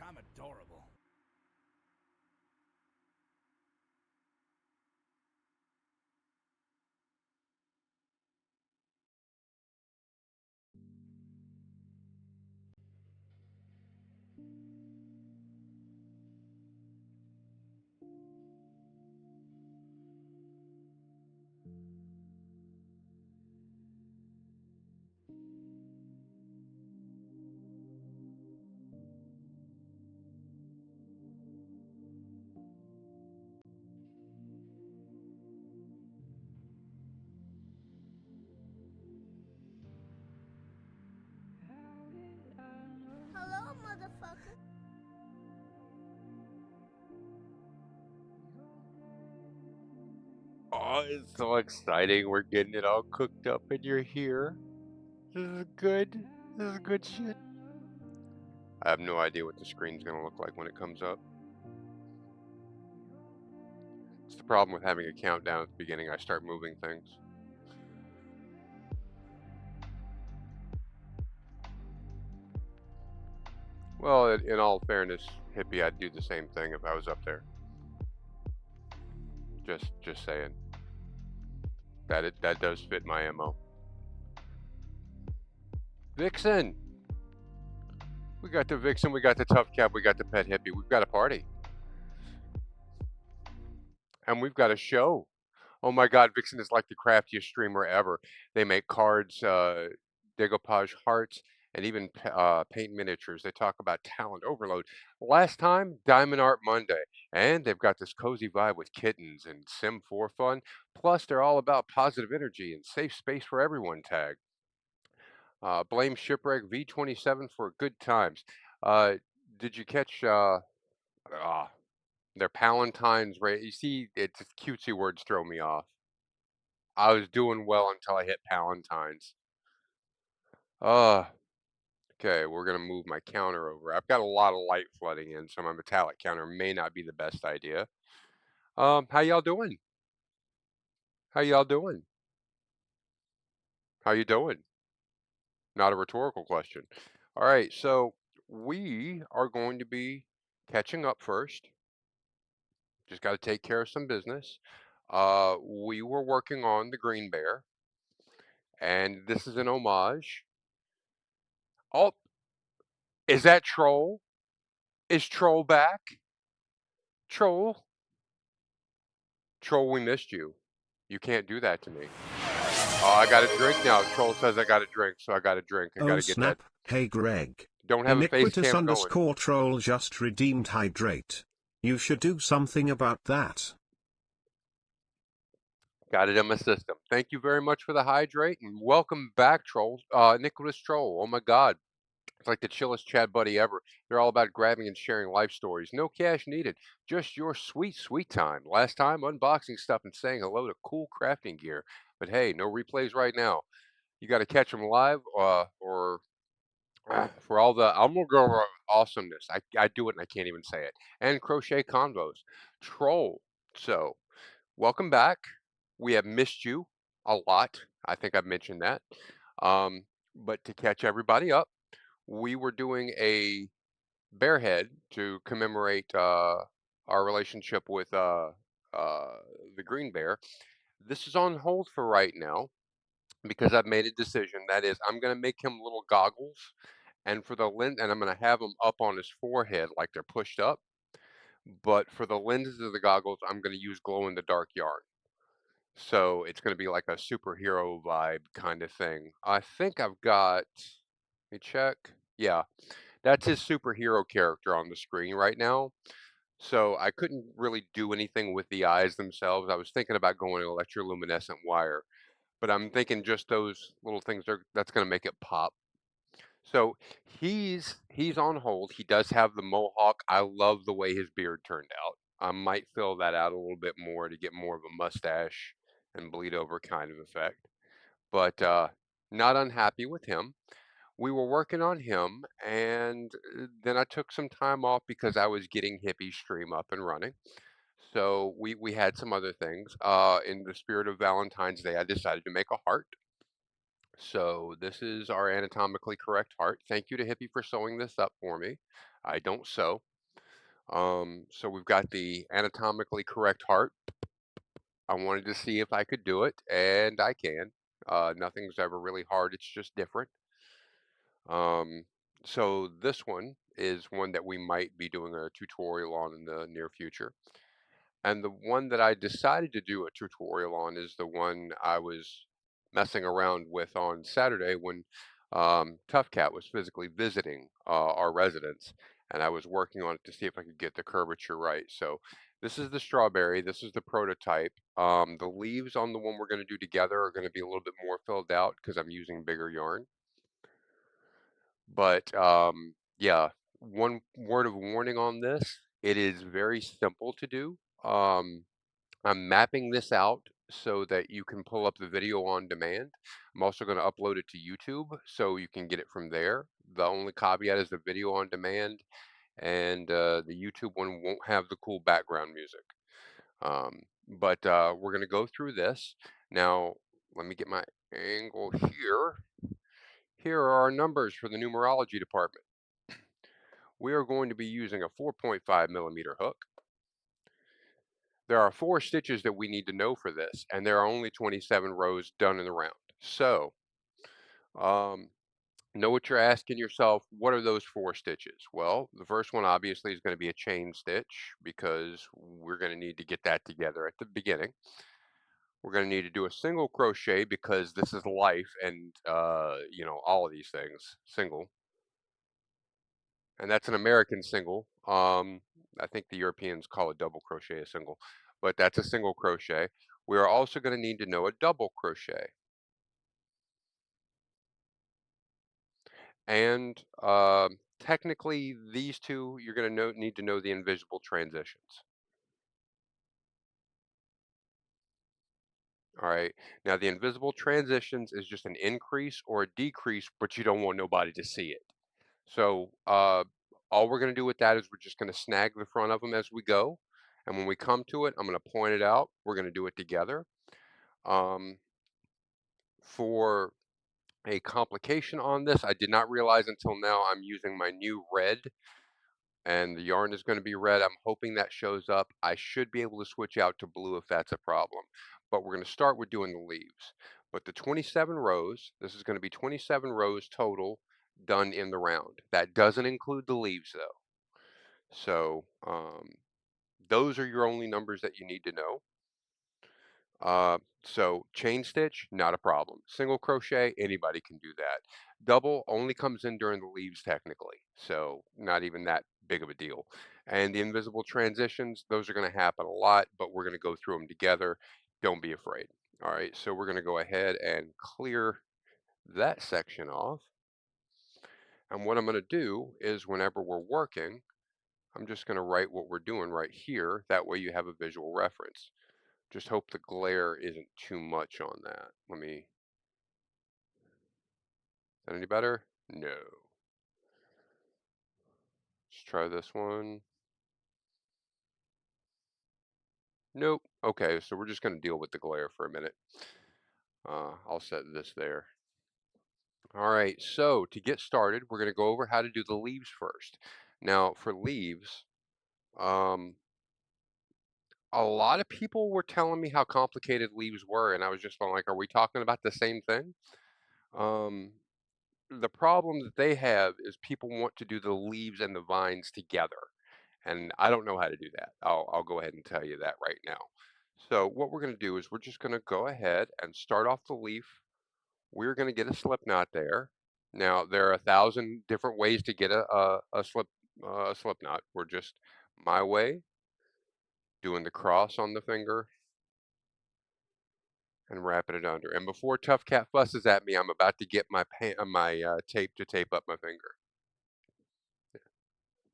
I'm adorable. Hello, motherfucker. Oh, it's so exciting. We're getting it all cooked up and you're here. This is good. This is good shit. I have no idea what the screen's going to look like when it comes up. It's the problem with having a countdown at the beginning. I start moving things. Well, in all fairness, Hippie, I'd do the same thing if I was up there. Just saying. That does fit my MO. Vixen! We got the Vixen, we got the Tough Cat, we got the Pet Hippie. We've got a party. And we've got a show. Oh my God, Vixen is like the craftiest streamer ever. They make cards, decoupage hearts, and even paint miniatures. They talk about talent overload. Last time, Diamond Art Monday. And they've got this cozy vibe with kittens and Sim 4 fun. Plus, they're all about positive energy and safe space for everyone tag. Blame Shipwreck V27 for good times. Uh, did you catch ah, their Palentine's? Right? You see, it's cutesy words throw me off. I was doing well until I hit Palentine's. Uh, okay, we're gonna move my counter over. I've got a lot of light flooding in, so my metallic counter may not be the best idea. How y'all doing? How y'all doing? How you doing? Not a rhetorical question. All right, so we are going to be catching up first. Just got to take care of some business. We were working on the Green Bear, and this is an homage. Oh, is that Troll? Is Troll back? Troll? Troll, we missed you. You can't do that to me. Oh, I got a drink now. Troll says I got a drink, so I got a drink. I got Oh to get that. snap, hey Greg. Don't have a face Iniquitous cam going. underscore troll just redeemed hydrate. You should do something about that. Got it in my system. Thank you very much for the hydrate, and welcome back, Troll. Nicholas Troll. Oh my God. It's like the chillest chat buddy ever. They're all about grabbing and sharing life stories. No cash needed. Just your sweet, sweet time. Last time, unboxing stuff and saying hello to cool crafting gear. But hey, no replays right now. You got to catch them live, or for all the I'm gonna go over awesomeness. I do it and I can't even say it. And crochet convos. Troll. So welcome back. We have missed you a lot. I think I've mentioned that. Um, but to catch everybody up, we were doing a bear head to commemorate our relationship with uh, the green bear. This is on hold for right now because I've made a decision. That is, I'm going to make him little goggles, and for the lens, and I'm going to have them up on his forehead like they're pushed up. But for the lenses of the goggles, I'm going to use glow in the dark yarn. So it's going to be like a superhero vibe kind of thing. I think I've got. Let me check. Yeah, that's his superhero character on the screen right now. So I couldn't really do anything with the eyes themselves. I was thinking about going electroluminescent wire, but I'm thinking just those little things that's going to make it pop. So he's on hold. He does have the mohawk. I love the way his beard turned out. I might fill that out a little bit more to get more of a mustache and bleed over kind of effect. But not unhappy with him. We were working on him, and then I took some time off because I was getting Hippie Stream up and running. So we had some other things. In the spirit of Valentine's Day, I decided to make a heart. So this is our anatomically correct heart. Thank you to Hippie for sewing this up for me. I don't sew. So we've got the anatomically correct heart. I wanted to see if I could do it, and I can. Nothing's ever really hard, it's just different. Um, so this one is one that we might be doing a tutorial on in the near future. And the one that I decided to do a tutorial on is the one I was messing around with on Saturday when Tough Cat was physically visiting our residence, and I was working on it to see if I could get the curvature right. So this is the strawberry. This is the prototype. The leaves on the one we're going to do together are going to be a little bit more filled out because I'm using bigger yarn. But yeah, one word of warning on this: it is very simple to do. Um, I'm mapping this out so that you can pull up the video on demand. I'm also going to upload it to YouTube so you can get it from there. The only caveat is the video on demand, and the YouTube one won't have the cool background music. But we're going to go through this. Now, let me get my angle here. Here are our numbers for the numerology department. We are going to be using a 4.5 millimeter hook. There are 4 stitches that we need to know for this, and there are only 27 rows done in the round. So, um, know what you're asking yourself, what are those 4 stitches? Well, the first one obviously is going to be a chain stitch because we're going to need to get that together at the beginning. We're going to need to do a single crochet because this is life and, all of these things, single. And that's an American single. I think the Europeans call a double crochet a single, but that's a single crochet. We are also going to need to know a double crochet. And technically, these two, you're going to need to know the invisible transitions. All right. Now, the invisible transitions is just an increase or a decrease, but you don't want nobody to see it. So all we're going to do with that is we're just going to snag the front of them as we go. And when we come to it, I'm going to point it out. We're going to do it together. Um, for a complication on this, I did not realize until now I'm using my new red and the yarn is going to be red. I'm hoping that shows up. I should be able to switch out to blue if that's a problem. But we're going to start with doing the leaves. But the 27 rows, this is going to be 27 rows total done in the round. That doesn't include the leaves though. So those are your only numbers that you need to know. So chain stitch, not a problem. Single crochet, anybody can do that. Double only comes in during the leaves technically, so not even that big of a deal. And the invisible transitions, those are going to happen a lot, but we're going to go through them together. Don't be afraid. All right, so we're going to go ahead and clear that section off. And what I'm going to do is whenever we're working, I'm just going to write what we're doing right here. That way you have a visual reference. Just hope the glare isn't too much on that. Is that any better? No. Let's try this one. Nope. Okay, so we're just going to deal with the glare for a minute. I'll set this there. All right, so to get started, we're going to go over how to do the leaves first. Now, for leaves, um, a lot of people were telling me how complicated leaves were, and I was just like, are we talking about the same thing? Um, the problem that they have is people want to do the leaves and the vines together. And I don't know how to do that. I'll go ahead and tell you that right now. So what we're going to do is we're just going to go ahead and start off the leaf. We're going to get a slip knot there. Now there are 1,000 different ways to get a slip knot. We're just my way, doing the cross on the finger and wrapping it under. And before Tough Cat fusses at me, I'm about to get my tape to tape up my finger.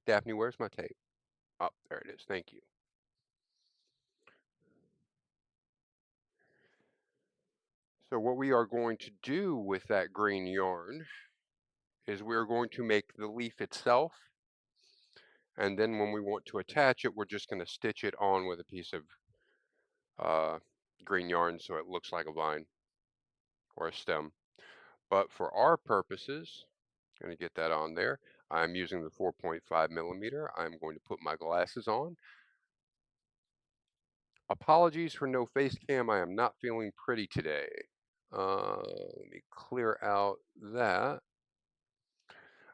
Daphne, where's my tape? Oh, there it is. Thank you. So what we are going to do with that green yarn is we're going to make the leaf itself, and then when we want to attach it, we're just going to stitch it on with a piece of green yarn so it looks like a vine or a stem. But for our purposes, I'm going to get that on there. I'm using the 4.5 millimeter. I'm going to put my glasses on. Apologies for no face cam. I am not feeling pretty today. Let me clear out that.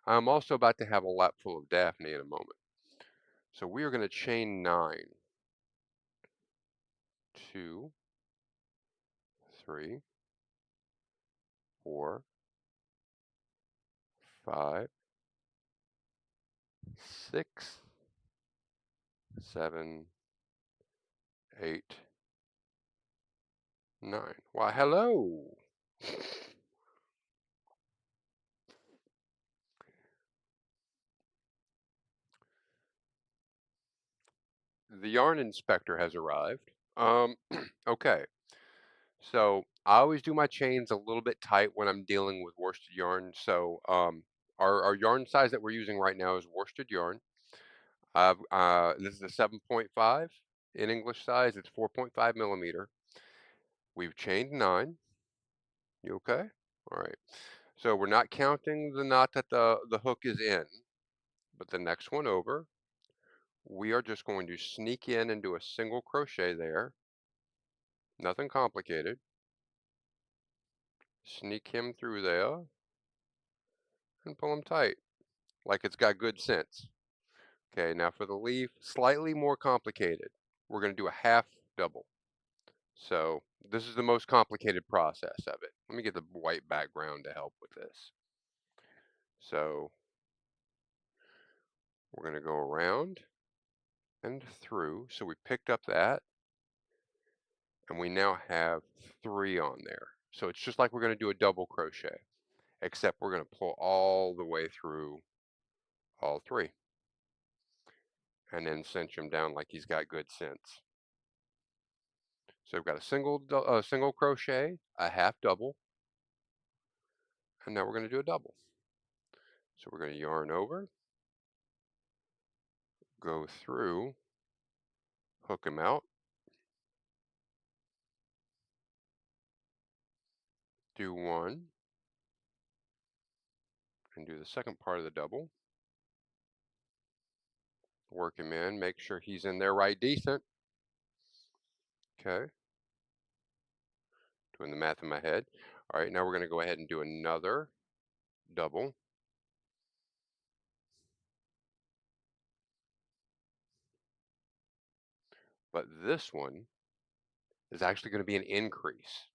I'm also about to have a lap full of Daphne in a moment. So we are going to chain 9. 2, 3, 4, 5, 6, 7, 8, 9. Why, hello. The yarn inspector has arrived. Okay. So I always do my chains a little bit tight when I'm dealing with worsted yarn. So our yarn size that we're using right now is worsted yarn. This is a 7.5 in English size. It's 4.5 millimeter. We've chained 9. You okay? All right. So we're not counting the knot that the hook is in, but the next one over, we are just going to sneak in and do a single crochet there. Nothing complicated. Sneak him through there and pull him tight, like it's got good sense. Okay, now for the leaf, slightly more complicated. We're going to do a half double. So this is the most complicated process of it. Let me get the white background to help with this. So we're going to go around and through. So we picked up that, and we now have 3 on there. So it's just like we're going to do a double crochet, except we're going to pull all the way through all 3 and then cinch him down like he's got good sense. So we've got a single crochet, a half double, and now we're going to do a double. So we're going to yarn over, go through, hook him out, do 1, and do the second part of the double. Work him in, make sure he's in there right decent. Okay. Doing the math in my head. All right, now we're going to go ahead and do another double. But this one is actually going to be an increase,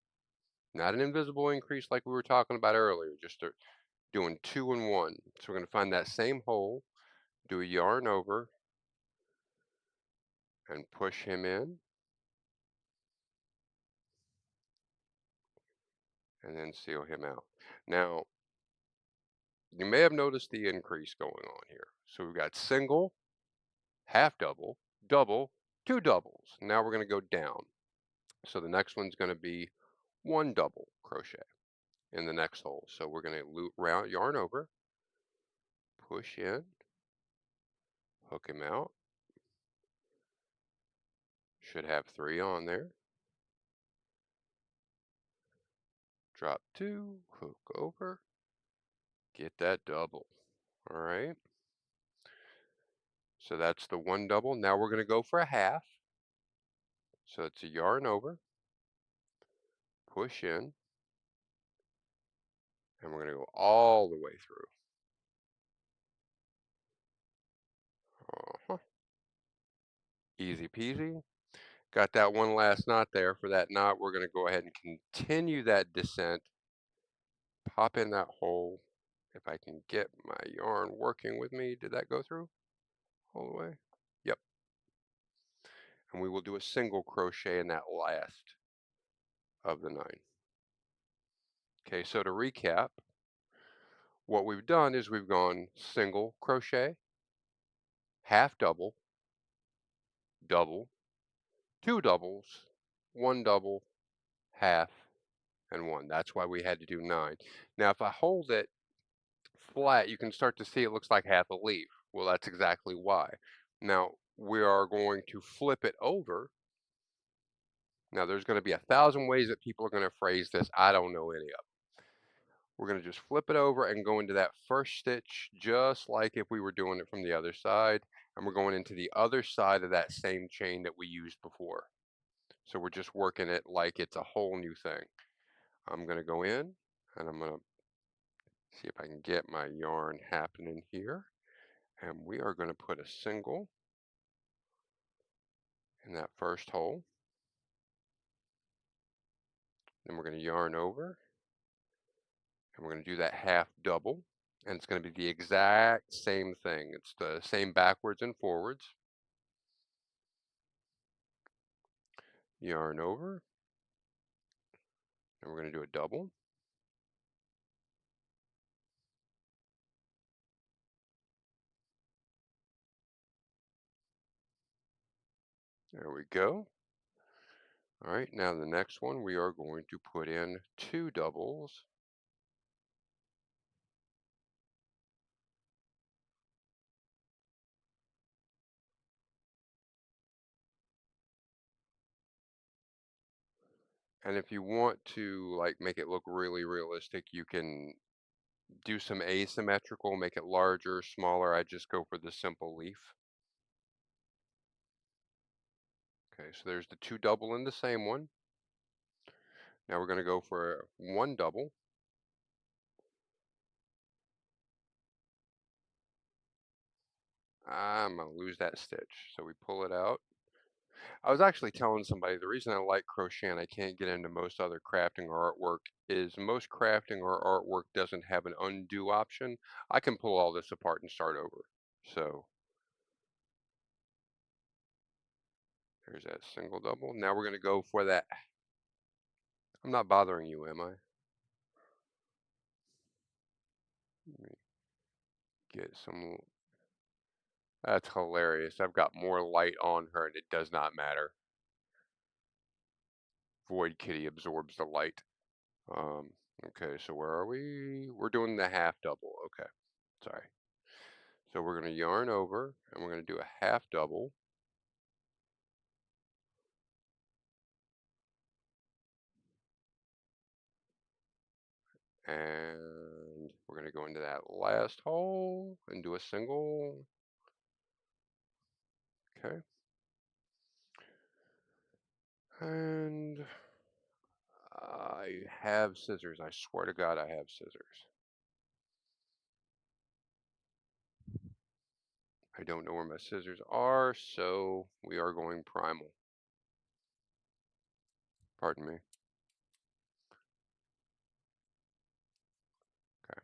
not an invisible increase like we were talking about earlier, just doing 2 and 1. So we're going to find that same hole, do a yarn over, and push him in, and then seal him out. Now, you may have noticed the increase going on here. So we've got single, half double, double, 2 doubles. Now we're going to go down. So the next one's going to be 1 double crochet in the next hole. So we're going to loop round, yarn over, push in, hook him out. Should have 3 on there. Drop 2, hook over, get that double. All right. So that's the 1 double. Now we're going to go for a half. So it's a yarn over, push in, and we're going to go all the way through. Uh-huh. Easy peasy. Got that one last knot there. For that knot, we're going to go ahead and continue that descent. Pop in that hole. If I can get my yarn working with me. Did that go through all the way? Yep. And we will do a single crochet in that last of the 9. Okay, so to recap, what we've done is we've gone single crochet, half double, double, 2 doubles, 1 double, half, and 1. That's why we had to do 9. Now, if I hold it flat, you can start to see it looks like half a leaf. Well, that's exactly why. Now, we are going to flip it over. Now, there's going to be 1,000 ways that people are going to phrase this. I don't know any of them. We're going to just flip it over and go into that first stitch just like if we were doing it from the other side. And we're going into the other side of that same chain that we used before. So we're just working it like it's a whole new thing. I'm going to go in and I'm going to see if I can get my yarn happening here. And we are going to put a single in that first hole. Then we're going to yarn over and we're going to do that half double. And it's going to be the exact same thing. It's the same backwards and forwards. Yarn over, and we're going to do a double. There we go. All right, now the next one we are going to put in 2 doubles. And if you want to like make it look really realistic, you can do some asymmetrical, make it larger, smaller. I just go for the simple leaf. Okay, so there's the 2 double in the same one. Now we're going to go for 1 double. I'm going to lose that stitch. So we pull it out. I was actually telling somebody the reason I like crochet and I can't get into most other crafting or artwork is most crafting or artwork doesn't have an undo option. I can pull all this apart and start over. So there's that single double. Now we're going to go for that. I'm not bothering you, am I? Let me get some. That's hilarious. I've got more light on her and it does not matter. Void Kitty absorbs the light. Okay, so where are we? We're doing the half double. Okay, sorry. So we're going to yarn over and we're going to do a half double. And we're going to go into that last hole and do a single. Okay. And I have scissors. I swear to God, I have scissors. I don't know where my scissors are, so we are going primal. Pardon me. Okay.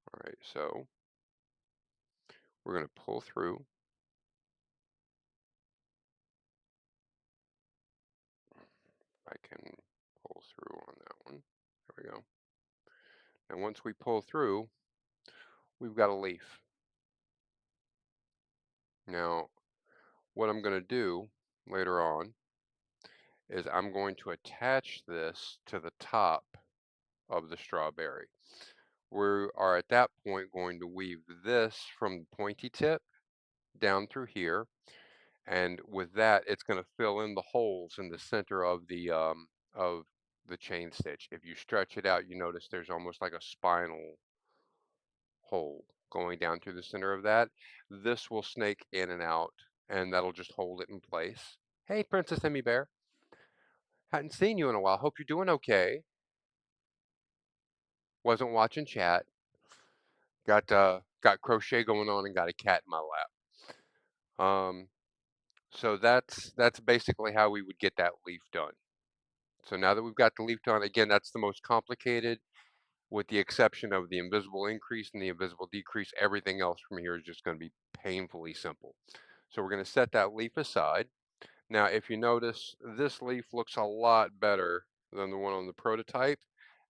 All right, so we're going to pull through. I can pull through on that one. There we go. And once we pull through, we've got a leaf. Now, what I'm going to do later on is I'm going to attach this to the top of the strawberry. We are at that point going to weave this from the pointy tip down through here, and with that it's going to fill in the holes in the center of the chain stitch. If you stretch it out, you notice there's almost like a spinal hole going down through the center of that. This will snake in and out, and that'll just hold it in place. Hey, Princess Emmy Bear. Hadn't seen you in a while. Hope you're doing okay. Wasn't watching chat. Got crochet going on and got a cat in my lap. So that's basically how we would get that leaf done. So now that we've got the leaf done, again, that's the most complicated, with the exception of the invisible increase and the invisible decrease. Everything else from here is just going to be painfully simple. So we're going to set that leaf aside. Now, if you notice, this leaf looks a lot better than the one on the prototype,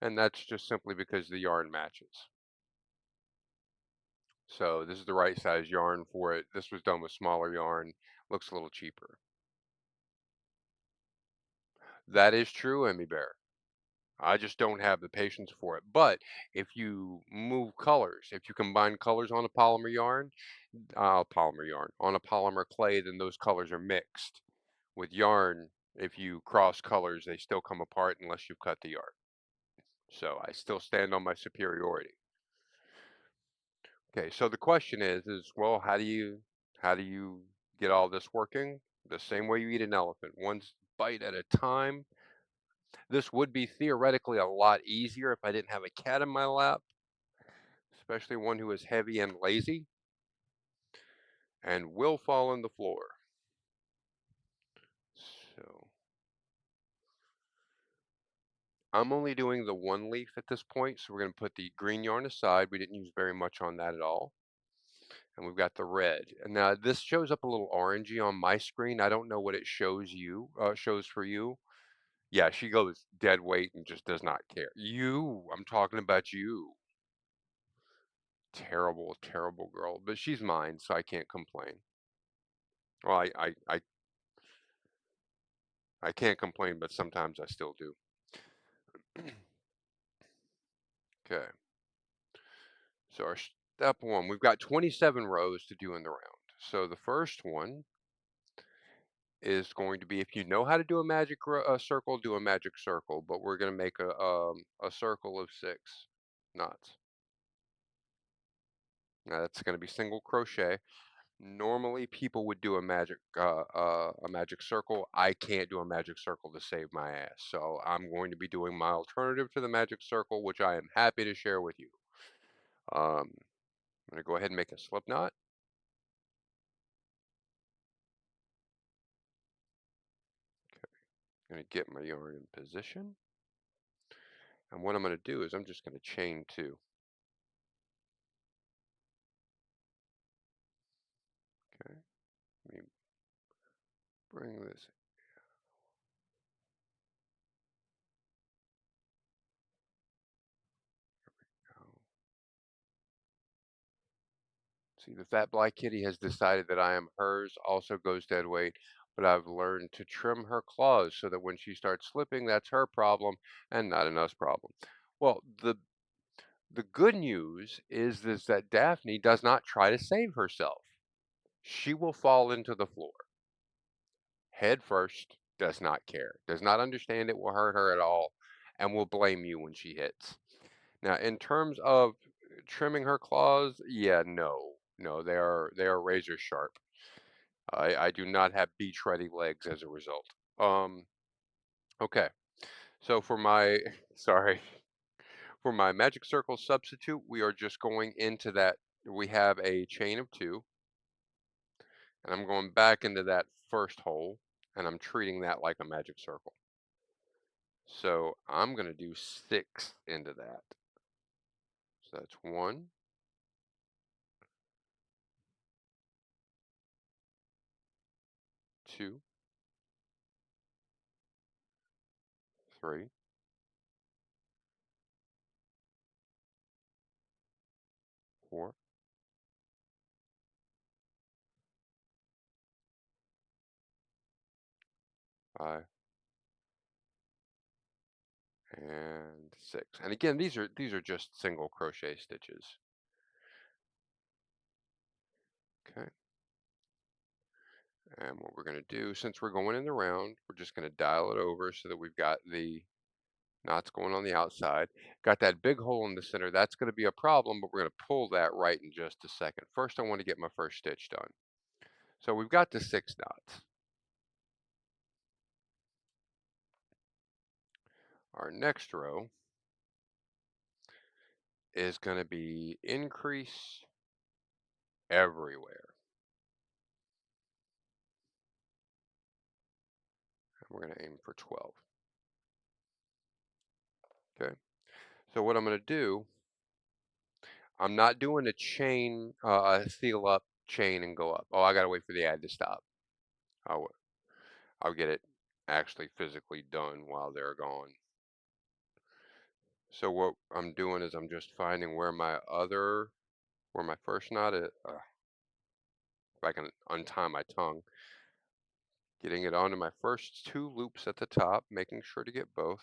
and that's just simply because the yarn matches. So this is the right size yarn for it. This was done with smaller yarn. Looks a little cheaper. That is true, Emmy Bear. I just don't have the patience for it. But if you move colors, if you combine colors on a polymer yarn, on a polymer clay, then those colors are mixed. With yarn, if you cross colors, they still come apart unless you've cut the yarn. So I still stand on my superiority. Okay, so the question is, well, how do you get all this working? The same way you eat an elephant, one bite at a time. This would be theoretically a lot easier if I didn't have a cat in my lap, especially one who is heavy and lazy and will fall on the floor. So I'm only doing the one leaf at this point, so we're going to put the green yarn aside. We didn't use very much on that at all. And we've got the red. And now this shows up a little orangey on my screen. I don't know what it shows for you. Yeah, she goes dead weight and just does not care. I'm talking about you. Terrible, terrible girl. But she's mine, so I can't complain. Well, I can't complain, but sometimes I still do. Okay. So our step one, we've got 27 rows to do in the round. So the first one is going to be, if you know how to do a circle, do a magic circle, but we're going to make a circle of 6 knots. Now that's going to be single crochet. Normally people would do a magic circle. I can't do a magic circle to save my ass. So I'm going to be doing my alternative to the magic circle, which I am happy to share with you. I'm going to go ahead and make a slip knot. I'm going to get my yarn in position. And what I'm going to do is I'm just going to chain 2. Okay. Let me bring this out. See, the fat black kitty has decided that I am hers, also goes dead weight, but I've learned to trim her claws so that when she starts slipping, that's her problem and not an us problem. Well, the good news is that Daphne does not try to save herself. She will fall into the floor. Head first, does not care, does not understand it will hurt her at all, and will blame you when she hits. Now, in terms of trimming her claws, yeah, no, they are razor sharp. I do not have beach ready legs as a result. Um, okay, so for my sorry for my magic circle substitute, we are just going into that. We have a chain of 2, and I'm going back into that first hole, and I'm treating that like a magic circle. So I'm going to do 6 into that. So that's 1, 2, 3, 4, 5, and 6. And again, these are just single crochet stitches. Okay. And what we're going to do, since we're going in the round, we're just going to dial it over so that we've got the knots going on the outside. Got that big hole in the center. That's going to be a problem, but we're going to pull that right in just a second. First, I want to get my first stitch done. So we've got the 6 knots. Our next row is going to be increase everywhere. And we're going to aim for 12. Okay. So what I'm going to do, I'm not doing a chain, seal up, chain, and go up. Oh, I got to wait for the ad to stop. I'll, I'll get it actually physically done while they're gone. So what I'm doing is I'm just finding where my first knot is. If I can untie my tongue, getting it onto my first 2 loops at the top, making sure to get both.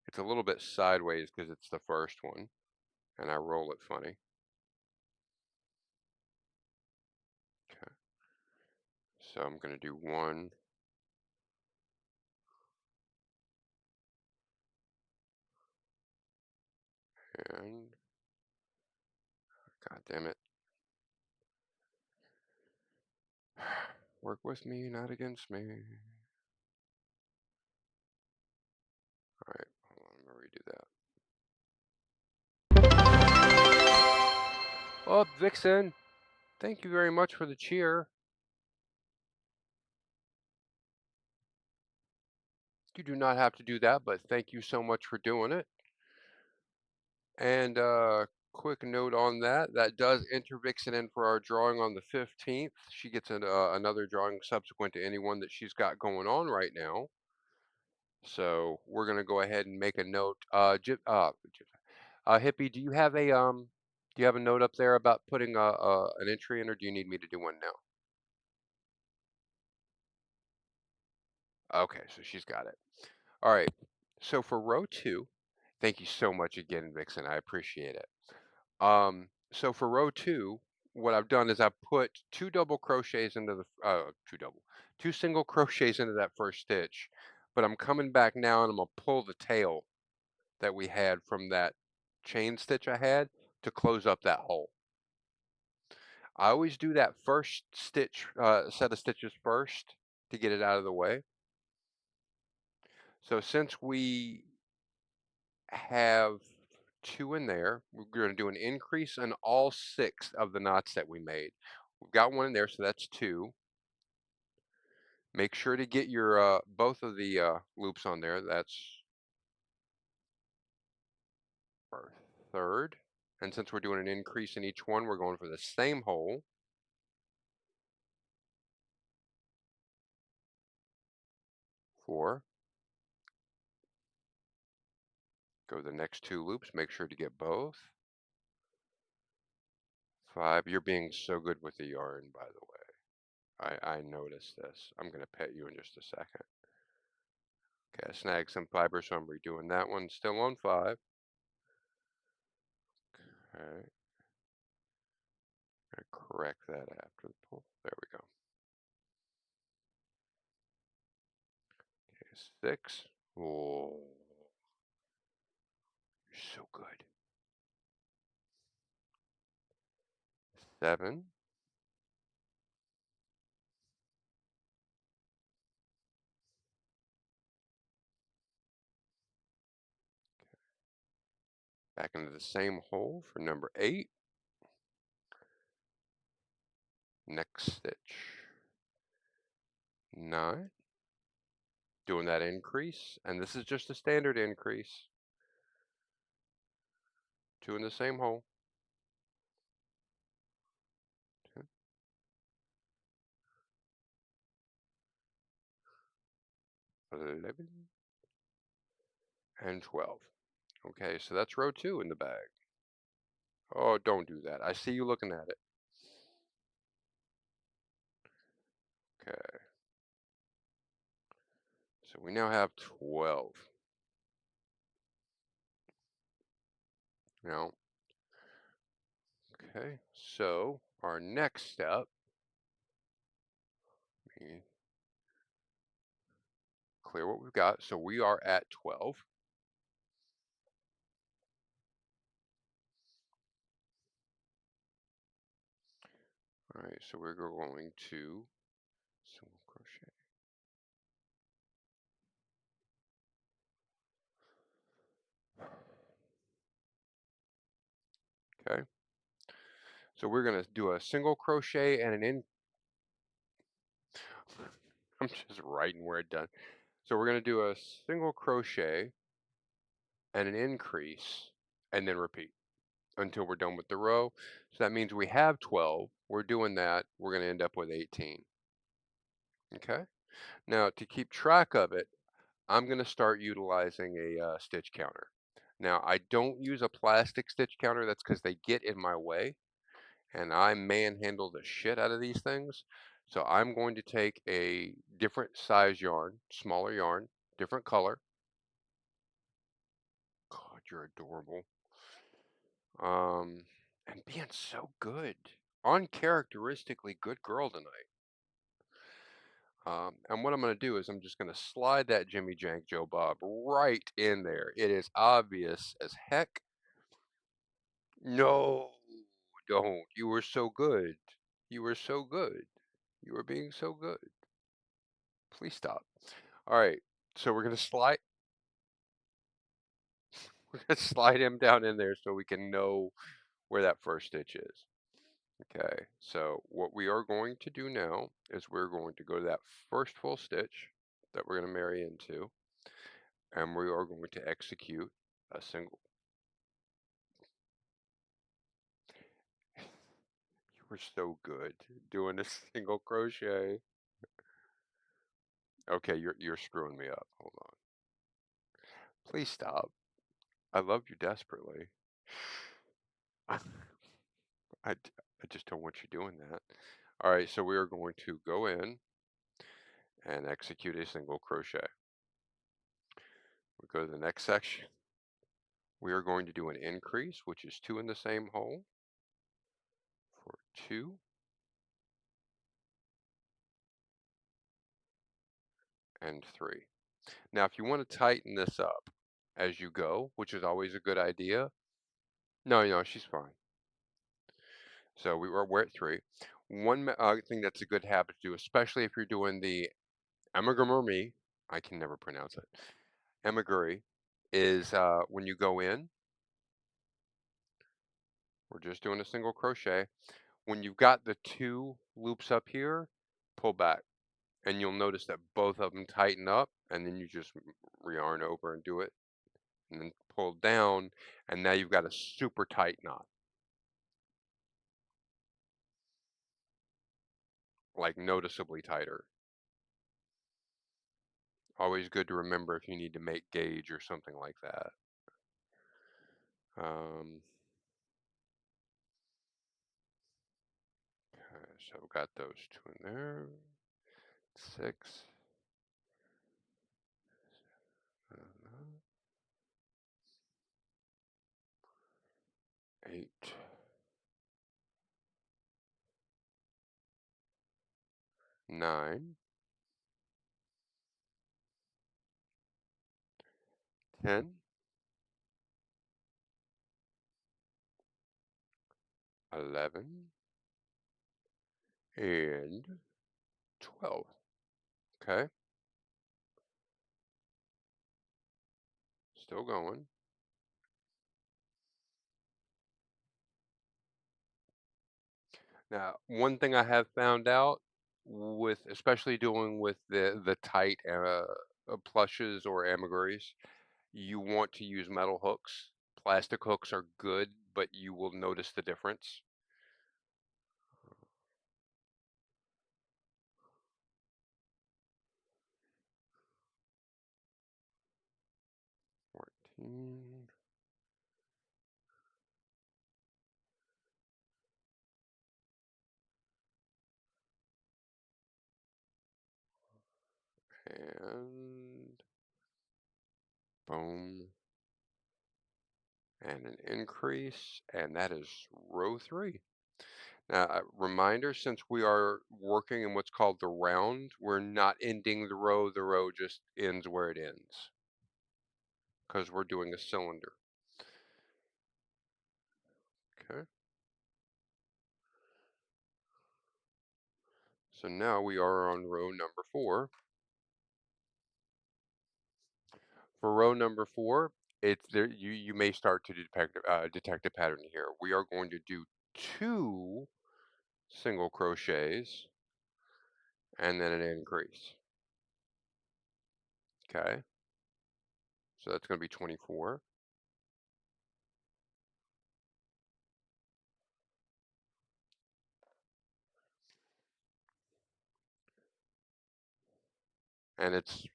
It's a little bit sideways because it's the first one, and I roll it funny. Okay. So I'm going to do 1, And God damn it. Work with me, not against me. Alright, hold on, I'm gonna redo that. Oh, Vixen, thank you very much for the cheer. You do not have to do that, but thank you so much for doing it. And quick note on that, that does enter Vixen in for our drawing on the 15th. She gets another drawing subsequent to any one that she's got going on right now. So we're gonna go ahead and make a note. Hippie, do you have a note up there about putting an entry in, or do you need me to do one now? Okay, so she's got it. All right. So for row 2, thank you so much again, Vixen. I appreciate it. So for row 2, what I've done is I've put two single crochets into that first stitch, but I'm coming back now and I'm gonna pull the tail that we had from that chain stitch I had to close up that hole. I always do that first stitch, set of stitches first to get it out of the way. So since we have 2 in there, we're going to do an increase in all 6 of the knots that we made. We've got 1 in there, so that's 2. Make sure to get your both of the loops on there. That's our third. And since we're doing an increase in each one, we're going for the same hole. 4. Go to the next 2 loops. Make sure to get both. 5. You're being so good with the yarn, by the way. I noticed this. I'm going to pet you in just a second. Okay, I snagged some fiber, so I'm redoing that one. Still on 5. Okay. Correct that after the pull. There we go. Okay, 6. Oh, you're so good. 7. Back into the same hole for number 8. Next stitch. 9. Doing that increase, and this is just a standard increase. 2 in the same hole. 10, 11, and 12. Okay, so that's row 2 in the bag. Oh, don't do that. I see you looking at it. Okay. So we now have 12. Now, okay, so our next step, let me clear what we've got. So we are at 12. All right, so we're going to single crochet. Okay, so we're going to do a single crochet and I'm just writing where it's done. So we're going to do a single crochet and an increase and then repeat until we're done with the row. So that means we have 12. We're doing that. We're going to end up with 18. Okay. Now to keep track of it, I'm going to start utilizing a stitch counter. Now I don't use a plastic stitch counter. That's because they get in my way and I manhandle the shit out of these things. So I'm going to take a different size yarn, smaller yarn, different color. God, you're adorable. And being so good. Uncharacteristically good girl tonight. And what I'm going to do is I'm just going to slide that Jimmy Jank Joe Bob right in there. It is obvious as heck. No, don't. You were so good. You were so good. You were being so good. Please stop. All right. So we're gonna slide him down in there so we can know where that first stitch is. Okay. So what we are going to do now is we're going to go to that first full stitch that we're going to marry into, and we are going to execute a single. You were so good doing a single crochet. Okay, you're screwing me up. Hold on. Please stop. I love you desperately. I, I just don't want you doing that. All right, so we are going to go in and execute a single crochet. We go to the next section. We are going to do an increase, which is 2 in the same hole for 2 and 3. Now, if you want to tighten this up as you go, which is always a good idea. No, she's fine. So we're at 3. One thing that's a good habit to do, especially if you're doing the amigurumi, I can never pronounce it, amiguri, is when you go in, we're just doing a single crochet. When you've got the 2 loops up here, pull back, and you'll notice that both of them tighten up, and then you just yarn over and do it, and then pull down, and now you've got a super tight knot, like noticeably tighter. Always good to remember if you need to make gauge or something like that. Okay, so I've got those 2 in there. 6, 8, 9, 10, 11, and 12. Okay, still going. Now, one thing I have found out with, especially doing with the tight plushes or amiguris, you want to use metal hooks. Plastic hooks are good, but you will notice the difference. 14. And boom, and an increase, and that is row 3. Now, a reminder, since we are working in what's called the round, we're not ending the row just ends where it ends, because we're doing a cylinder. Okay, so now we are on row number 4. For row number 4, it's there. You may start to detect a pattern here. We are going to do 2 single crochets and then an increase. Okay, so that's going to be 24. And it's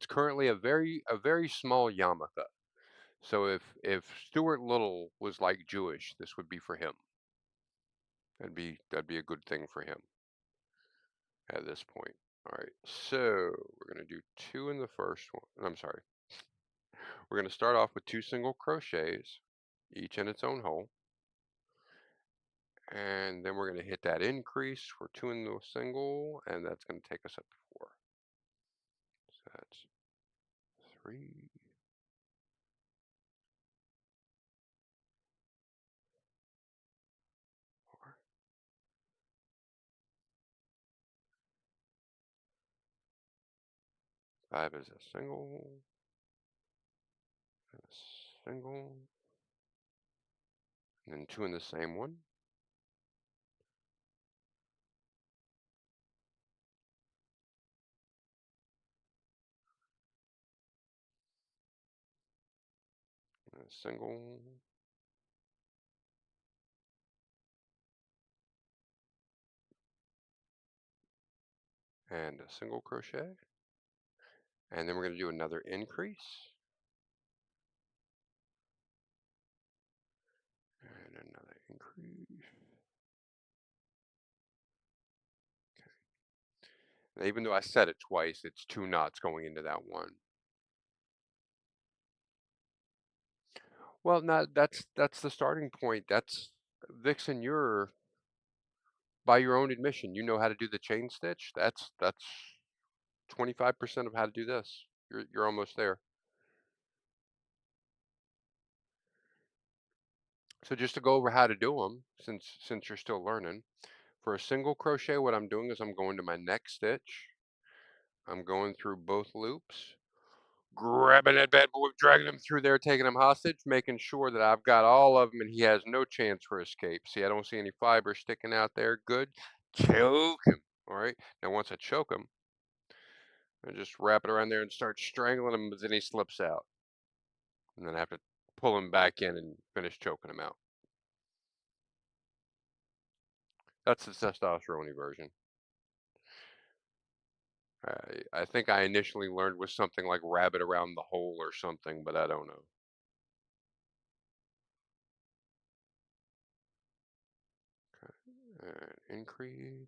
currently a very small yarmulke. So if Stuart Little was like Jewish, this would be for him. That'd be a good thing for him at this point. All right, so we're gonna do 2 in the first one. I'm sorry. We're gonna start off with 2 single crochets, each in its own hole, and then we're gonna hit that increase for 2 in the single, and that's gonna take us up to 4. So that's 3, 5 is a single, and a single, and then 2 in the same one. And a single, and a single crochet. And then we're going to do another increase. And another increase. And even though I said it twice, it's 2 knots going into that one. Well, no, that's the starting point. That's Vixen, you're by your own admission, you know how to do the chain stitch. That's 25% of how to do this. You're almost there. So just to go over how to do them, since you're still learning, for a single crochet, what I'm doing is I'm going to my next stitch. I'm going through both loops, grabbing that bad boy, dragging him through there, taking him hostage, making sure that I've got all of them and he has no chance for escape. See, I don't see any fiber sticking out there. Good. Choke him. All right. Now, once I choke him, I just wrap it around there and start strangling him, but then he slips out. And then I have to pull him back in and finish choking him out. That's the testosterone version. I think I initially learned with something like rabbit around the hole or something, but I don't know. And increase.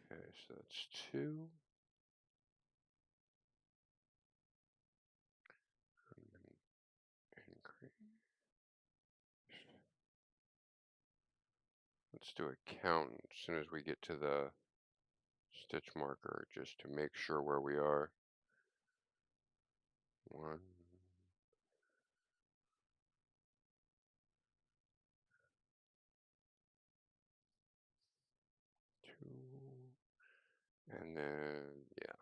Okay, so that's 2. And then increase. Let's do a count as soon as we get to the stitch marker, just to make sure where we are. 1, 2, and then, yeah,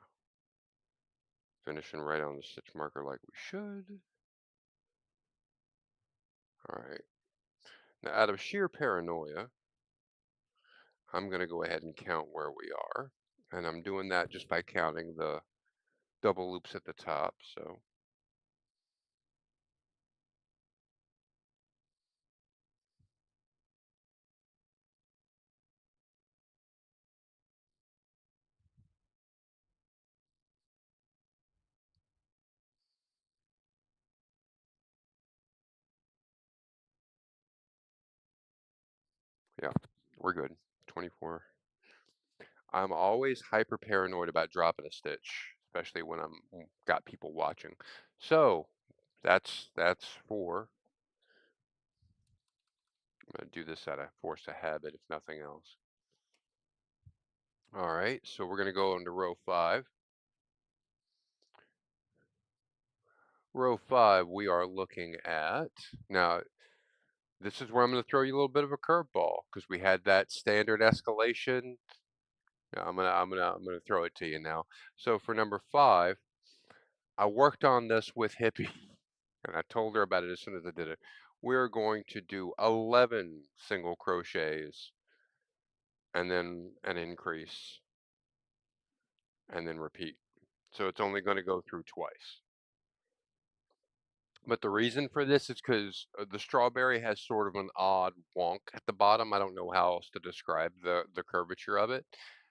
finishing right on the stitch marker like we should. All right. Now, out of sheer paranoia, I'm going to go ahead and count where we are. And I'm doing that just by counting the double loops at the top. So, yeah, we're good. 24. I'm always hyper paranoid about dropping a stitch, especially when I'm got people watching. So, that's 4. I'm going to do this out of force of habit, if nothing else. All right, so we're going to go into row 5. Row 5, we are looking at, now, this is where I'm going to throw you a little bit of a curveball because we had that standard escalation. Yeah, I'm gonna throw it to you now. So for number 5, I worked on this with Hippie, and I told her about it as soon as I did it. We're going to do 11 single crochets, and then an increase, and then repeat. So it's only going to go through twice. But the reason for this is because the strawberry has sort of an odd wonk at the bottom. I don't know how else to describe the curvature of it.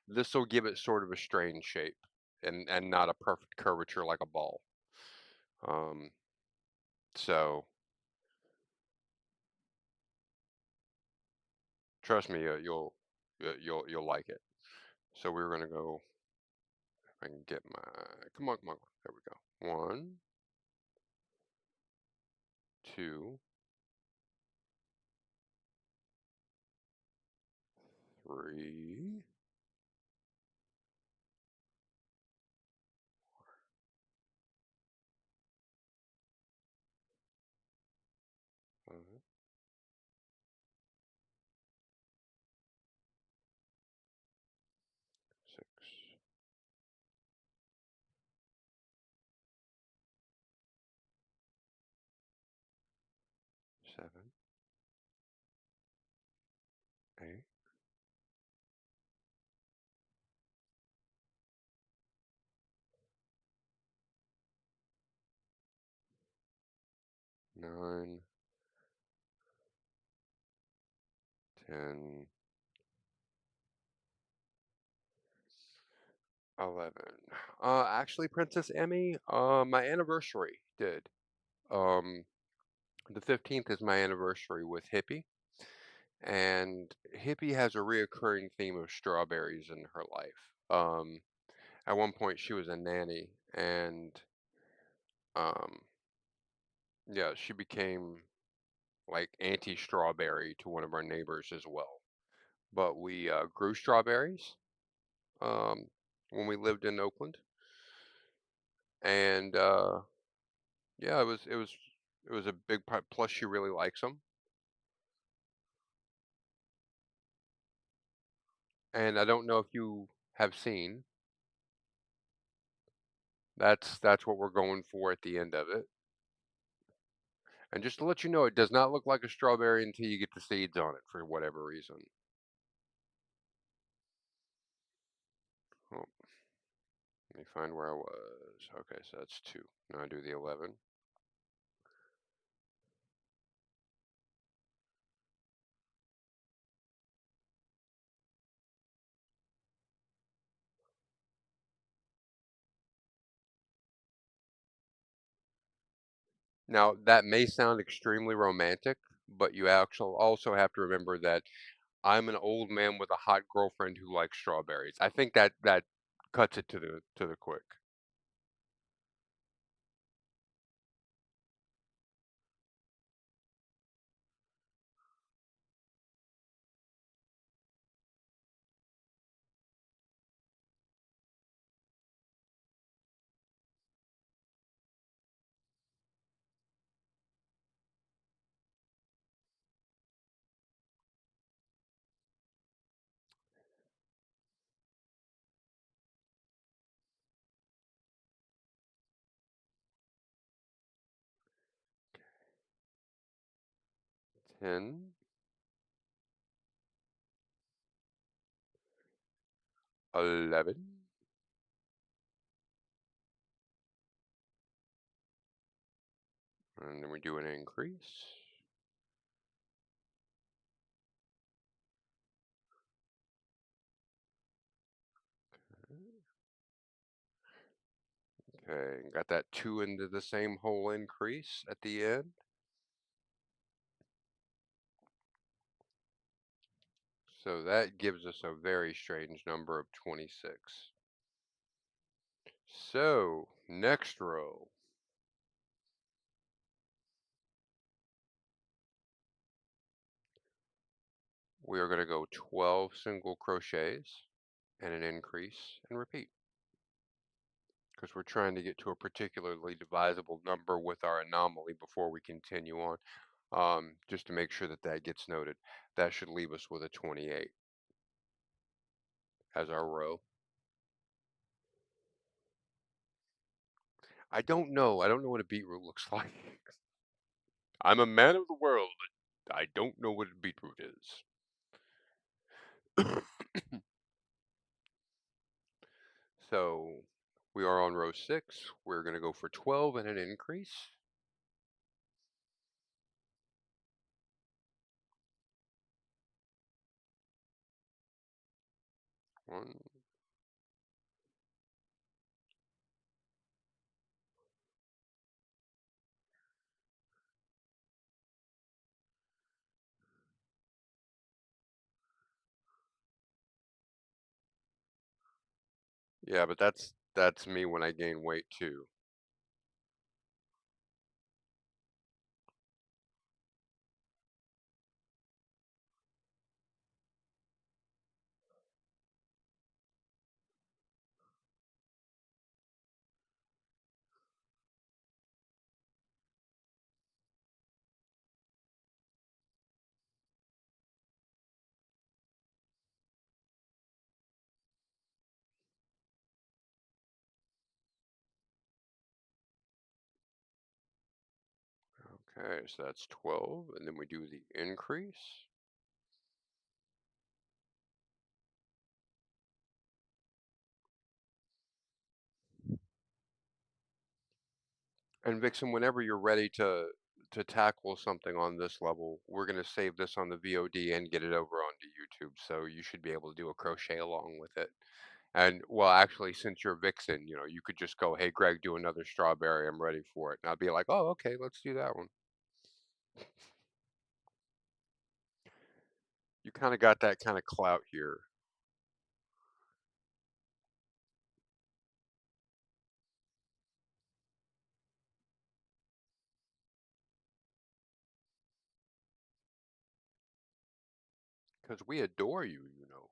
This will give it sort of a strange shape and not a perfect curvature like a ball. Um, so trust me, you'll like it. So we're gonna go. If I can get my, come on, there we go. 1, 2, 3, 5, 6, 7, 8, 9, 10, 11. Actually, Princess Emmy, my anniversary did. Um, the 15th is my anniversary with Hippie, and Hippie has a reoccurring theme of strawberries in her life. At one point, she was a nanny, and um, yeah, she became like anti-strawberry to one of our neighbors as well. But we grew strawberries um, when we lived in Oakland, and yeah, it was a big part. Plus, she really likes them, and I don't know if you have seen. That's what we're going for at the end of it. And just to let you know, it does not look like a strawberry until you get the seeds on it for whatever reason. Oh, let me find where I was. Okay, so that's 2. Now I do the 11. Now, that may sound extremely romantic, but you actually also have to remember that I'm an old man with a hot girlfriend who likes strawberries. I think that cuts it to the quick. 10, 11, and then we do an increase. Okay, got that 2 into the same whole increase at the end. So that gives us a very strange number of 26. So, next row, we are going to go 12 single crochets and an increase and repeat because we're trying to get to a particularly divisible number with our anomaly before we continue on. Just to make sure that that gets noted. That should leave us with a 28 as our row. I don't know. I don't know what a beetroot looks like. I'm a man of the world. I don't know what a beetroot is. So we are on row 6. We're going to go for 12 and an increase. 1, yeah, but that's me when I gain weight too. Okay, so that's 12, and then we do the increase. And Vixen, whenever you're ready to tackle something on this level, we're going to save this on the VOD and get it over onto YouTube, so you should be able to do a crochet along with it. And well, actually, since you're Vixen, you know, you could just go, "Hey, Greg, do another strawberry. I'm ready for it." And I'll be like, "Oh, okay, let's do that one." You kind of got that kind of clout here. Because we adore you, you know.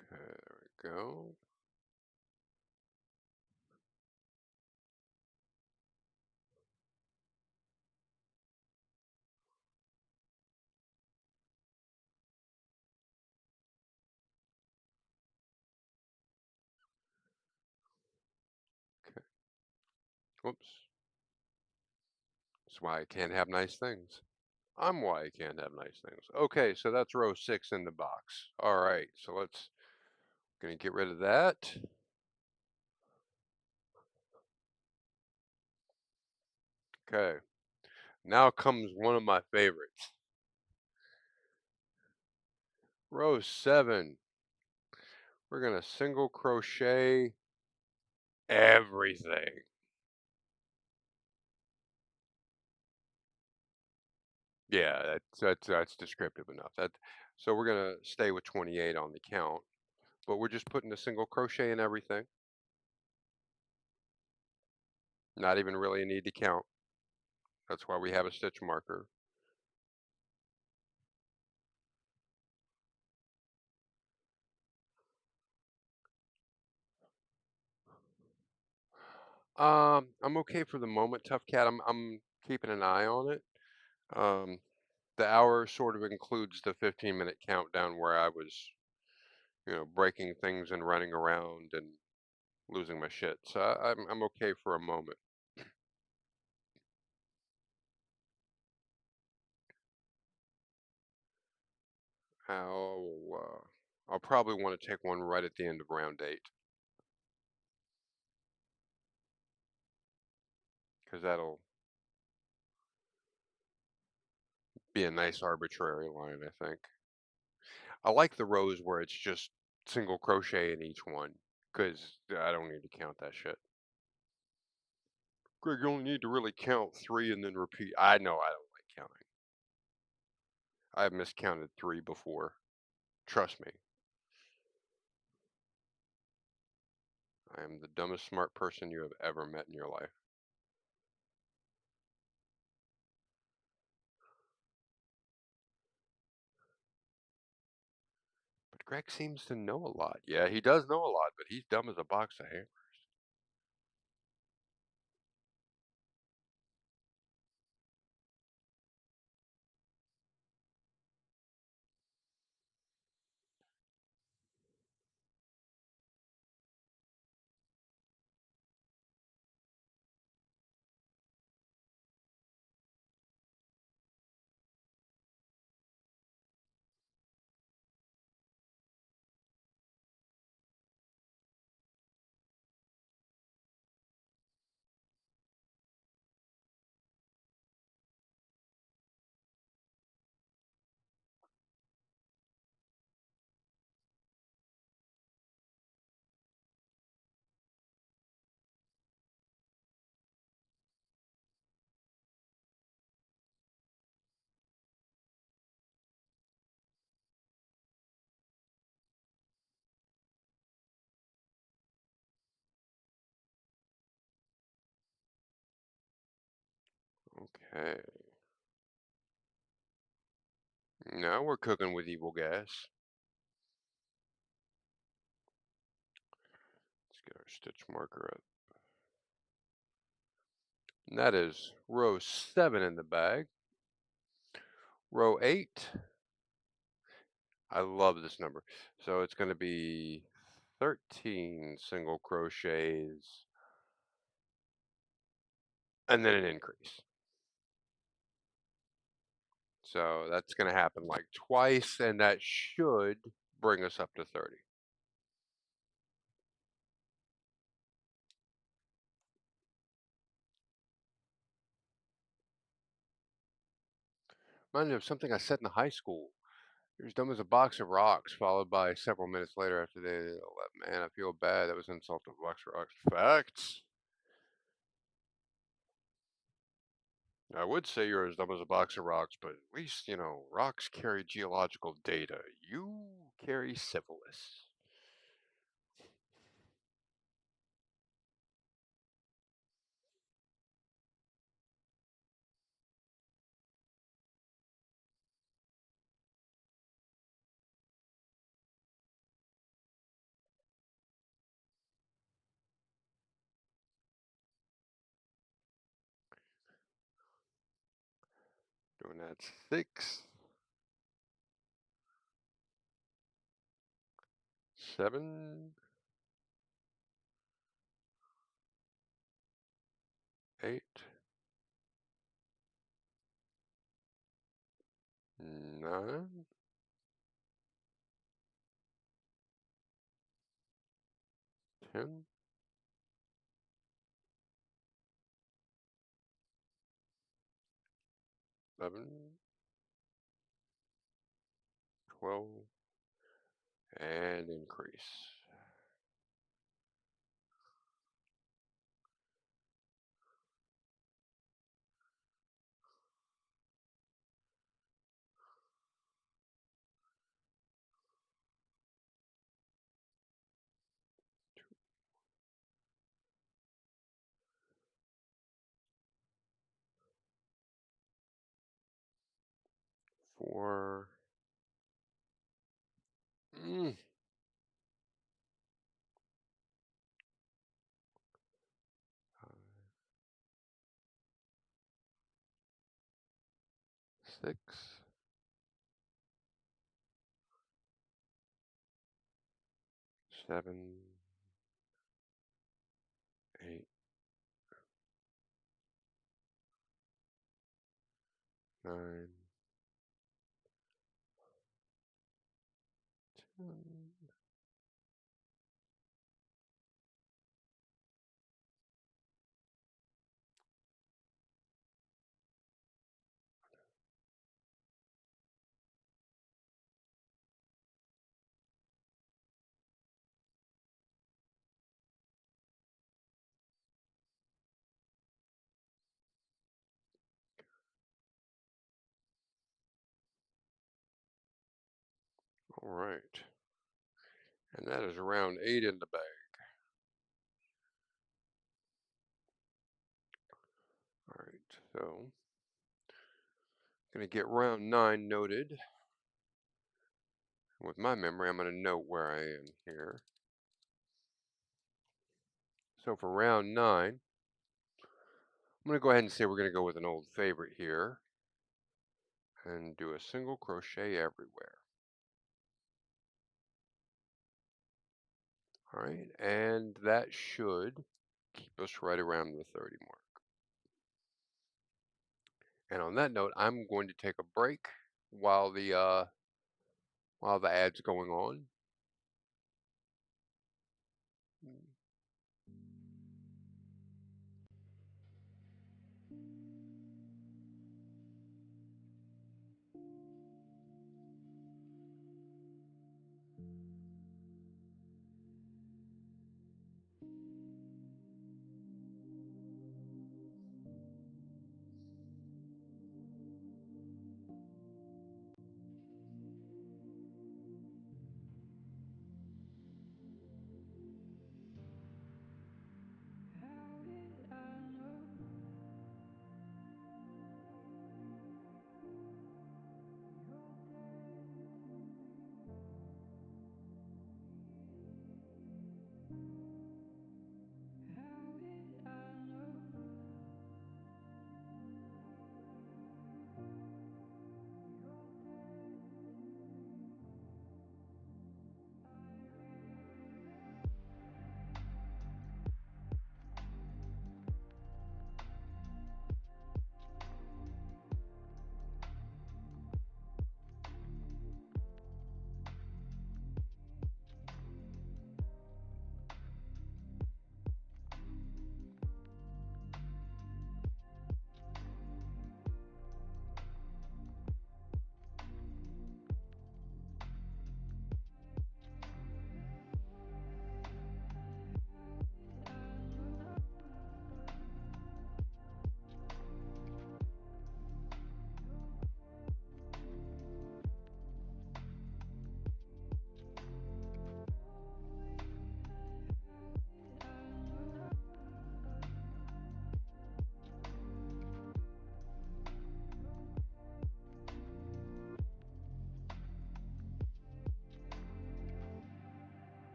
Okay, there we go. Okay. Whoops. That's why I can't have nice things. I'm why I can't have nice things. Okay, so that's row 6 in the box. All right, so let's gonna get rid of that. Okay, now comes one of my favorites. Row 7. We're gonna single crochet everything. Yeah, that's descriptive enough. That so we're gonna stay with 28 on the count, but we're just putting a single crochet in everything. Not even really a need to count. That's why we have a stitch marker. I'm okay for the moment, Tough Cat. I'm keeping an eye on it. Um, the hour sort of includes the 15-minute countdown where I was, you know, breaking things and running around and losing my shit. So I'm okay for a moment. I'll probably want to take one right at the end of round 8 because that'll be a nice arbitrary line, I think. I like the rows where it's just single crochet in each one because I don't need to count that shit. Greg, you only need to really count 3 and then repeat. I know I don't like counting. I've miscounted 3 before. Trust me. I am the dumbest smart person you have ever met in your life. But Greg seems to know a lot. Yeah, he does know a lot, but he's dumb as a box of hammers. Okay. Now we're cooking with evil gas. Let's get our stitch marker up. And that is row 7 in the bag. Row 8. I love this number. So it's going to be 13 single crochets and then an increase. So that's going to happen like twice, and that should bring us up to 30. Reminds me of something I said in high school. You're as dumb as a box of rocks, followed by several minutes later after they left. Man, I feel bad. That was an insult to a box of rocks. Facts. I would say you're as dumb as a box of rocks, but at least, you know, rocks carry geological data. You carry syphilis. Doing that 6, 7, 8, 9, 10, 11, 12, and increase. 4, 6, 7, 8, 9, 10. All right. And that is round 8 in the bag. All right, so going to get round 9 noted. With my memory, I'm going to note where I am here. So for round 9, I'm going to go ahead and say we're going to go with an old favorite here and do a single crochet everywhere. All right, and that should keep us right around the 30 mark. And on that note, I'm going to take a break while the ad's going on.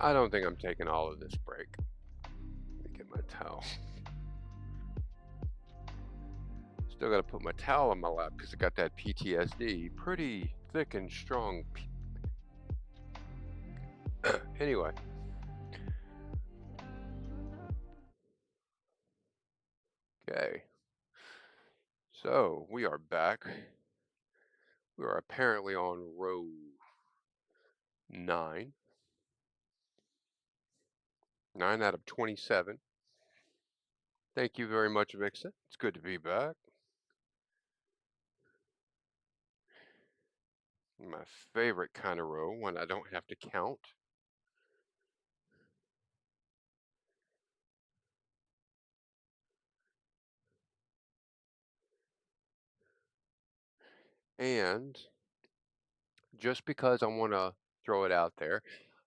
I don't think I'm taking all of this break. Let me get my towel. Still got to put my towel on my lap because I got that PTSD. Pretty thick and strong. Anyway. Okay. So we are back. We are apparently on row 9. 9 out of 27. Thank you very much, Vixen. It's good to be back. My favorite kind of row when I don't have to count. And just because I want to throw it out there,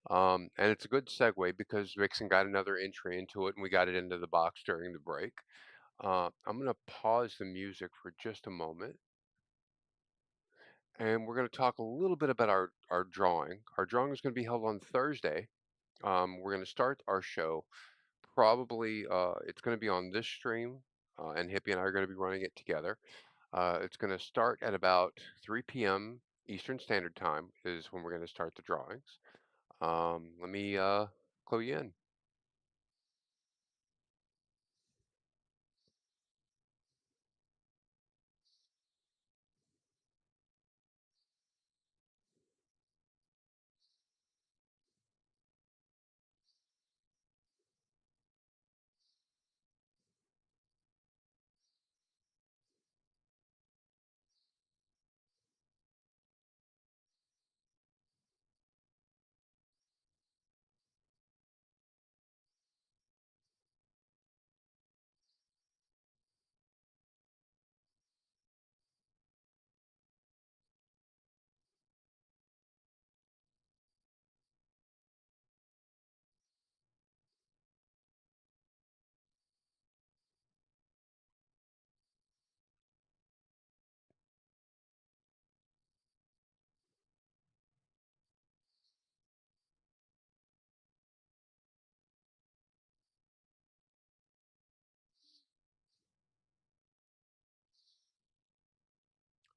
and it's a good segue because Vixen got another entry into it and we got it into the box during the break. I'm going to pause the music for just a moment. And we're going to talk a little bit about our drawing. Our drawing is going to be held on Thursday. We're going to start our show probably, it's going to be on this stream, and Hippie and I are going to be running it together. It's going to start at about 3 p.m. Eastern Standard Time is when we're going to start the drawings. Let me clue you in.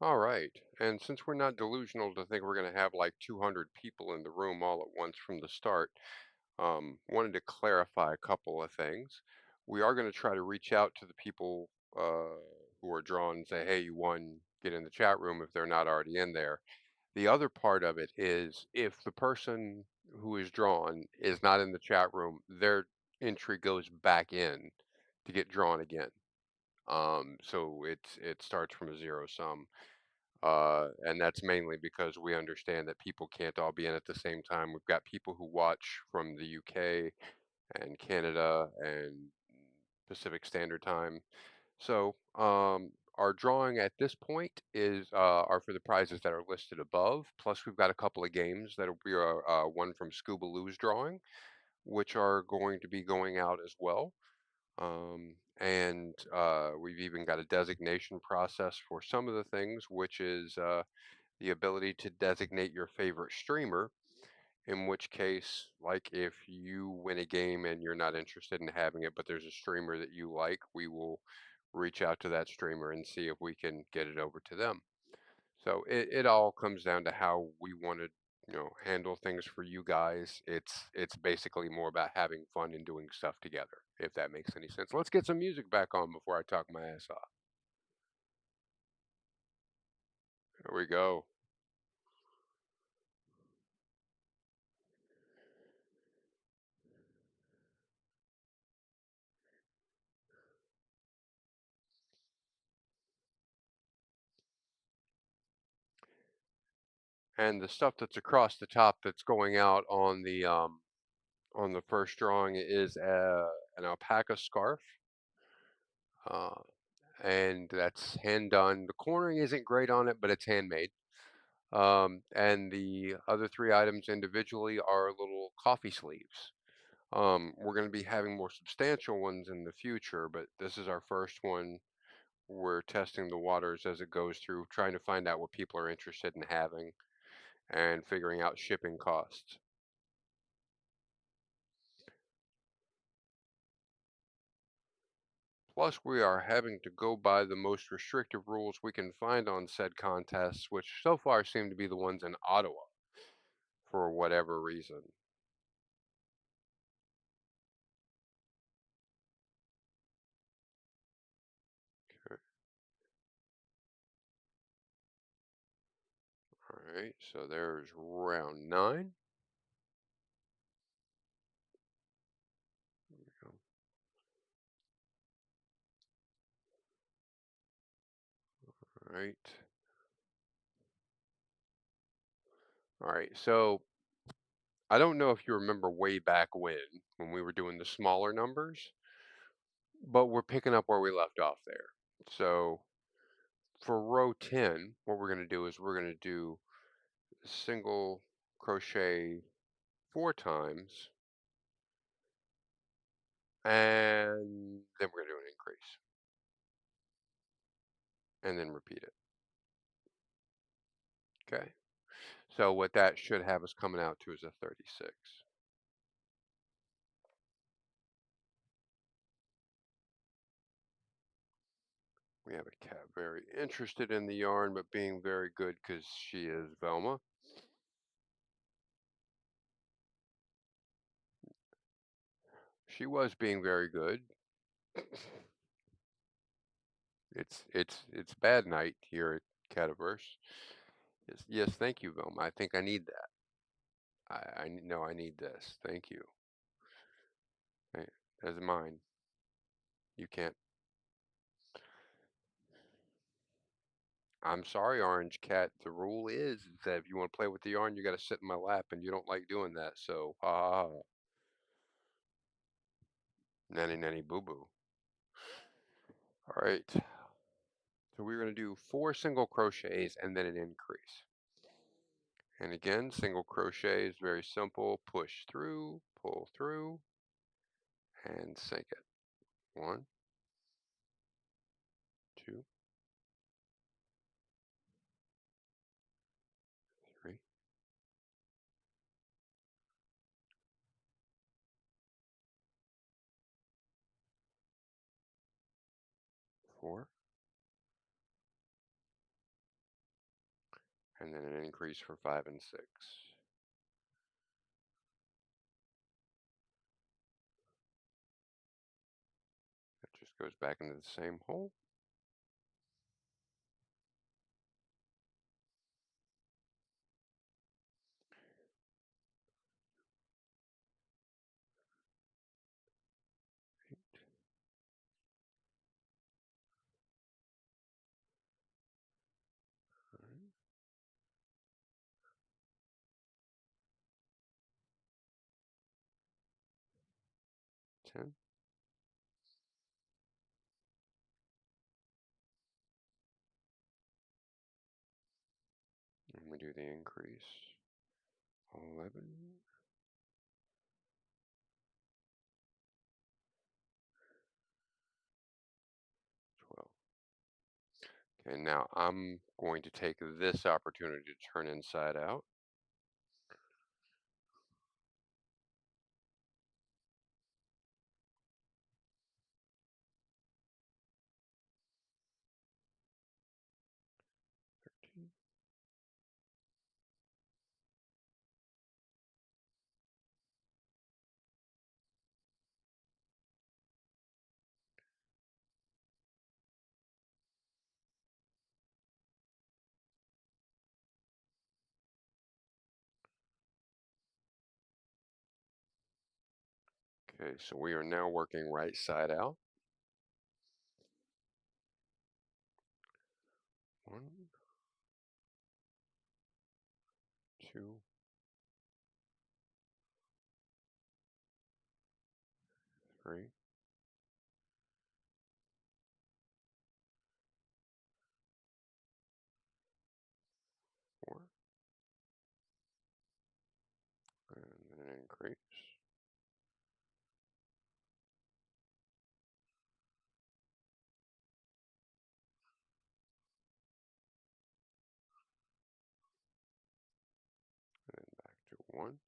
All right. And since we're not delusional to think we're going to have like 200 people in the room all at once from the start, wanted to clarify a couple of things. We are going to try to reach out to the people who are drawn and say, hey, you won, get in the chat room if they're not already in there. The other part of it is if the person who is drawn is not in the chat room, their entry goes back in to get drawn again. So it starts from a zero sum. And that's mainly because we understand that people can't all be in at the same time. We've got people who watch from the UK and Canada and Pacific Standard Time. So our drawing at this point is are for the prizes that are listed above. Plus, we've got a couple of games that will be one from Scuba Lou's drawing, which are going to be going out as well. And we've even got a designation process for some of the things, which is the ability to designate your favorite streamer, in which case, like if you win a game and you're not interested in having it, but there's a streamer that you like, we will reach out to that streamer and see if we can get it over to them. So it all comes down to how we want to, handle things for you guys. It's basically more about having fun and doing stuff together, if that makes any sense. Let's get some music back on before I talk my ass off. There we go. And the stuff that's across the top that's going out on the first drawing is an alpaca scarf, uh, and that's hand done. The cornering isn't great on it, but it's handmade. And the other 3 items individually are little coffee sleeves. We're going to be having more substantial ones in the future, but this is our first one. We're testing the waters as it goes through, trying to find out what people are interested in having and figuring out shipping costs. Plus, we are having to go by the most restrictive rules we can find on said contests, which so far seem to be the ones in Ottawa for whatever reason. Okay. All right, so there's round 9. There we go. All right. All right, so I don't know if you remember way back when we were doing the smaller numbers, but we're picking up where we left off there. So for row 10, what we're going to do is we're going to do single crochet 4 times, and then we're going to do an increase, and then repeat it. Okay, so what that should have us coming out to is a 36. We have a cat very interested in the yarn, but being very good because she is Velma. She was being very good. It's bad night here at Cataverse. Yes, thank you, Velma. I think I need that. I know I need this. Thank you. Hey, that's mine. You can't. I'm sorry, Orange Cat. The rule is that if you want to play with the yarn, you got to sit in my lap, and you don't like doing that. So, ha ha ha. Nanny nanny boo boo. All right. So we're going to do 4 single crochets and then an increase. And again, single crochet is very simple. Push through, pull through, and sink it. 1, 2, 3, 4, and then an increase for 5 and 6. It just goes back into the same hole. Eight, 9, 10. And we do the increase. 11, 12. Okay, now I'm going to take this opportunity to turn inside out. Okay, so we are now working right side out. 1, 2, 3, 4, and then an increase. And then back to 1,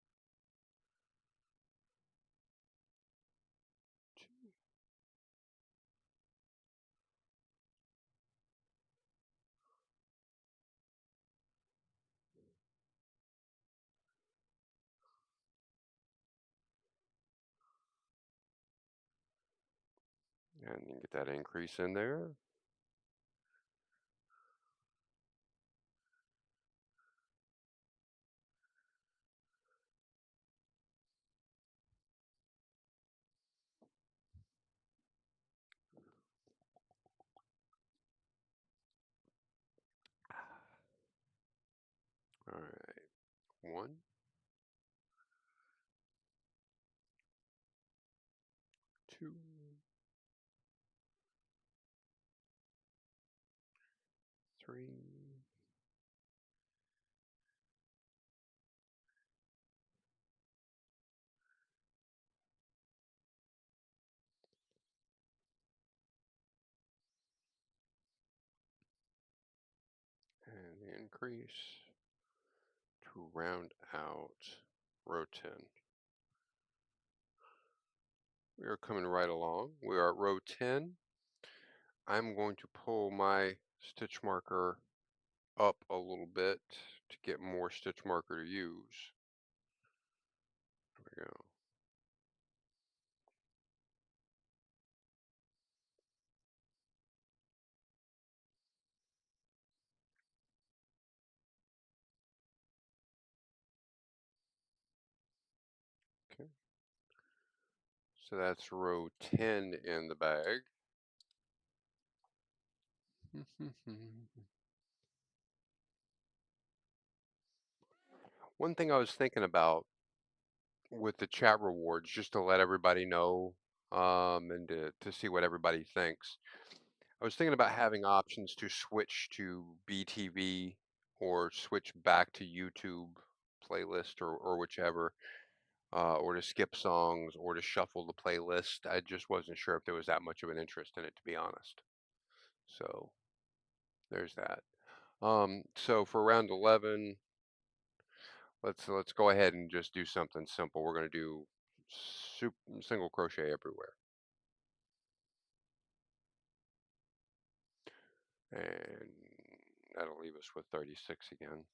2, And you get that increase in there. All right, 1, 2, 3, and the increase to round out row 10. We are coming right along. We are at row 10. I'm going to pull my stitch marker up a little bit to get more stitch marker to use. There we go. Okay. So that's row 10 in the bag. One thing I was thinking about with the chat rewards, just to let everybody know, and to see what everybody thinks. I was thinking about having options to switch to BTV or switch back to YouTube playlist or whichever, or to skip songs or to shuffle the playlist. I just wasn't sure if there was that much of an interest in it, to be honest. So there's that. So for round 11, let's go ahead and just do something simple. We're going to do single crochet everywhere. And that'll leave us with 36 again.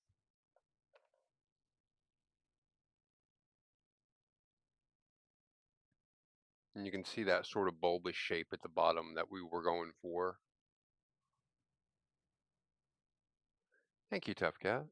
And you can see that sort of bulbous shape at the bottom that we were going for. Thank you, Tough Cat.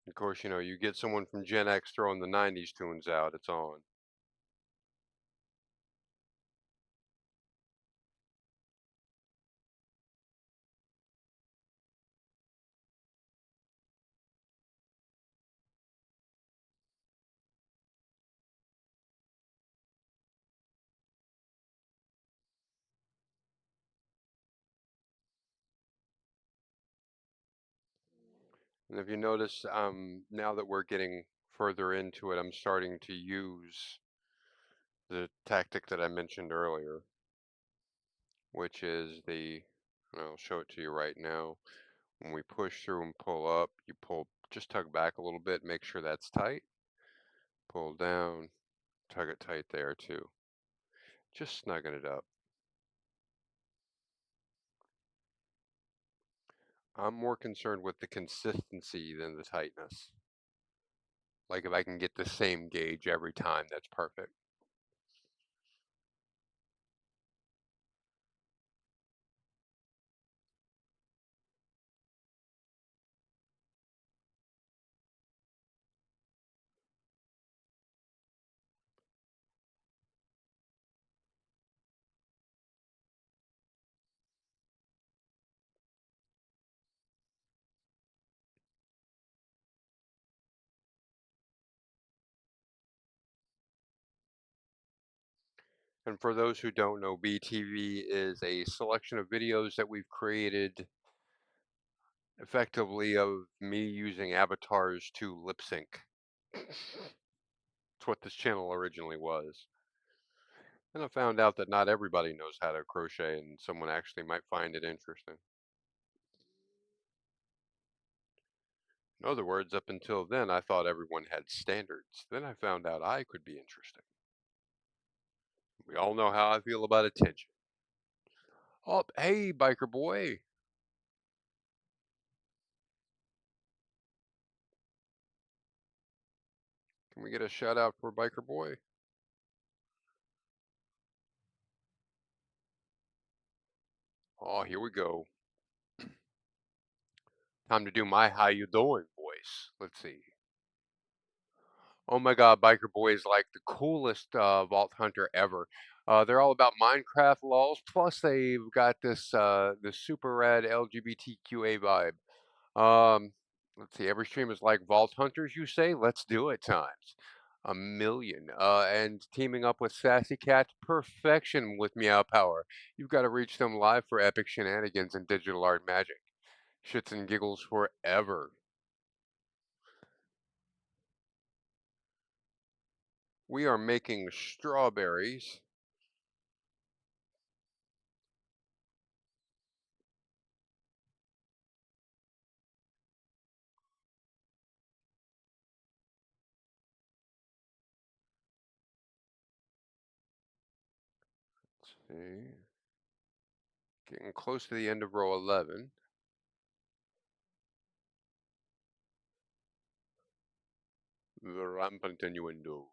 Of course, you know, you get someone from Gen X throwing the 90s tunes out, it's on. And if you notice, now that we're getting further into it, I'm starting to use the tactic that I mentioned earlier, which is and I'll show it to you right now. When we push through and pull up, you just tug back a little bit, make sure that's tight. Pull down, tug it tight there too. Just snugging it up. I'm more concerned with the consistency than the tightness. Like if I can get the same gauge every time, that's perfect. And for those who don't know, BTV is a selection of videos that we've created effectively of me using avatars to lip sync. It's what this channel originally was. And I found out that not everybody knows how to crochet and someone actually might find it interesting. In other words, up until then, I thought everyone had standards. Then I found out I could be interesting. We all know how I feel about attention. Oh, hey, biker boy. Can we get a shout out for biker boy? Oh, here we go. Time to do my how you doing voice. Let's see. Oh my God, biker boy is like the coolest vault hunter ever. They're all about Minecraft laws. Plus, they've got this super rad LGBTQA vibe. Um, let's see. Every stream is like Vault Hunters, you say? Let's do it times a million. And teaming up with Sassy Cat, perfection with Meow Power. You've got to reach them live for epic shenanigans and digital art magic. Shits and giggles forever. We are making strawberries. Let's see. Getting close to the end of row 11. The rampant innuendo.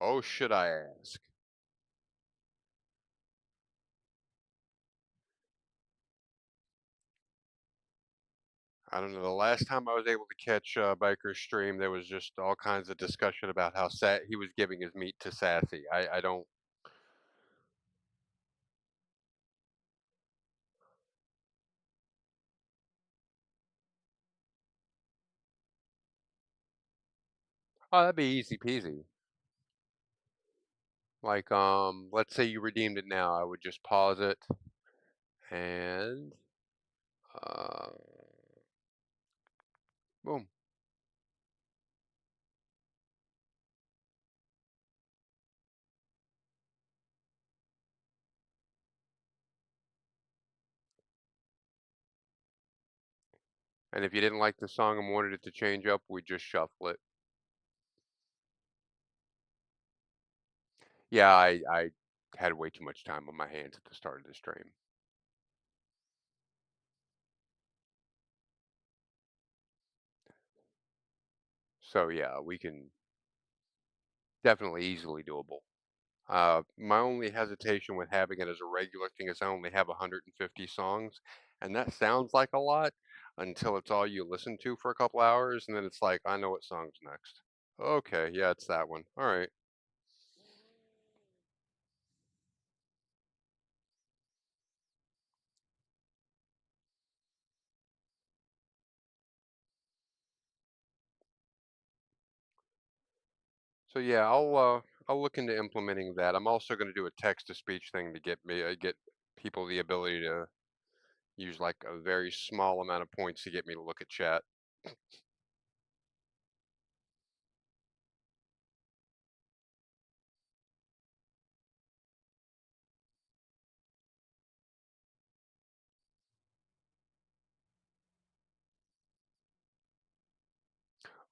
Oh, should I ask? I don't know. The last time I was able to catch Biker's stream, there was just all kinds of discussion about how he was giving his meat to Sassy. I don't. Oh, that'd be easy peasy. Like, let's say you redeemed it now. I would just pause it and, uh, boom. And if you didn't like the song and wanted it to change up, we'd just shuffle it. Yeah, I had way too much time on my hands at the start of the stream. So yeah, we can definitely easily doable. My only hesitation with having it as a regular thing is I only have 150 songs, and that sounds like a lot until it's all you listen to for a couple hours, and then it's like, I know what song's next. Okay, yeah, it's that one. All right. So yeah, I'll look into implementing that. I'm also going to do a text to speech thing to get people the ability to use like a very small amount of points to get me to look at chat.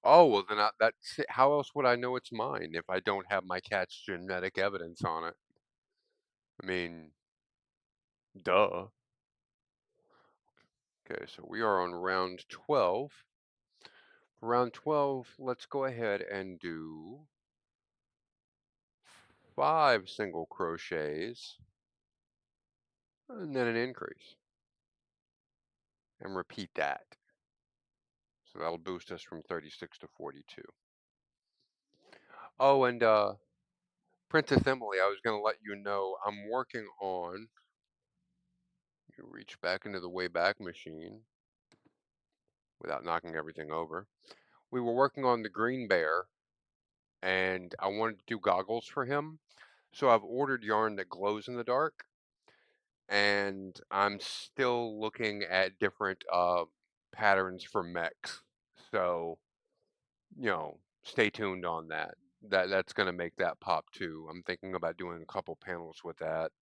Oh, well then that's how else would I know it's mine if I don't have my cat's genetic evidence on it? I mean, duh. Okay, so we are on round 12. Round 12, let's go ahead and do 5 single crochets and then an increase and repeat that. So that'll boost us from 36 to 42. Oh, and Princess Emily, I was going to let you know I'm working on, you reach back into the Wayback Machine without knocking everything over. We were working on the green bear and I wanted to do goggles for him. So I've ordered yarn that glows in the dark and I'm still looking at different patterns for mechs. So, stay tuned on that. That's going to make that pop too. I'm thinking about doing a couple panels with that.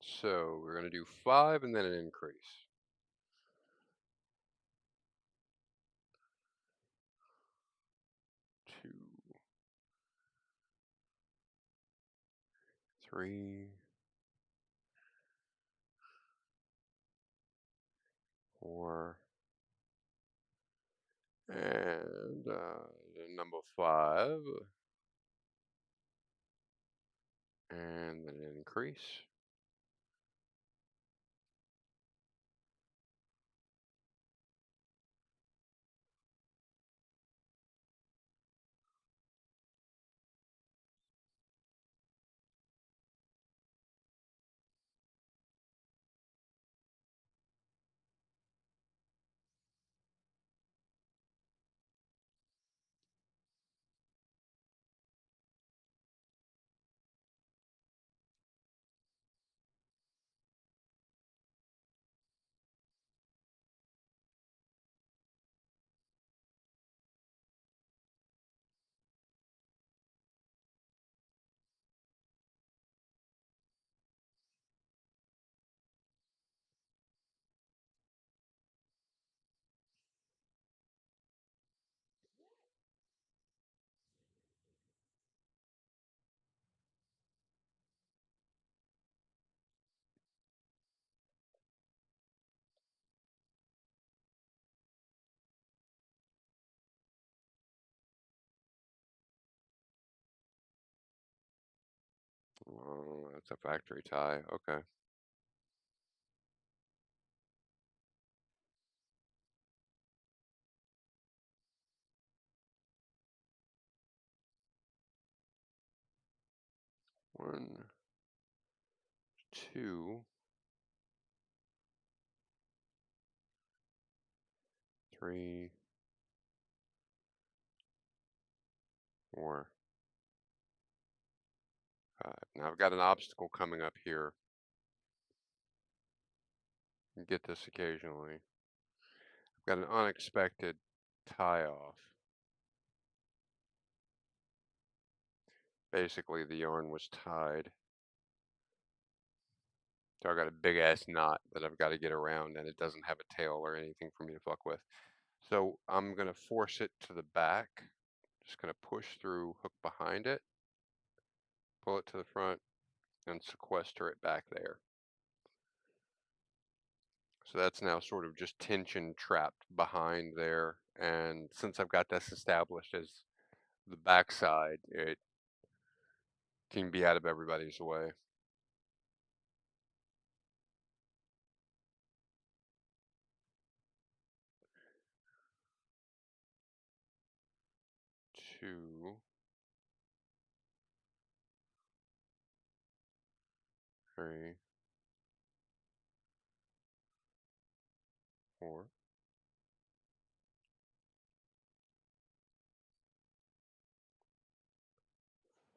So we're going to do 5 and then an increase. 2, 3, 4, and number 5, and then an increase. Oh, that's a factory tie. Okay. One, 2, 3, 4, 5. Now I've got an obstacle coming up here. You get this occasionally. I've got an unexpected tie off. Basically, the yarn was tied. So I got a big ass knot that I've got to get around, and it doesn't have a tail or anything for me to fuck with. So I'm going to force it to the back. Just going to push through, hook behind it, pull it to the front, and sequester it back there. So that's now sort of just tension trapped behind there. And since I've got this established as the backside, it can be out of everybody's way. 2, 3, 4,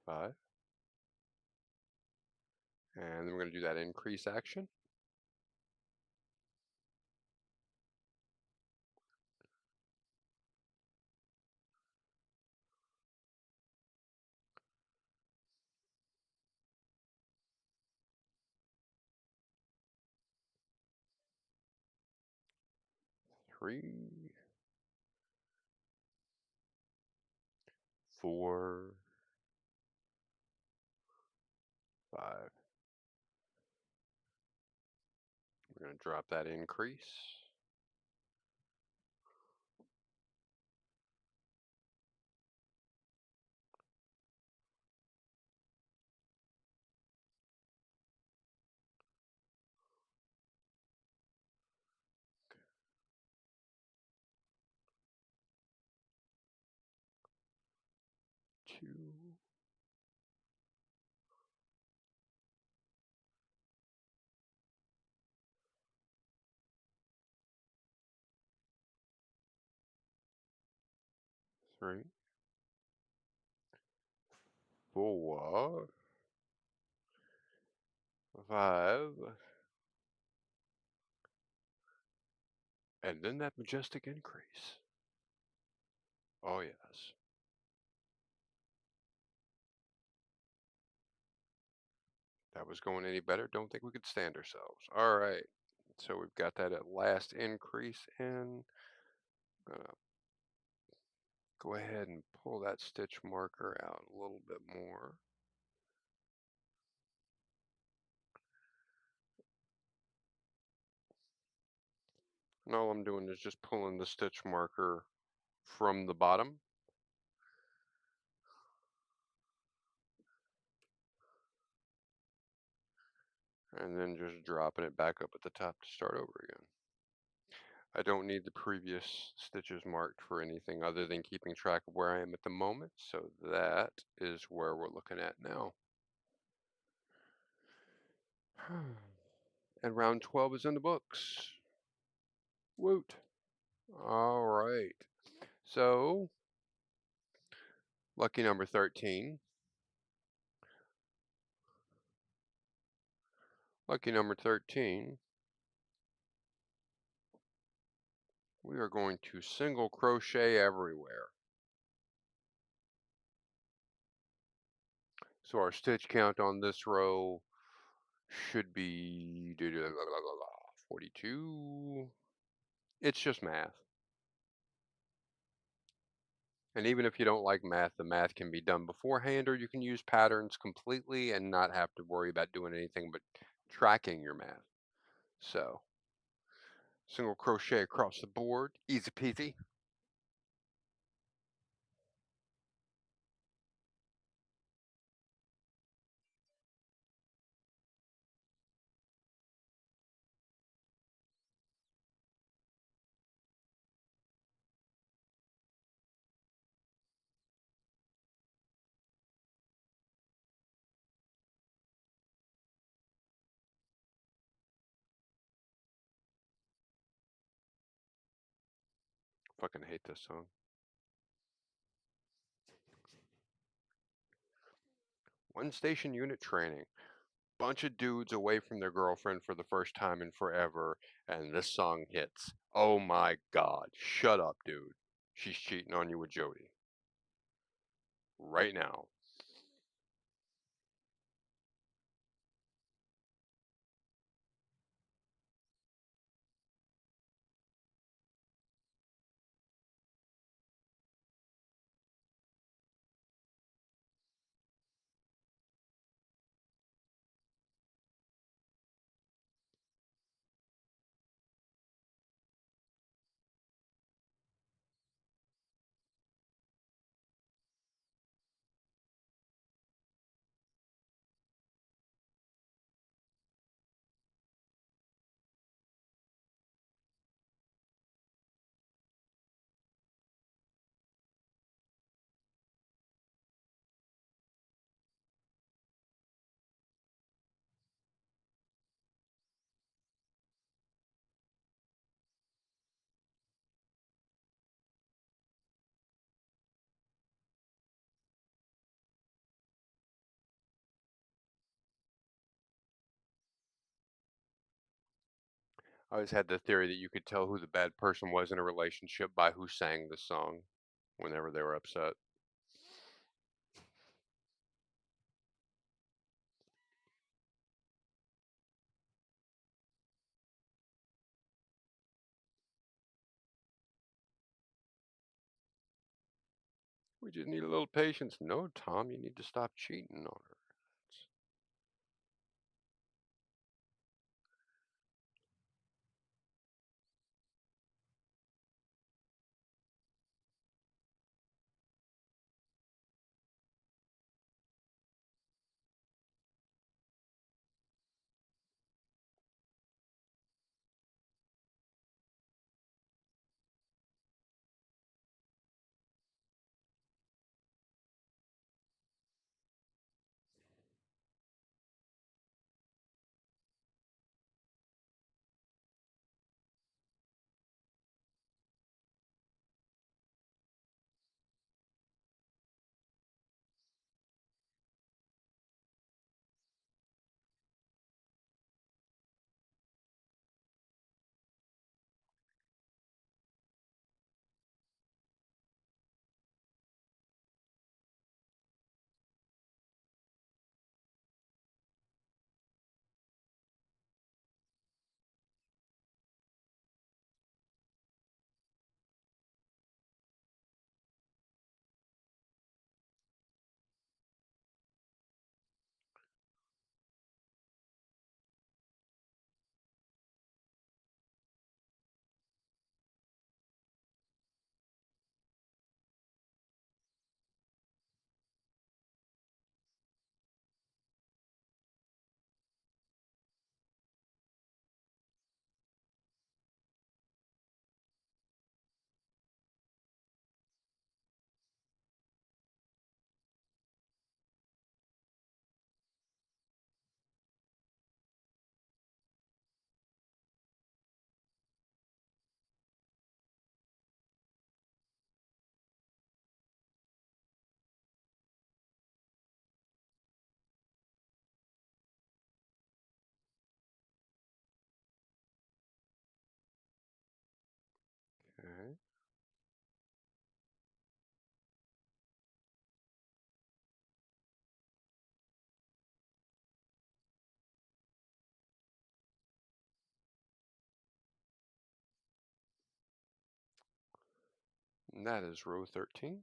5. And then we're going to do that increase action. 3, 4, 5. We're going to drop that increase. 2, 3, 4, 5, and then that majestic increase. Oh yes. that was going any better. Don't think we could stand ourselves. All right. So we've got that at last increase in. Gonna go ahead and pull that stitch marker out a little bit more. And all I'm doing is just pulling the stitch marker from the bottom. And then just dropping it back up at the top to start over again. I don't need the previous stitches marked for anything other than keeping track of where I am at the moment, so that is where we're looking at now. And round 12 is in the books. Woot. All right. So, lucky number 13. Lucky number 13. We are going to single crochet everywhere. So our stitch count on this row should be 42. It's just math. And even if you don't like math, the math can be done beforehand, or you can use patterns completely and not have to worry about doing anything but tracking your math. So, single crochet across the board, easy peasy. Fucking hate this song. One station unit training. Bunch of dudes away from their girlfriend for the first time in forever, and this song hits. Oh my god. Shut up, dude. She's cheating on you with Jody. Right now. I always had the theory that you could tell who the bad person was in a relationship by who sang the song whenever they were upset. We just need a little patience. No, Tom, you need to stop cheating on her. And that is row 13.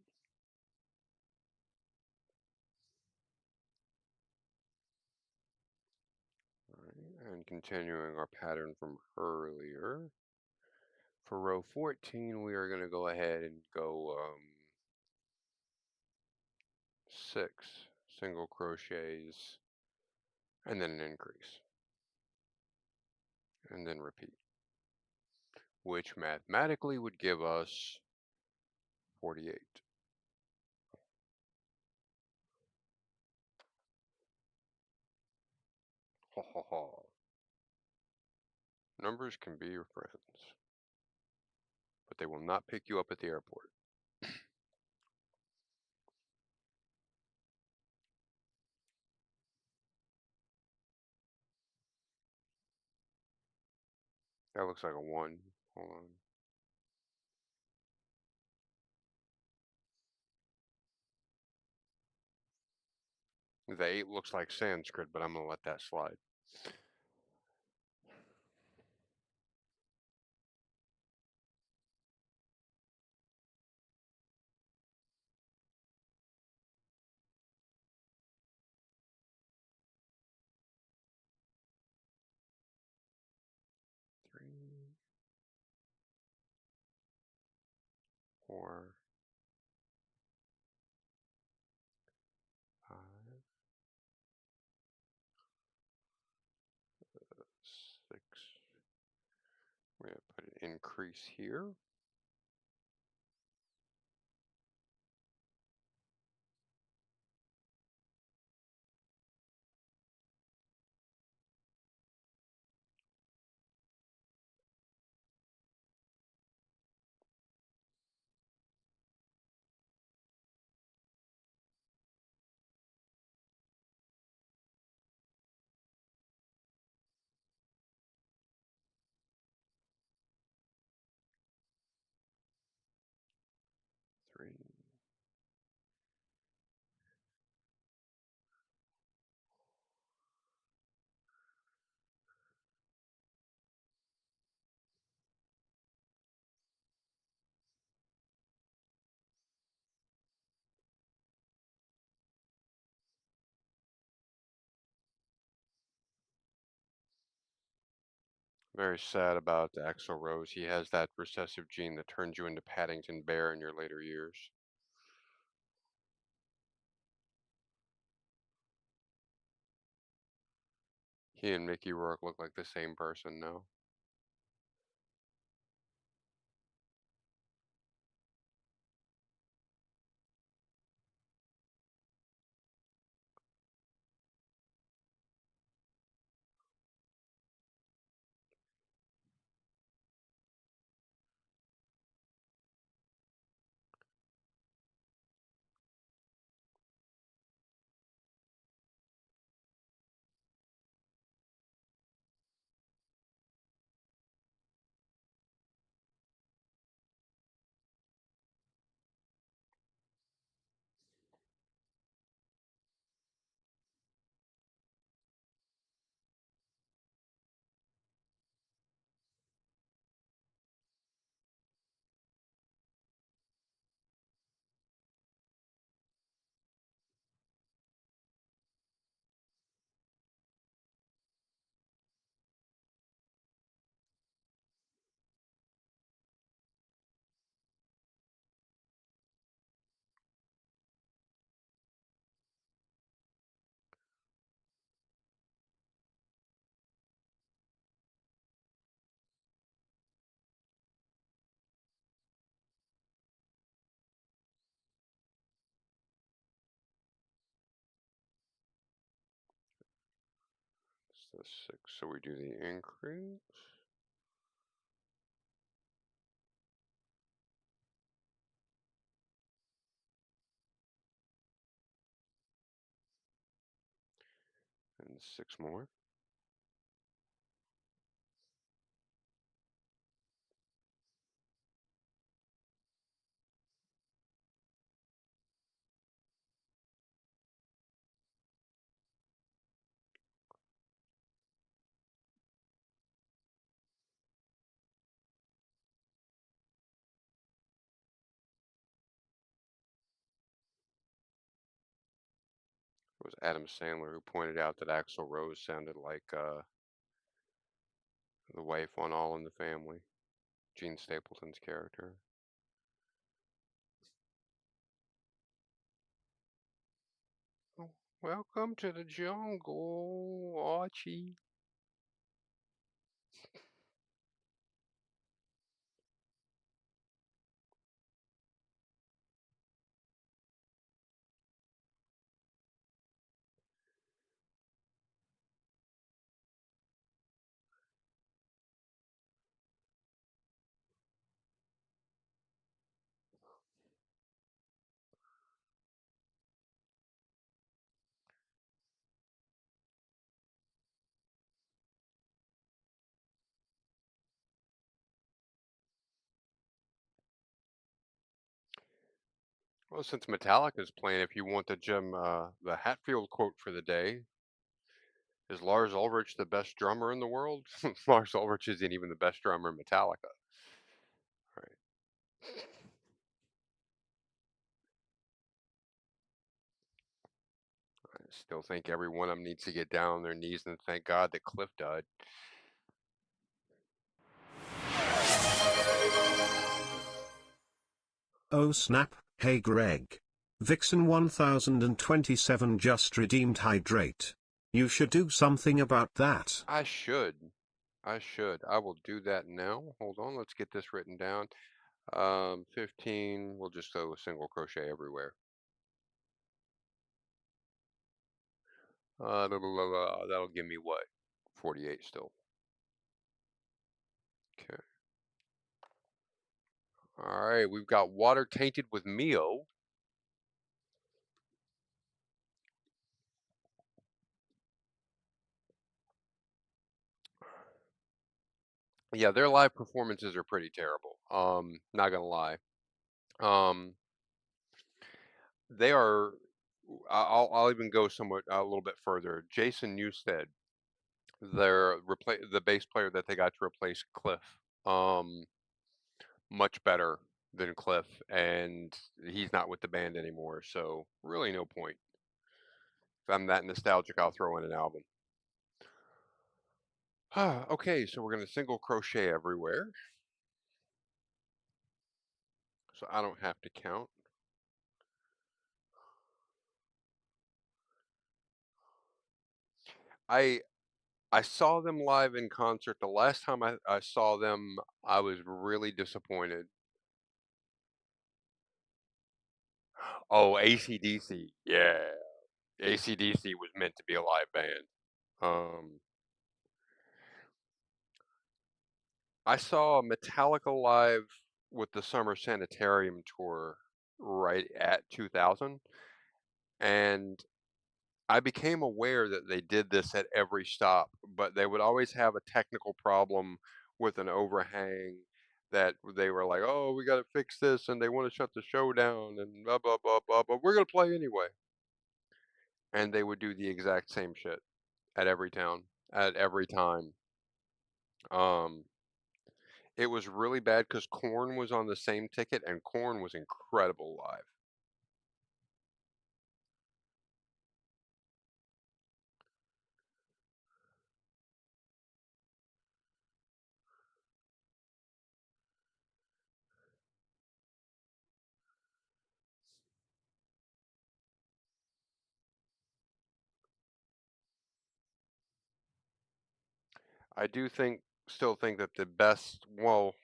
Right, and continuing our pattern from earlier, for row 14, we are going to go ahead and go 6 single crochets and then an increase, and then repeat, which mathematically would give us 48. Ha ha ha. Numbers can be your friends, but they will not pick you up at the airport. That looks like a 1. Hold on. The 8 looks like Sanskrit, but I'm going to let that slide. Three, 4, 5, 6. We're going to put an increase here. Three. Very sad about Axl Rose. He has that recessive gene that turns you into Paddington Bear in your later years. He and Mickey Rourke look like the same person now. It's the 6. So we do the increase. And 6 more. Adam Sandler who pointed out that Axl Rose sounded like the wife on All in the Family, Gene Stapleton's character. Oh, welcome to the jungle, Archie. Well, since Metallica's playing, if you want the Hatfield quote for the day, is Lars Ulrich the best drummer in the world? Lars Ulrich isn't even the best drummer in Metallica. Right. I still think every one of them needs to get down on their knees and thank God that Cliff died. Oh snap, hey Greg. Vixen 1027 just redeemed hydrate. You should do something about that. I should. I should. I will do that now. Hold on, let's get this written down. 15, we'll just go with single crochet everywhere. That'll give me what? 48 still. Okay. All right, we've got water tainted with Mio. Yeah, their live performances are pretty terrible. Not gonna lie. Um, they are. I'll even go somewhat a little bit further. Jason Newsted, the bass player that they got to replace Cliff. Um, much better than Cliff, and he's not with the band anymore. So really, no point. If I'm that nostalgic, I'll throw in an album. Okay, so we're gonna single crochet everywhere, so I don't have to count. I I saw them live in concert. The last time I saw them, I was really disappointed. Oh, AC/DC. Yeah. AC/DC was meant to be a live band. Um, I saw Metallica live with the Summer Sanitarium tour right at 2000, and I became aware that they did this at every stop, but they would always have a technical problem with an overhang that they were like, "Oh, we got to fix this," and they want to shut the show down and blah blah blah blah. But we're gonna play anyway, and they would do the exact same shit at every town, at every time. Um, it was really bad because Corn was on the same ticket, and Corn was incredible live. I do still think that the best, well,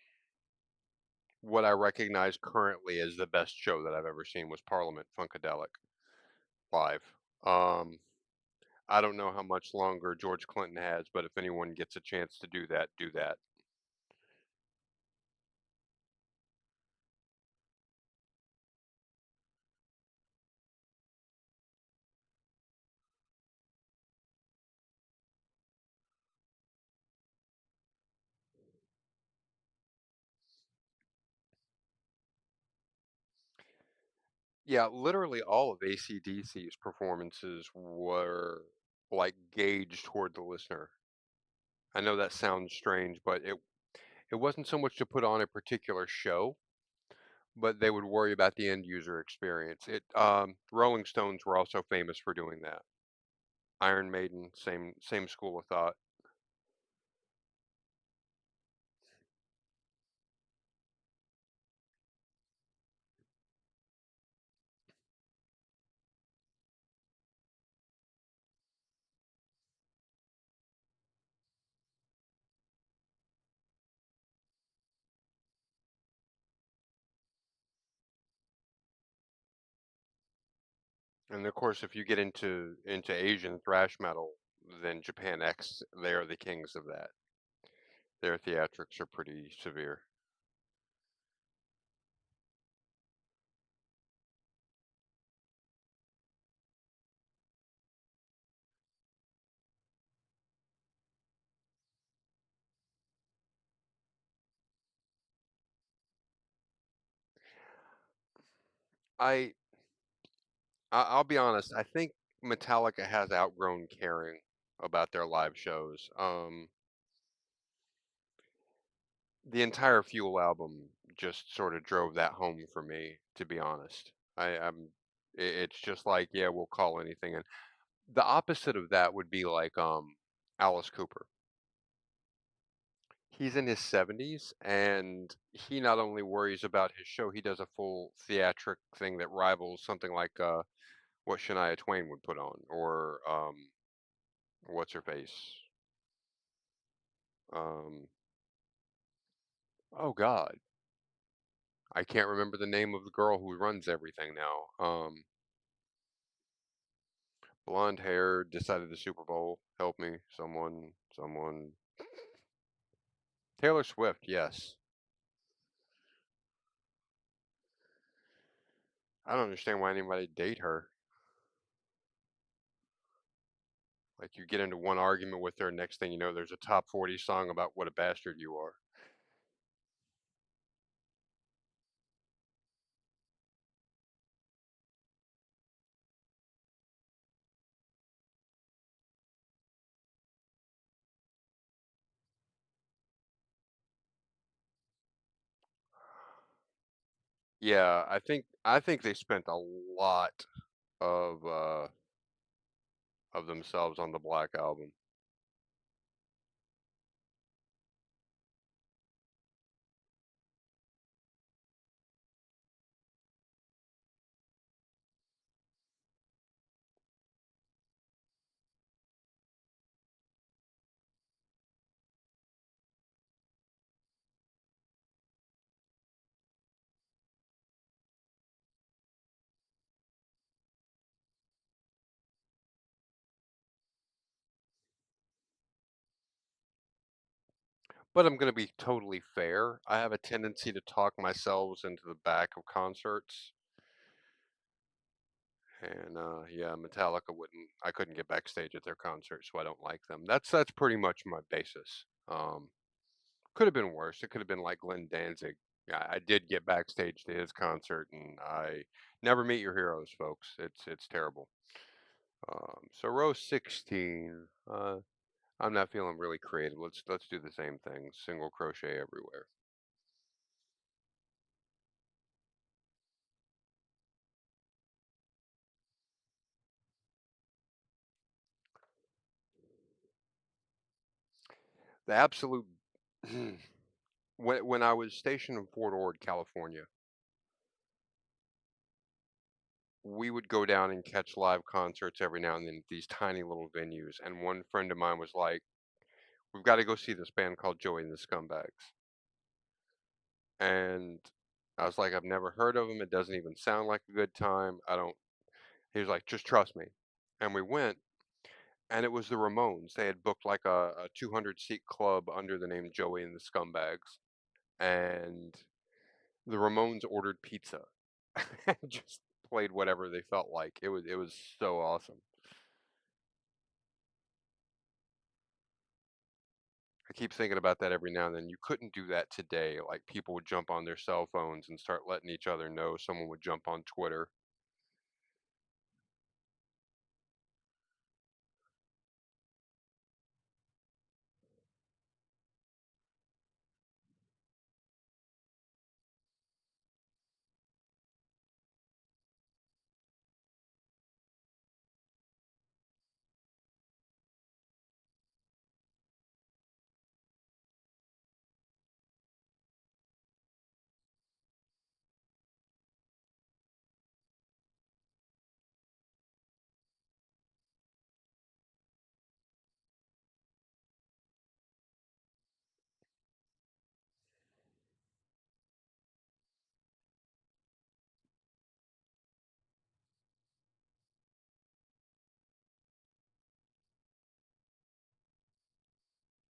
what I recognize currently as the best show that I've ever seen was Parliament Funkadelic live. Um, I don't know how much longer George Clinton has, but if anyone gets a chance to do that, do that. Yeah, literally all of AC/DC's performances were like gauged toward the listener. I know that sounds strange, but it wasn't so much to put on a particular show, but they would worry about the end user experience. Rolling Stones were also famous for doing that. Iron Maiden, same school of thought. And of course, if you get into Asian thrash metal, then Japan X, they are the kings of that. Their theatrics are pretty severe. I I'll be honest, I think Metallica has outgrown caring about their live shows. The entire Fuel album just sort of drove that home for me, to be honest. It's just like, yeah, we'll call anything in. The opposite of that would be like Alice Cooper. He's in his 70s and he not only worries about his show, he does a full theatric thing that rivals something like what Shania Twain would put on, or what's her face? Um, oh God, I can't remember the name of the girl who runs everything now. Blonde hair, decided the Super Bowl. Help me, someone. Taylor Swift, yes. I don't understand why anybody date her. Like you get into one argument with her, next thing you know, there's a top 40 song about what a bastard you are. Yeah, I think they spent a lot of uh of themselves on the Black Album. But I'm gonna be totally fair. I have a tendency to talk myself into the back of concerts. And yeah, Metallica wouldn't. I couldn't get backstage at their concert, so I don't like them. That's pretty much my basis. Could have been worse. It could have been like Glenn Danzig. Yeah, I did get backstage to his concert, and I never meet your heroes, folks. It's terrible. So row 16. I'm not feeling really creative. Let's do the same thing. Single crochet everywhere. The absolute. When I was stationed in Fort Ord, California, we would go down and catch live concerts every now and then at these tiny little venues. And one friend of mine was like, "We've got to go see this band called Joey and the Scumbags." And I was like, "I've never heard of them. It doesn't even sound like a good time. I don't." He was like, "Just trust me." And we went, and it was the Ramones. They had booked like a 200 seat club under the name Joey and the Scumbags. And the Ramones ordered pizza and just played whatever they felt like. It was so awesome. I keep thinking about that every now and then. You couldn't do that today. Like people would jump on their cell phones and start letting each other know. Someone would jump on Twitter.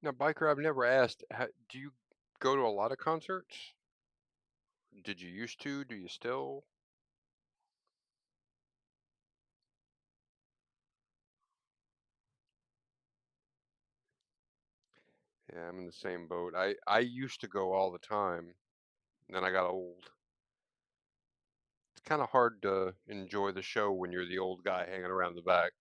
Now, Biker, I've never asked, do you go to a lot of concerts? Did you used to? Do you still? Yeah, I'm in the same boat. I used to go all the time, then I got old. It's kind of hard to enjoy the show when you're the old guy hanging around the back.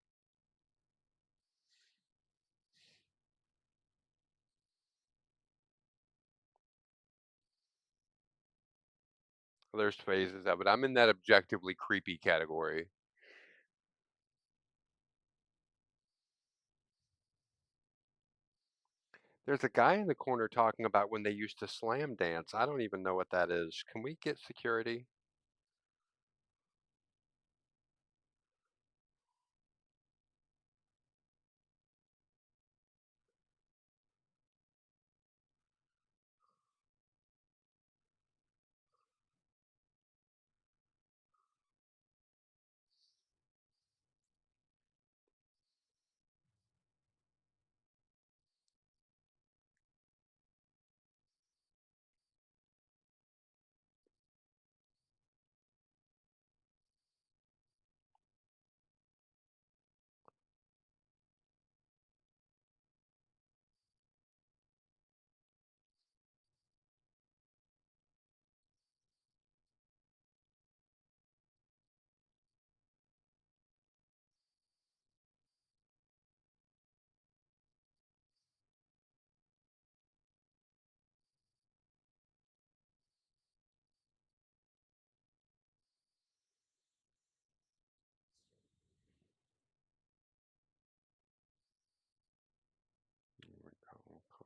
There's phases of it. I'm in that objectively creepy category. There's a guy in the corner talking about when they used to slam dance. I don't even know what that is. Can we get security?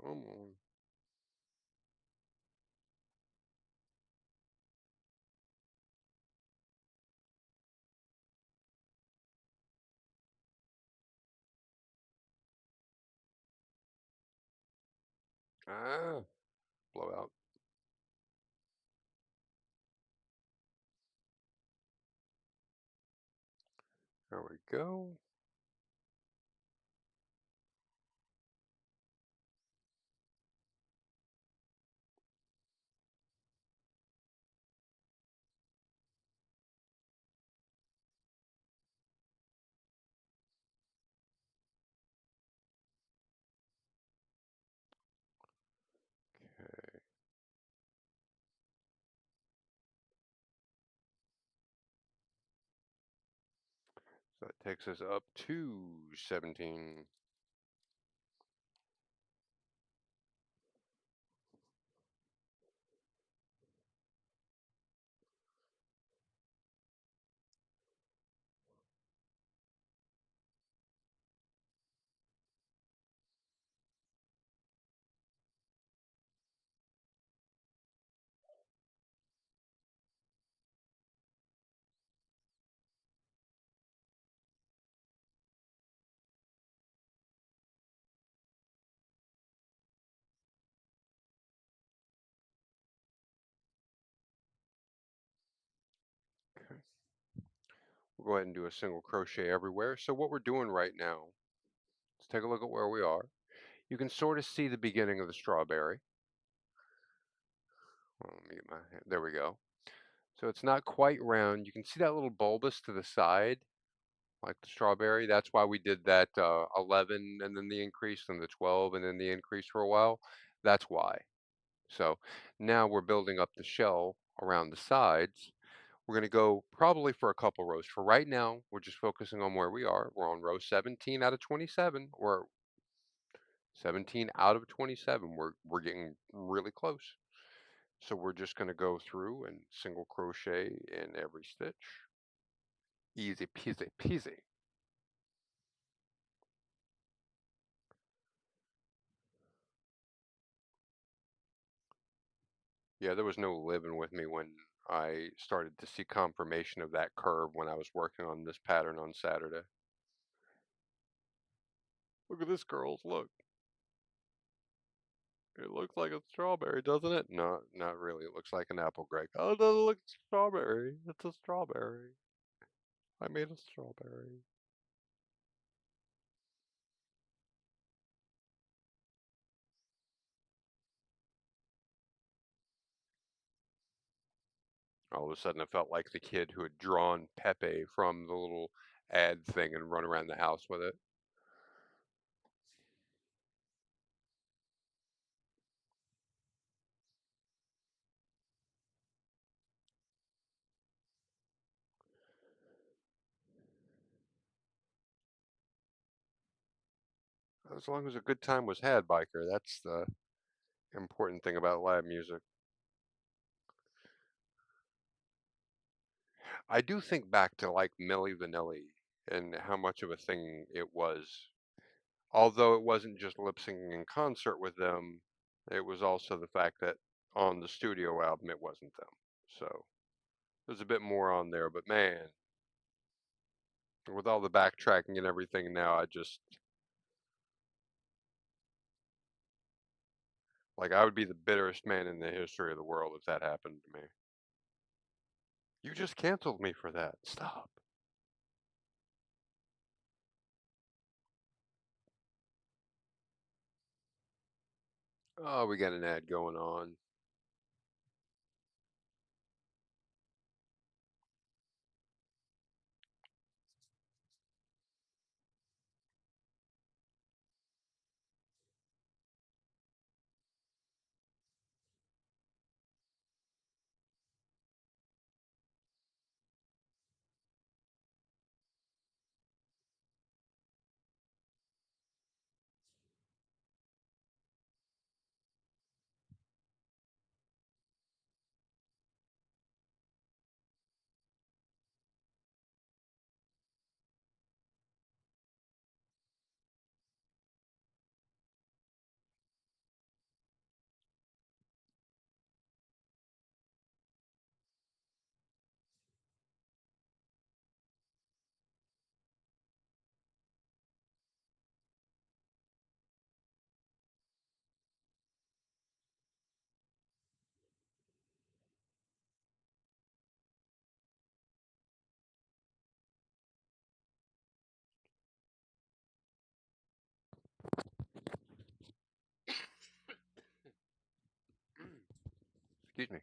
Come on. Ah, blowout. There we go. Okay. So that takes us up to 17. Okay. We'll go ahead and do a single crochet everywhere. So what we're doing right now, let's take a look at where we are. You can sort of see the beginning of the strawberry. Well, let me get my hand. There we go. So it's not quite round. You can see that little bulbous to the side, like the strawberry. That's why we did that 11 and then the increase and the 12 and then the increase for a while. That's why. So now we're building up the shell around the sides. We're going to go probably for a couple rows. For right now, we're just focusing on where we are. We're on row 17 out of 27, or 17 out of 27. We're getting really close. So we're just going to go through and single crochet in every stitch. Easy peasy peasy. Yeah, there was no living with me when I started to see confirmation of that curve when I was working on this pattern on Saturday. Look at this, girls. Look. It looks like a strawberry, doesn't it? No, not really. It looks like an apple, Greg. Oh, it doesn't look strawberry. It's a strawberry. I made a strawberry. All of a sudden, I felt like the kid who had drawn Pepe from the little ad thing and run around the house with it. As long as a good time was had, biker, that's the important thing about live music. I do think back to like Milli Vanilli and how much of a thing it was. Although it wasn't just lip syncing in concert with them, it was also the fact that on the studio album it wasn't them. So there's a bit more on there, but man, with all the backtracking and everything now, I just like I would be the bitterest man in the history of the world if that happened to me. You just canceled me for that. Stop. Oh, we got an ad going on. Excuse me.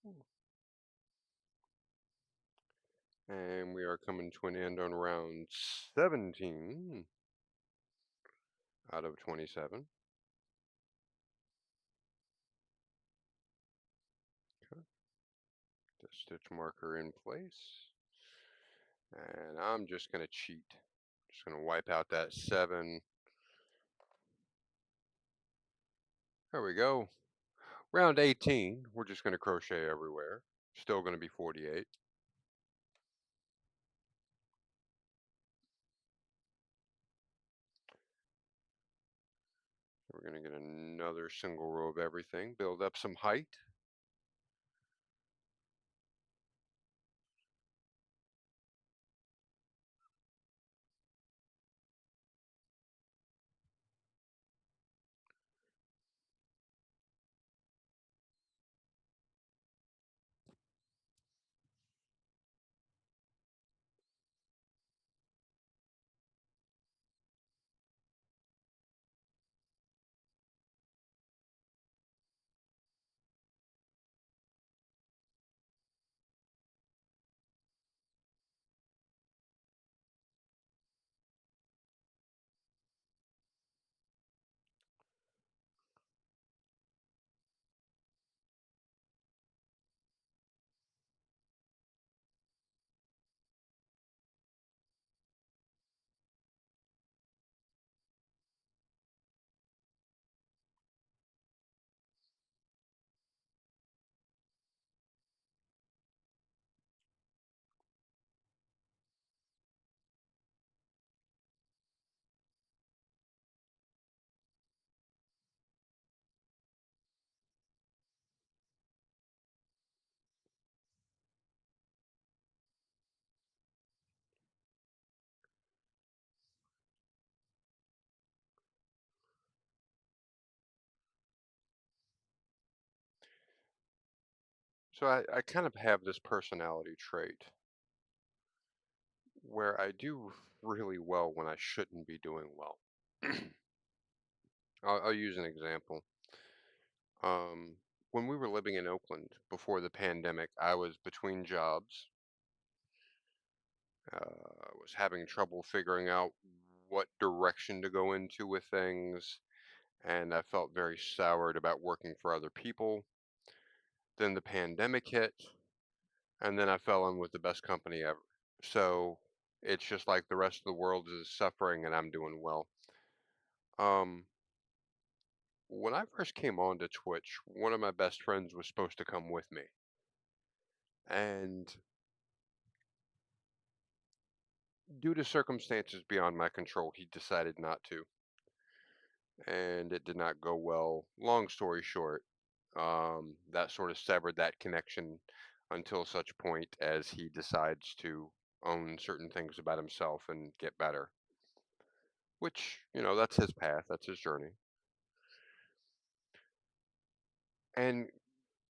Okay. And we are coming to an end on round 17 out of 27. Okay. The stitch marker in place. And I'm just going to cheat. Just going to wipe out that 7. There we go. Round 18, we're just going to crochet everywhere. Still going to be 48. We're going to get another single row of everything, build up some height. So I kind of have this personality trait where I do really well when I shouldn't be doing well. I'll use an example. Um, when we were living in Oakland before the pandemic, I was between jobs. I was having trouble figuring out what direction to go into with things, and I felt very soured about working for other people. Then the pandemic hit, and then I fell in with the best company ever. So it's just like the rest of the world is suffering and I'm doing well. Um, when I first came on to Twitch, one of my best friends was supposed to come with me. And due to circumstances beyond my control, he decided not to. And it did not go well. Long story short, that sort of severed that connection until such point as he decides to own certain things about himself and get better. Which, that's his path, that's his journey. And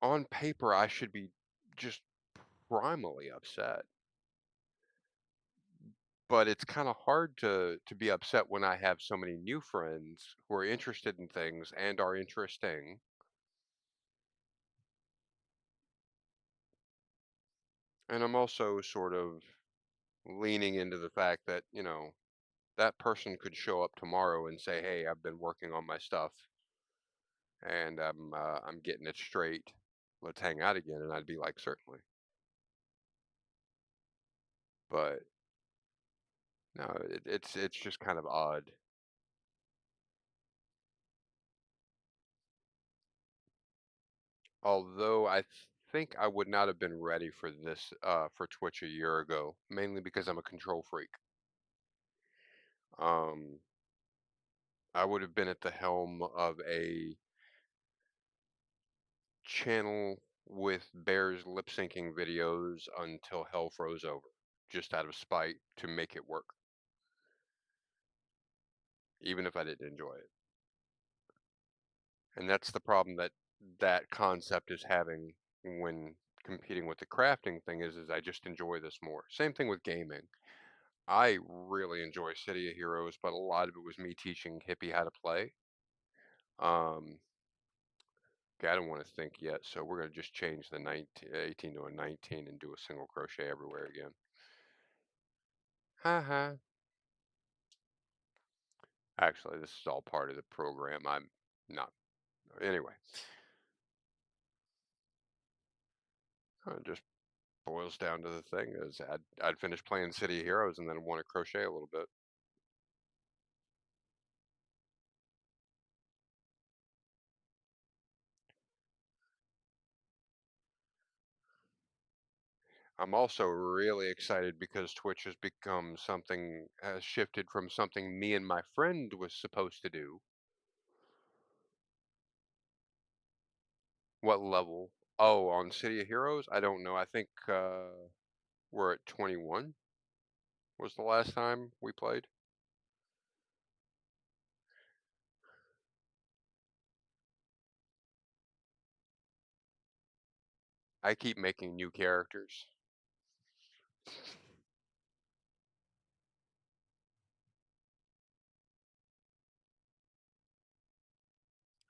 on paper, I should be just primally upset. But it's kind of hard to be upset when I have so many new friends who are interested in things and are interesting. And I'm also sort of leaning into the fact that, that person could show up tomorrow and say, "Hey, I've been working on my stuff and I'm getting it straight. Let's hang out again." And I'd be like, "Certainly." But no, it's just kind of odd. Although think I would not have been ready for this for Twitch a year ago, mainly because I'm a control freak. Um, I would have been at the helm of a channel with bears lip syncing videos until hell froze over, just out of spite to make it work, even if I didn't enjoy it. And that's the problem that that concept is having when competing with the crafting thing is I just enjoy this more. Same thing with gaming. I really enjoy City of Heroes, but a lot of it was me teaching Hippie how to play. Um, okay, I don't want to think yet, so we're going to just change the 18 to a 19 and do a single crochet everywhere again. Haha. Actually, this is all part of the program. I'm not. Anyway, it just boils down to the thing is I'd finish playing City of Heroes and then want to crochet a little bit. I'm also really excited because Twitch has become something, has shifted from something me and my friend was supposed to do. What level? Oh, on City of Heroes? I don't know. I think we're at 21 was the last time we played. I keep making new characters.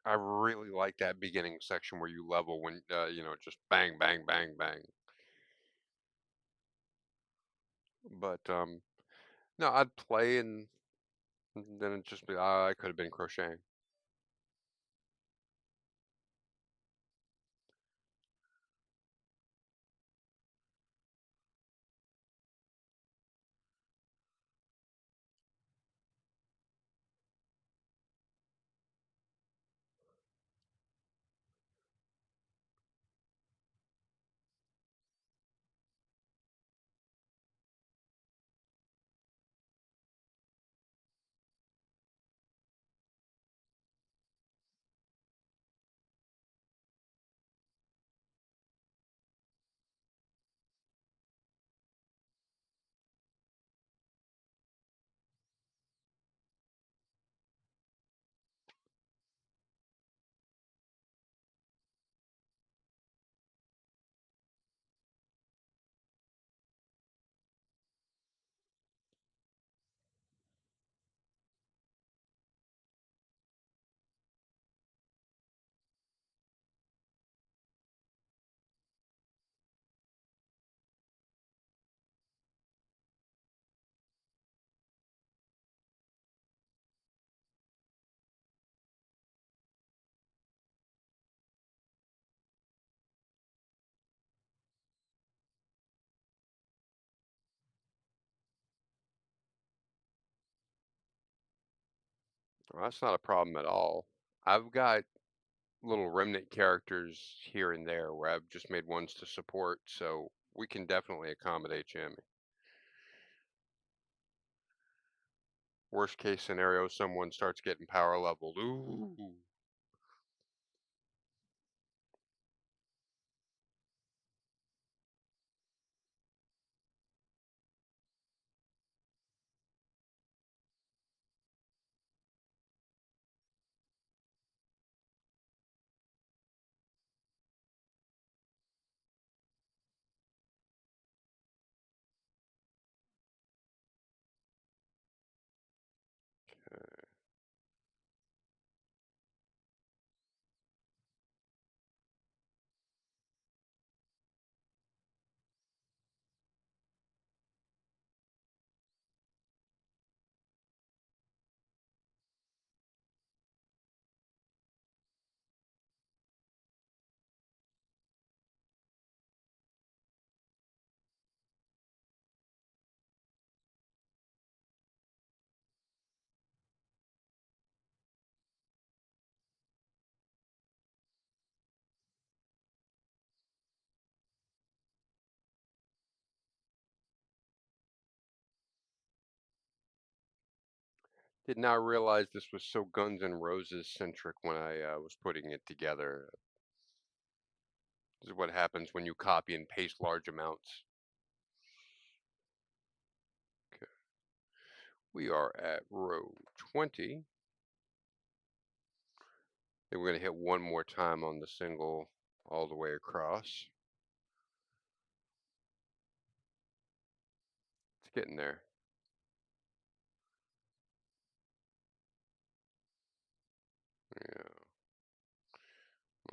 I really like that beginning section where you level when, just bang, bang, bang, bang. But, no, I'd play and then it'd just be, I could have been crocheting. Well, that's not a problem at all. I've got little remnant characters here and there where I've just made ones to support, so we can definitely accommodate Jamie. Worst case scenario, someone starts getting power leveled. Ooh. Did not realize this was so Guns N' Roses centric when I was putting it together. This is what happens when you copy and paste large amounts. Okay. We are at row 20. Then we're going to hit one more time on the single all the way across. It's getting there. Yeah.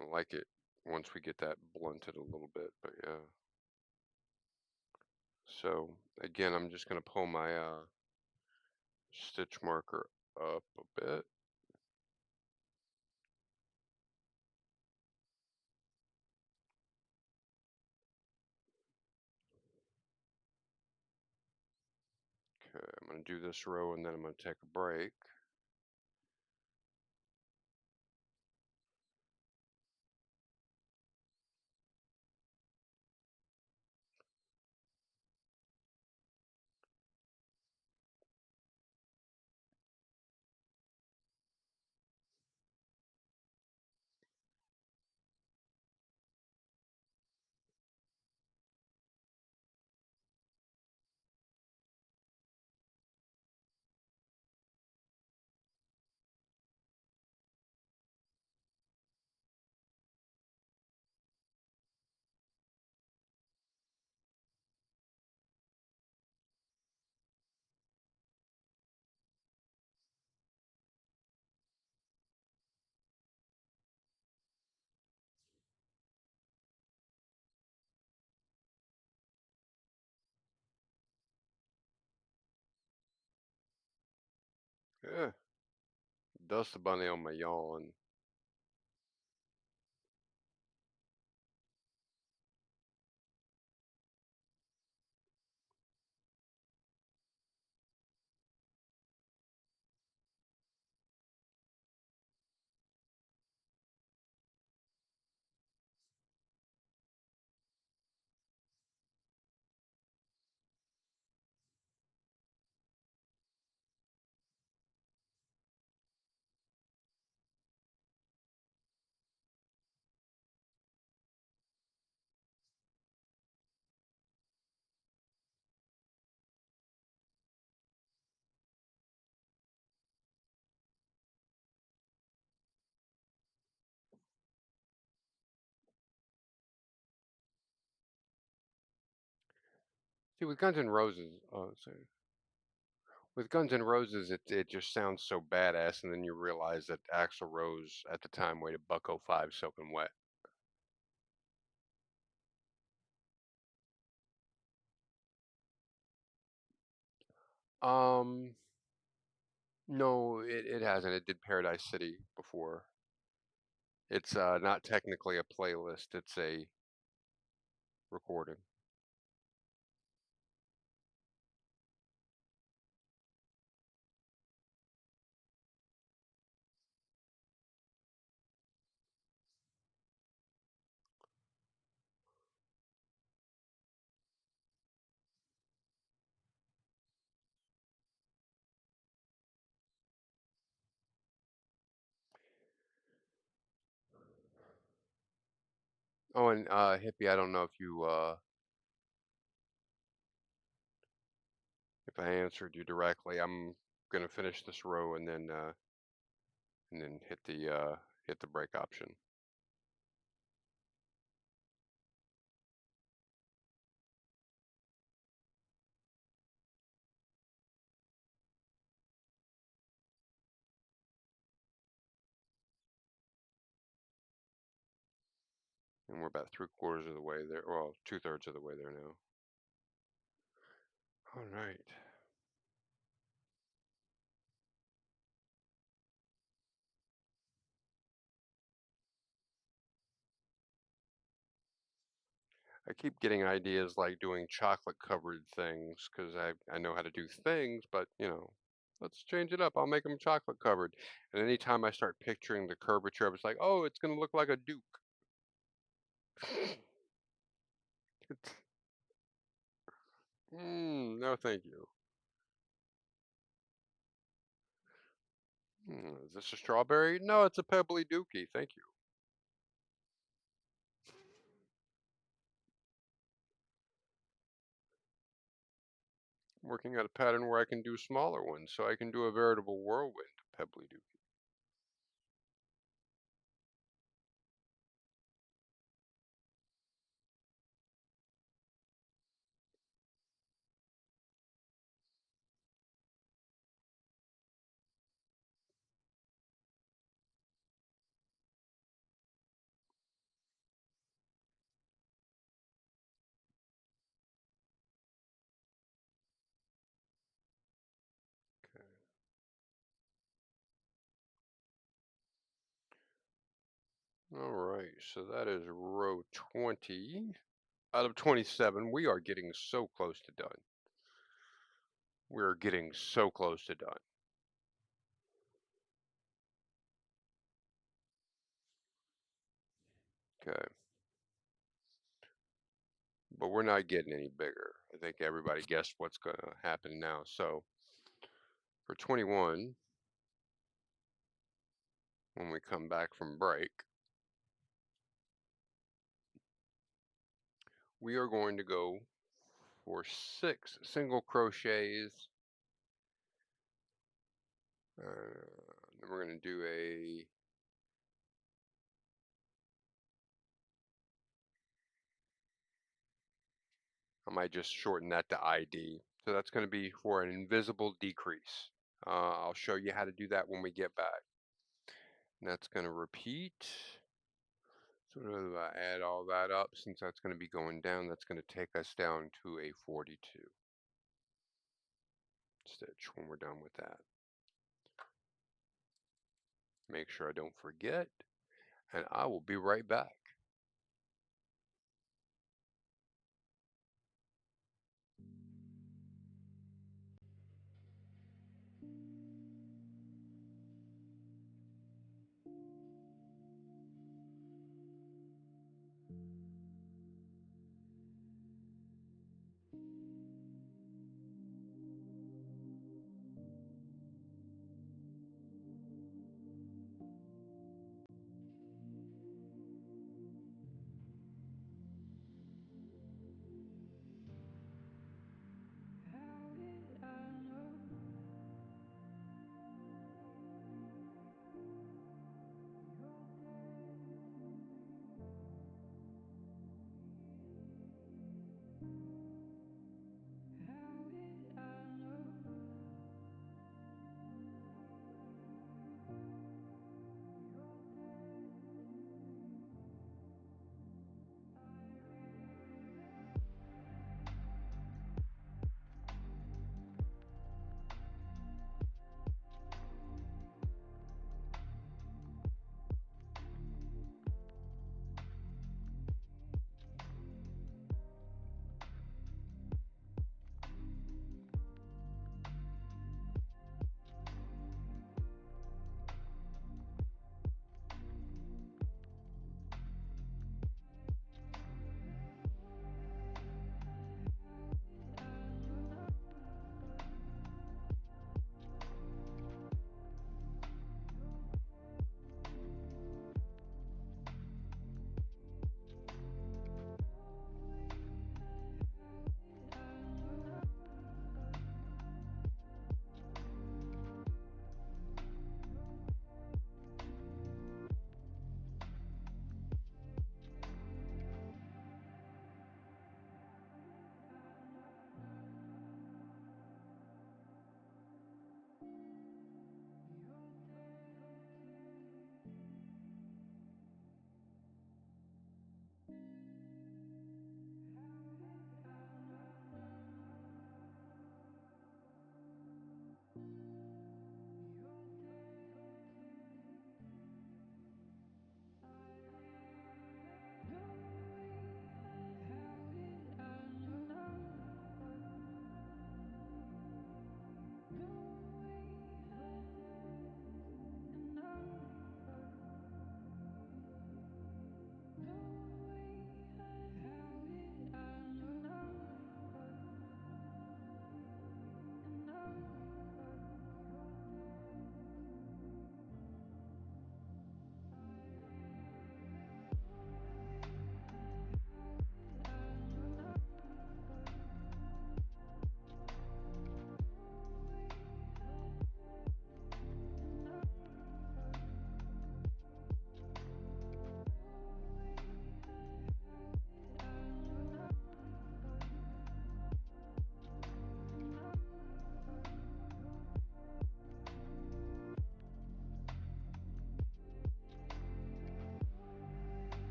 I like it once we get that blunted a little bit, but yeah. So again, I'm just going to pull my stitch marker up a bit. Okay, I'm going to do this row and then I'm going to take a break. Yeah, dust the bunny on my yawn. See, with Guns N' Roses, sorry. With Guns N' Roses, it just sounds so badass, and then you realize that Axl Rose at the time weighed $105 soaking wet. Um, no, it hasn't. It did Paradise City before. It's not technically a playlist. It's a recording. Oh, and Hippie, I don't know if I answered you directly. I'm gonna finish this row and then hit the break option. And we're about 3/4 of the way there. Well, 2/3 of the way there now. All right. I keep getting ideas like doing chocolate covered things because I know how to do things, but let's change it up. I'll make them chocolate covered. And anytime I start picturing the curvature, it's like, oh, it's gonna look like a Duke. No, thank you. Is this a strawberry? No, it's a pebbly dookie. Thank you. I'm working out a pattern where I can do smaller ones, so I can do a veritable whirlwind pebbly dookie. All right, so that is row 20 out of 27. We are getting so close to done. We're getting so close to done. Okay. But we're not getting any bigger. I think everybody guessed what's going to happen now. So for 21, when we come back from break, we are going to go for 6 single crochets. Then we're going to do I might just shorten that to ID. So that's going to be for an invisible decrease. I'll show you how to do that when we get back. And that's going to repeat. Sort of add all that up, since that's going to be going down, that's going to take us down to a 42 stitch when we're done with that. Make sure I don't forget, and I will be right back.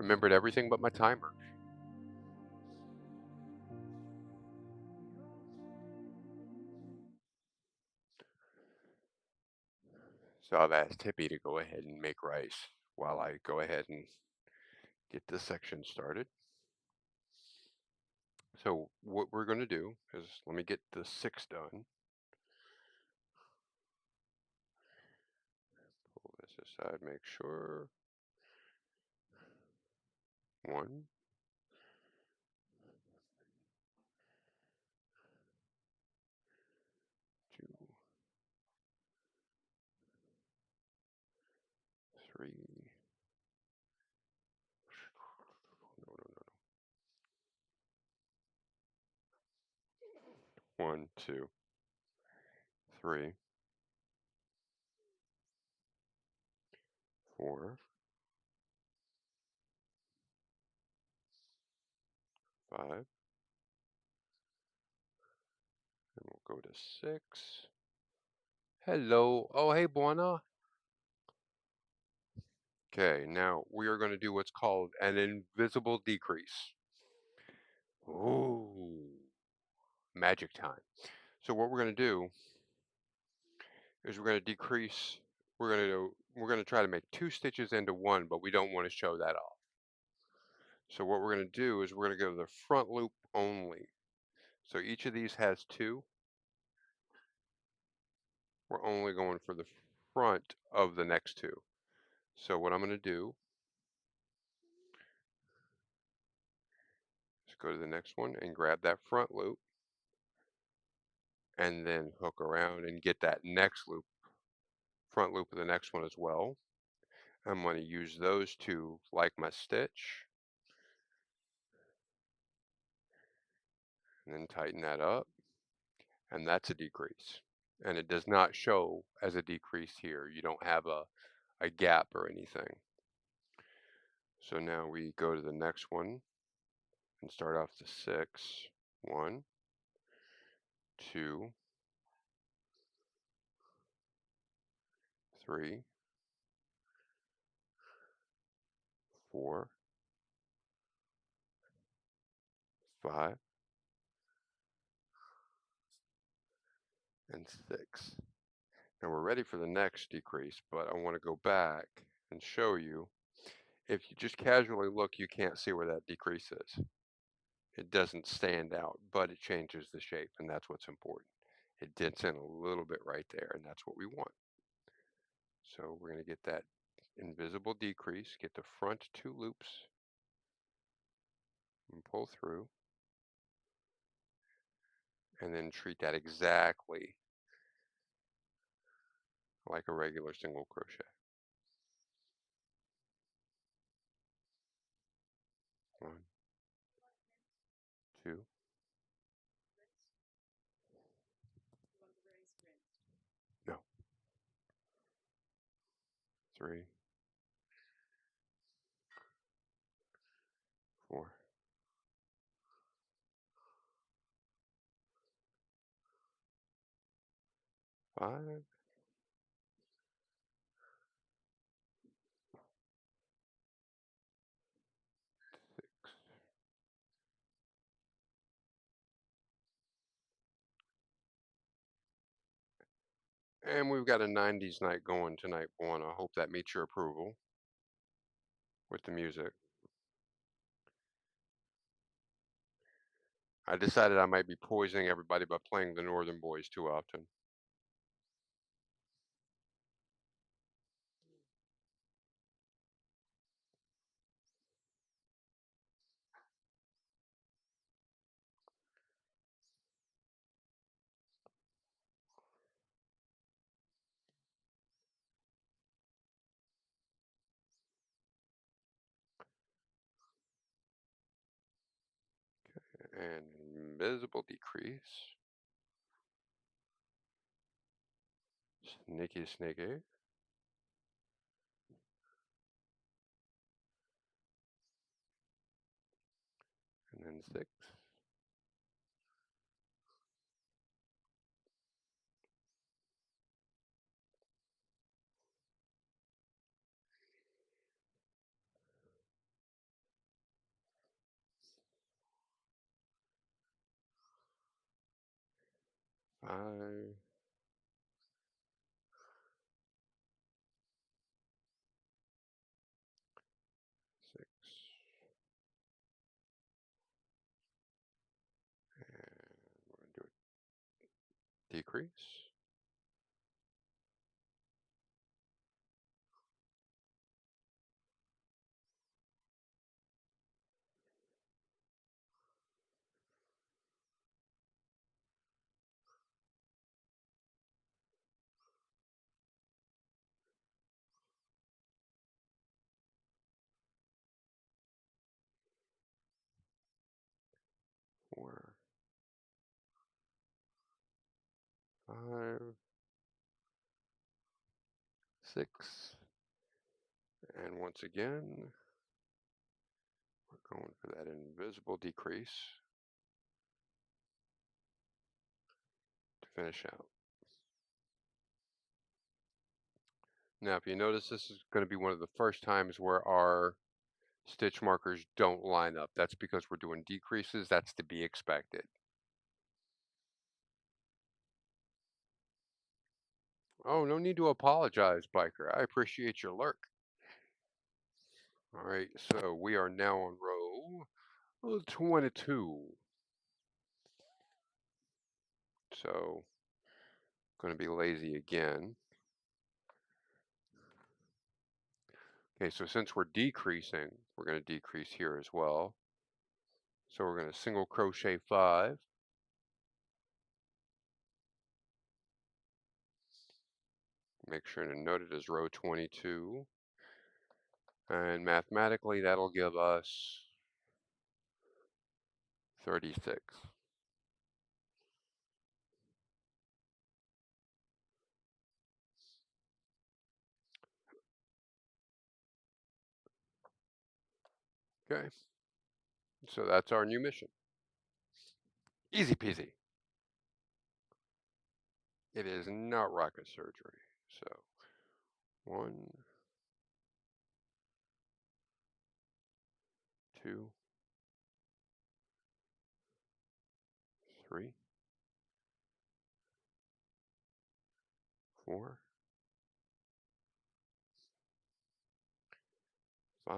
Remembered everything but my timer. So I've asked Tippy to go ahead and make rice while I go ahead and get this section started. So what we're going to do is, let me get the 6 done. Pull this aside, make sure. 1, 2, 3. No, no, no. 1, 2, 3, 4, 5. And we'll go to 6. Hello. Oh, hey, Buona. Okay, now we are going to do what's called an invisible decrease. Ooh, magic time. So what we're going to do is we're going to decrease, we're going to try to make 2 stitches into 1, but we don't want to show that off. So what we're going to do is we're going to go to the front loop only. So each of these has 2. We're only going for the front of the next 2. So what I'm going to do is go to the next one and grab that front loop and then hook around and get that next loop, front loop of the next one as well. I'm going to use those 2 like my stitch and then tighten that up, and that's a decrease. And it does not show as a decrease here. You don't have a gap or anything. So now we go to the next one and start off the 6. 1, 2, 3, 4, 5, and 6. Now we're ready for the next decrease, but I want to go back and show you. If you just casually look, you can't see where that decrease is. It doesn't stand out, but it changes the shape, and that's what's important. It dents in a little bit right there, and that's what we want. So we're going to get that invisible decrease, get the front 2 loops, and pull through, and then treat that exactly like a regular single crochet. 1, 2, 3, 4, 5, 6. And we've got a 90s night going tonight, Juan. I hope that meets your approval with the music. I decided I might be poisoning everybody by playing the Northern Boys too often. And invisible decrease. Sneaky, sneaky. And then 6. 5, 6, and we're going to do a decrease. 4, 5, 6, and once again, we're going for that invisible decrease to finish out. Now, if you notice, this is going to be one of the first times where our stitch markers don't line up. That's because we're doing decreases. That's to be expected. Oh, no need to apologize, Biker. I appreciate your lurk. All right, so we are now on row 22. So, going to be lazy again. Okay, so since we're decreasing, we're going to decrease here as well. So we're going to single crochet 5. Make sure to note it as row 22. And mathematically, that'll give us 36. Okay, so that's our new mission. Easy peasy. It is not rocket surgery. So 1, 2, 3, 4, 5.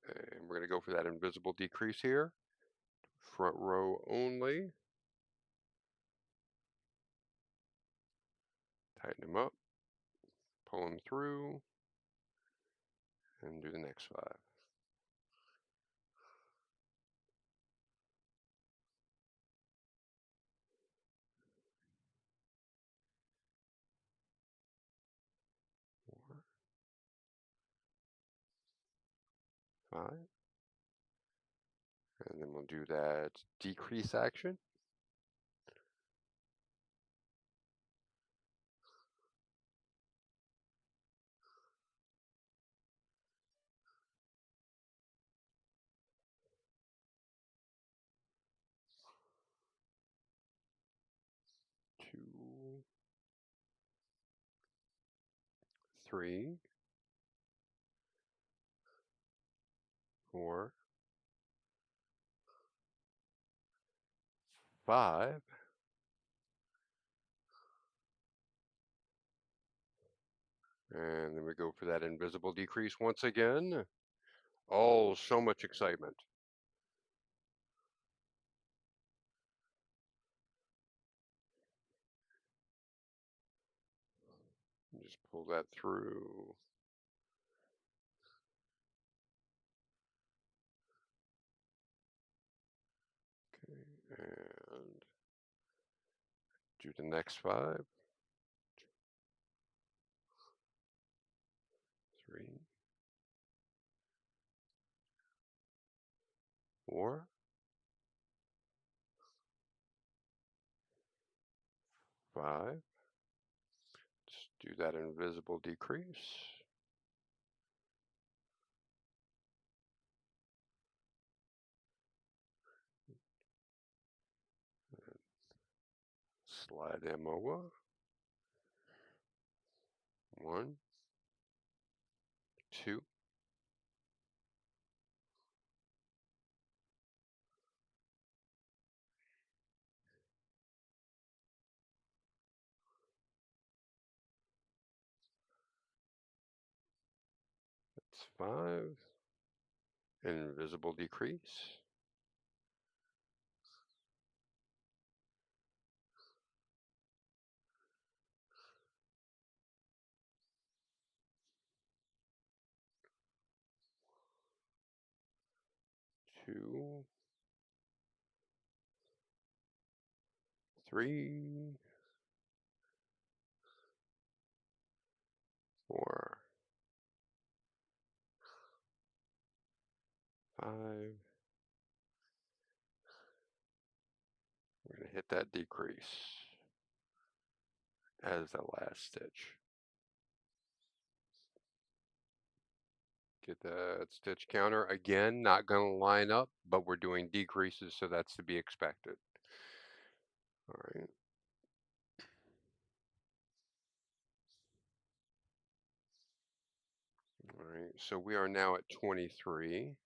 And we're going to go for that invisible decrease here. Front row only. Tighten them up. Pull them through. And do the next 5. Four, 5. And then we'll do that decrease action. Two, 3, 4, 5. And then we go for that invisible decrease once again. Oh, so much excitement. Just pull that through. Okay, and do the next 5. 3, 4, 5. Let's do that invisible decrease. Slide them over. 1, 2, 5. Invisible decrease. 2, 3, 4, 5. We're going to hit that decrease as the last stitch. Get that stitch counter. Again, not going to line up, but we're doing decreases, so that's to be expected. All right. All right, so we are now at 23.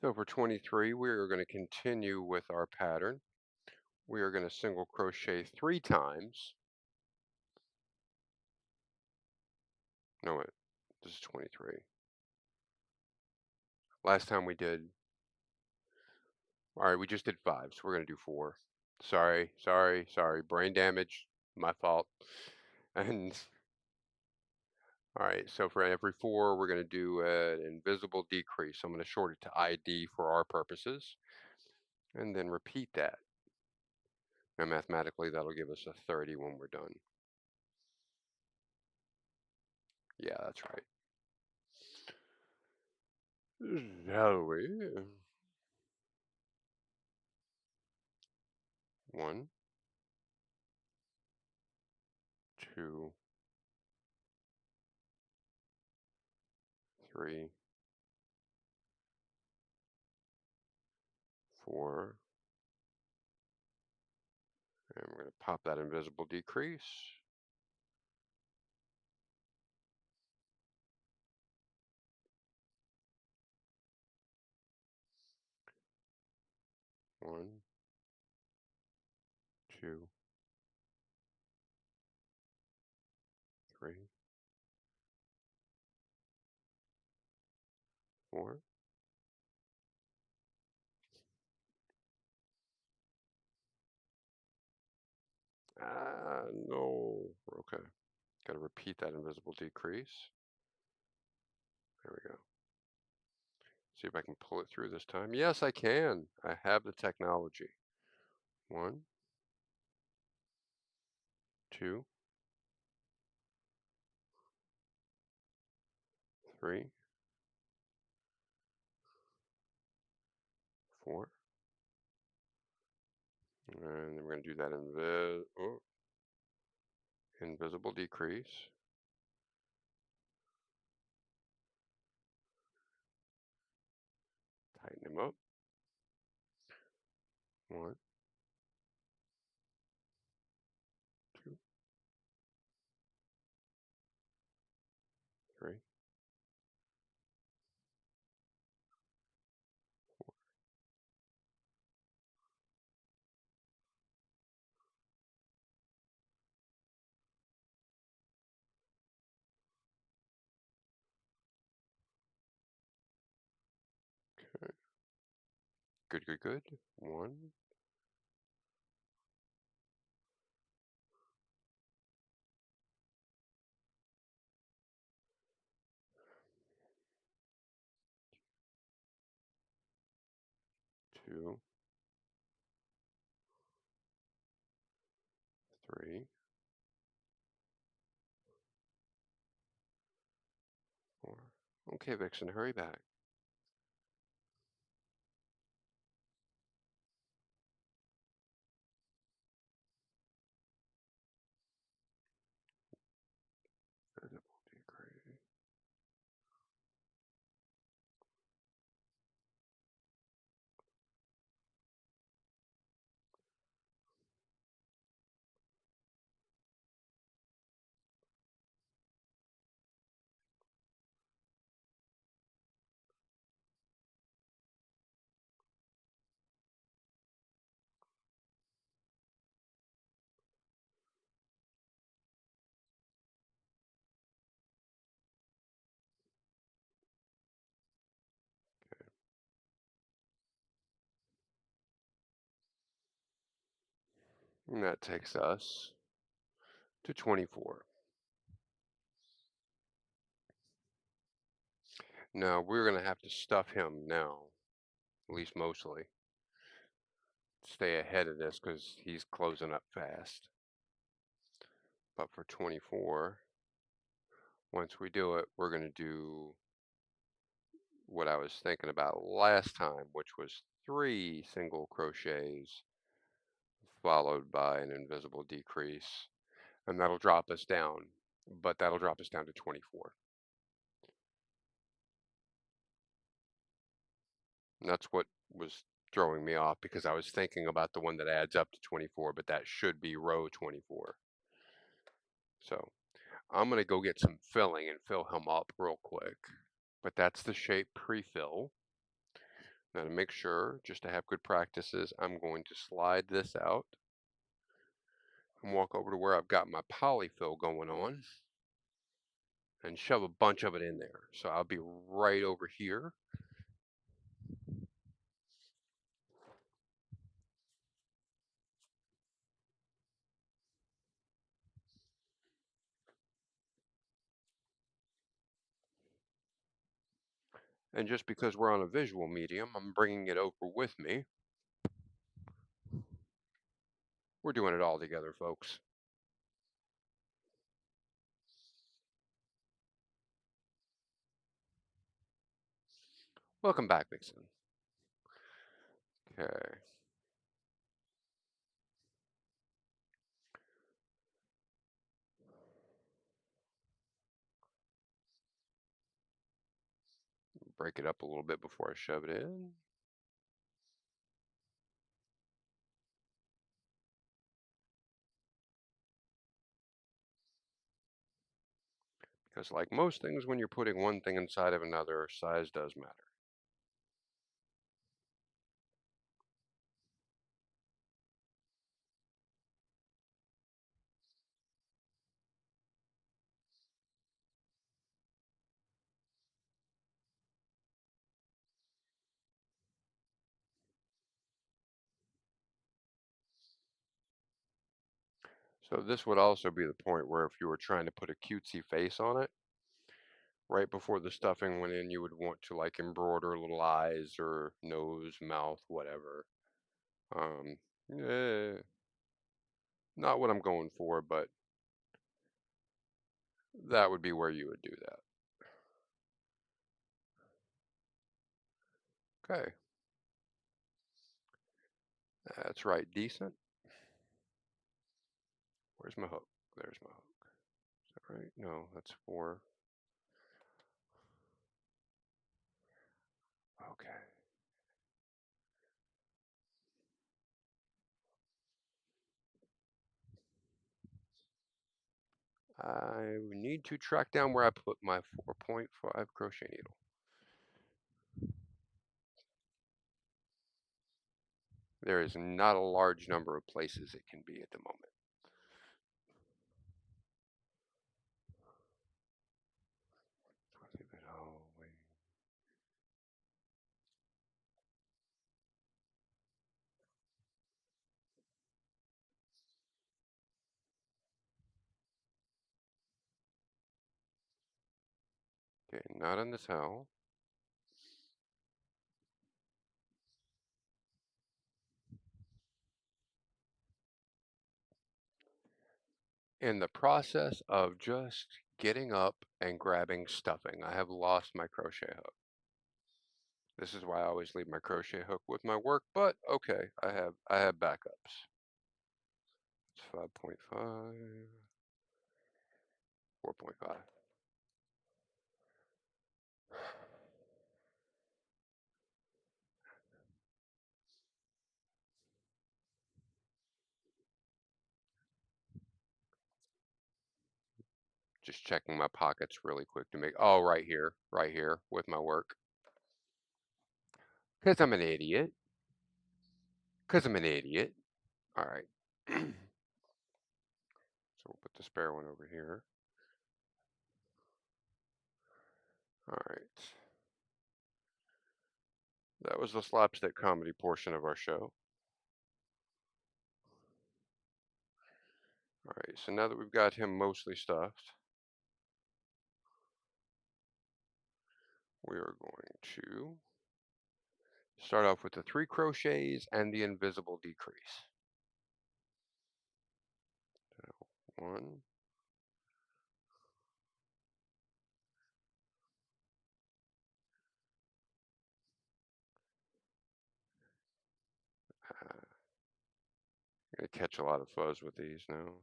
So for 23, we are going to continue with our pattern. We are going to single crochet 3 times. No, wait, this is 23. Last time we did, all right, we just did 5, so we're going to do 4. Sorry, brain damage, my fault. And all right, so for every 4, we're going to do an invisible decrease. I'm going to short it to ID for our purposes, and then repeat that. Now, mathematically, that'll give us a 30 when we're done. Yeah, that's right. Shall we? 1, 2, 3, 4, and we're going to pop that invisible decrease. 1, 2, 3, 4. No. Okay. Got to repeat that invisible decrease. There we go. See if I can pull it through this time. Yes, I can. I have the technology. 1, 2, 3, 4. And then we're going to do that invisible decrease. Tighten them up. 1, 2, 3. Okay. Good, good, good. 1, 2, 3, 4. Okay, Vixen, hurry back. Invisible decrease. And that takes us to 24. Now we're going to have to stuff him now, at least mostly. Stay ahead of this because he's closing up fast. But for 24, once we do it, we're going to do what I was thinking about last time, which was 3 single crochets followed by an invisible decrease, and that'll drop us down, but that'll drop us down to 24. And that's what was throwing me off because I was thinking about the one that adds up to 24, but that should be row 24. So I'm going to go get some filling and fill him up real quick. But that's the shape pre-fill. Now to make sure, just to have good practices, I'm going to slide this out and walk over to where I've got my polyfill going on and shove a bunch of it in there. So I'll be right over here. And just because we're on a visual medium, I'm bringing it over with me. We're doing it all together, folks. Welcome back, Vixen. Okay. Break it up a little bit before I shove it in. Because like most things, when you're putting one thing inside of another, size does matter. So this would also be the point where if you were trying to put a cutesy face on it, right before the stuffing went in, you would want to like embroider little eyes or nose, mouth, whatever. Eh, not what I'm going for, but that would be where you would do that. Okay. That's right, decent. Where's my hook? There's my hook. Is that right? No, that's 4. Okay. I need to track down where I put my 4.5 crochet needle. There is not a large number of places it can be at the moment. Okay, not on the towel. In the process of just getting up and grabbing stuffing, I have lost my crochet hook. This is why I always leave my crochet hook with my work, but okay, I have backups. It's 5.5, 4.5. Just checking my pockets really quick to make, oh, right here with my work. Because I'm an idiot. All right. So we'll put the spare one over here. All right. That was the slapstick comedy portion of our show. Alright, so now that we've got him mostly stuffed, we are going to start off with the 3 crochets and the invisible decrease. So 1, I'm gonna catch a lot of fuzz with these now.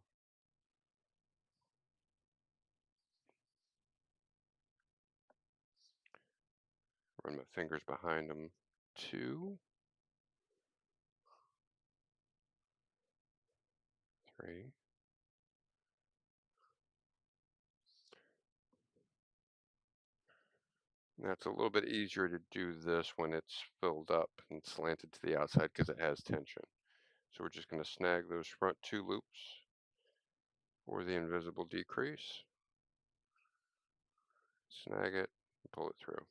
Run my fingers behind them. 2, 3. Now it's a little bit easier to do this when it's filled up and slanted to the outside because it has tension. So we're just going to snag those front 2 loops for the invisible decrease. Snag it, and pull it through.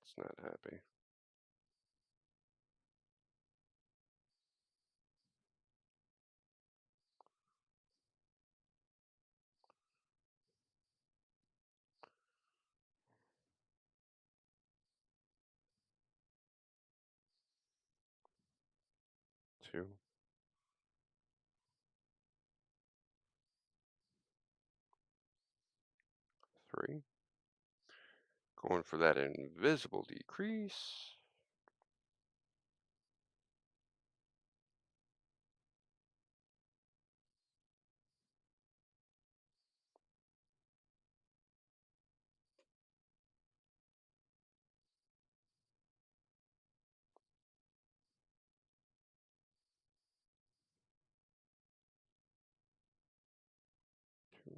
'It's not happy. 2, 3. Going for that invisible decrease. 2.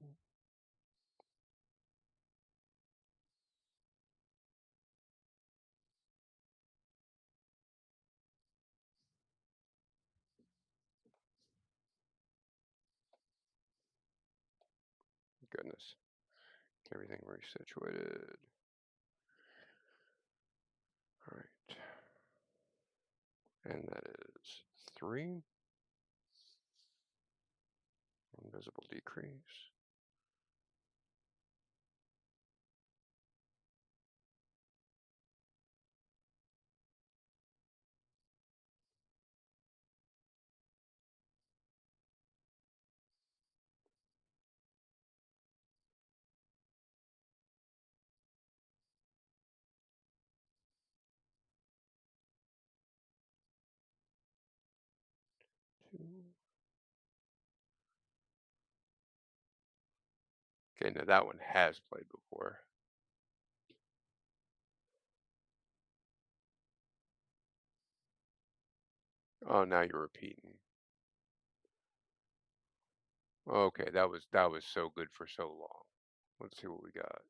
Goodness. Everything resituated. Alright. And that is 3. Invisible decrease. 2. Okay, now that one has played before. Oh, now you're repeating. Okay, that was so good for so long. Let's see what we got.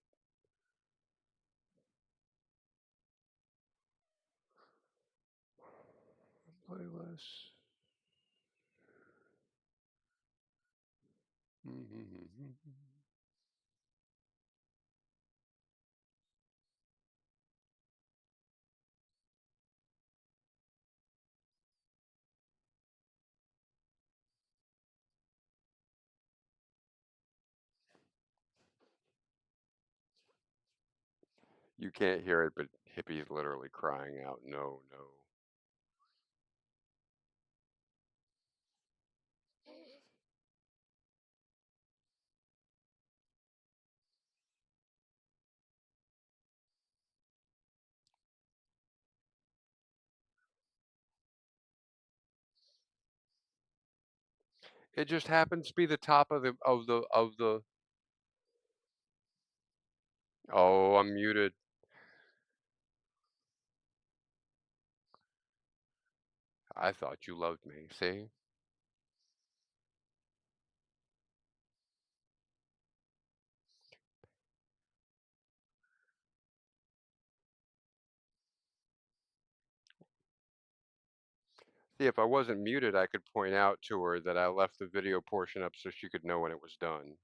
Playlist. You can't hear it, but Hippie's literally crying out, no, no. It just happens to be the top of the. Oh, I'm muted. I thought you loved me. See? See, if I wasn't muted, I could point out to her that I left the video portion up so she could know when it was done.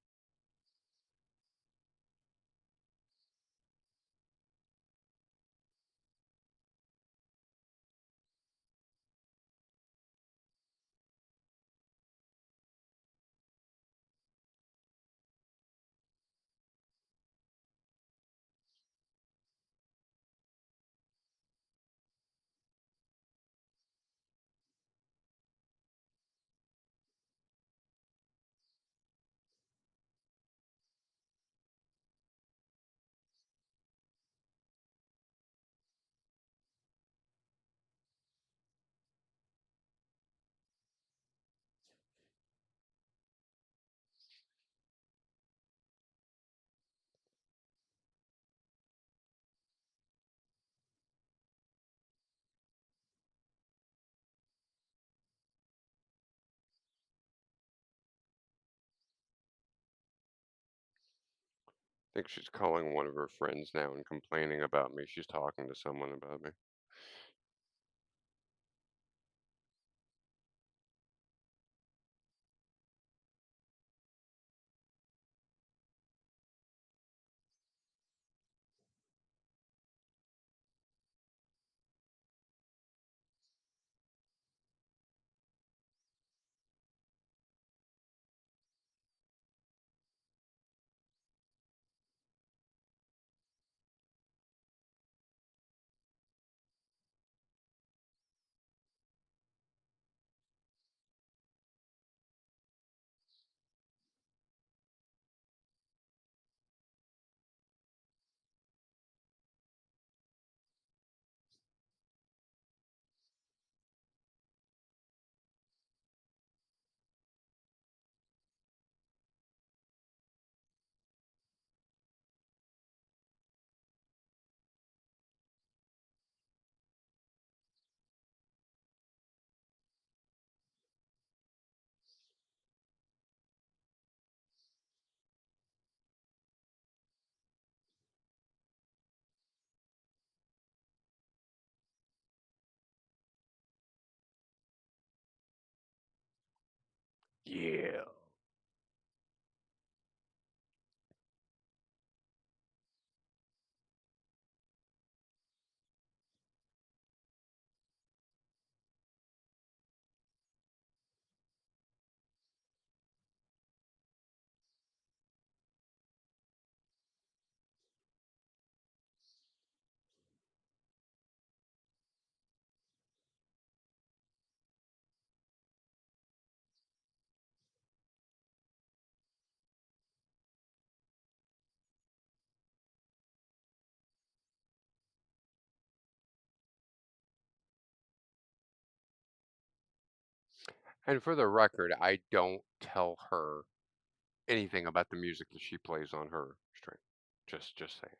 I think she's calling one of her friends now and complaining about me. She's talking to someone about me. Yeah. And for the record, I don't tell her anything about the music that she plays on her string. Just saying.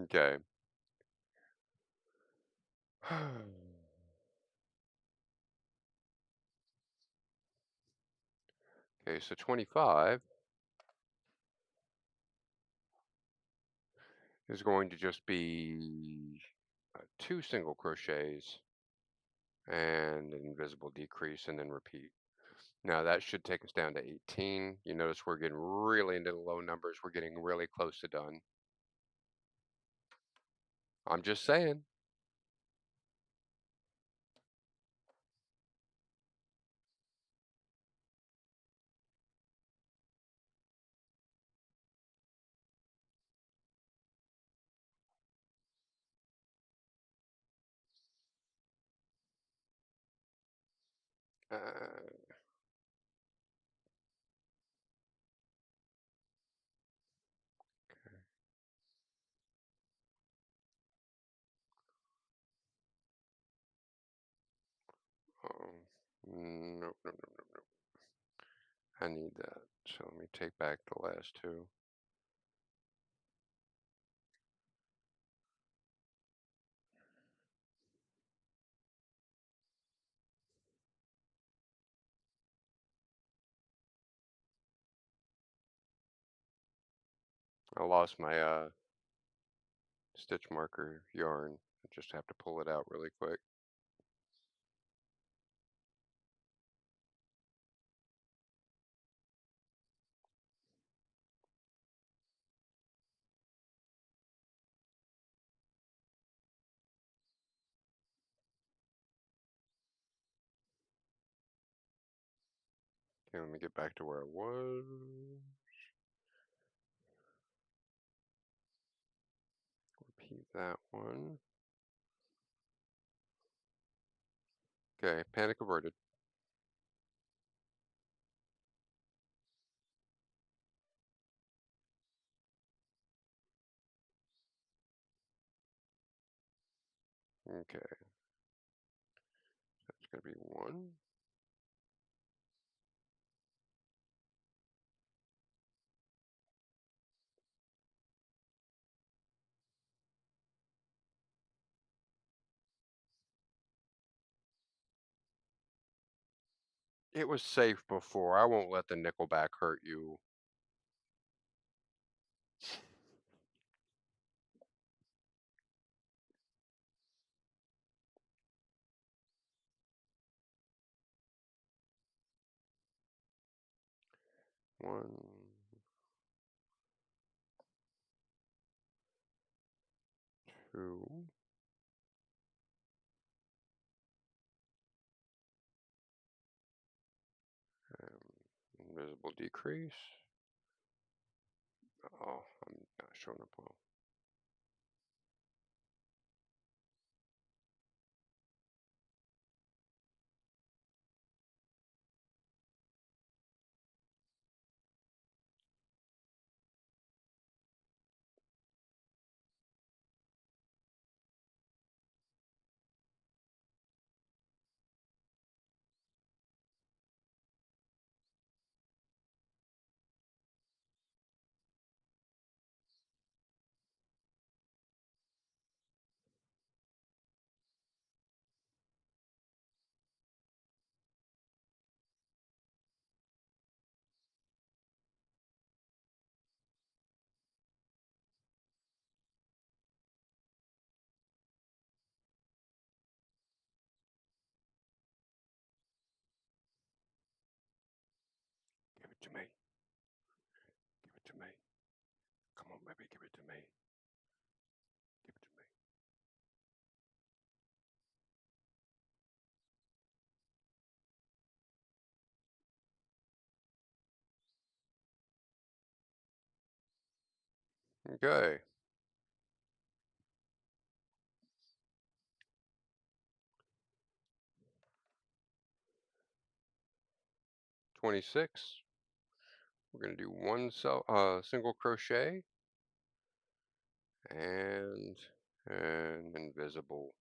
Okay. Okay, so 25 is going to just be 2 single crochets and an invisible decrease and then repeat. Now that should take us down to 18. You notice we're getting really into the low numbers. We're getting really close to done. I'm just saying. Uh, oh, no, no, no, no, no. I need that. So let me take back the last two. I lost my stitch marker yarn. I just have to pull it out really quick. Okay, let me get back to where I was. Repeat that one. Okay, panic averted. Okay, that's gonna be one. It was safe before. I won't let the nickelback hurt you. One, two, invisible decrease. Oh, I'm not showing up well. Give it to me. Give it to me. Come on, baby, give it to me. Give it to me. Okay. 26. We're going to do one single crochet and an invisible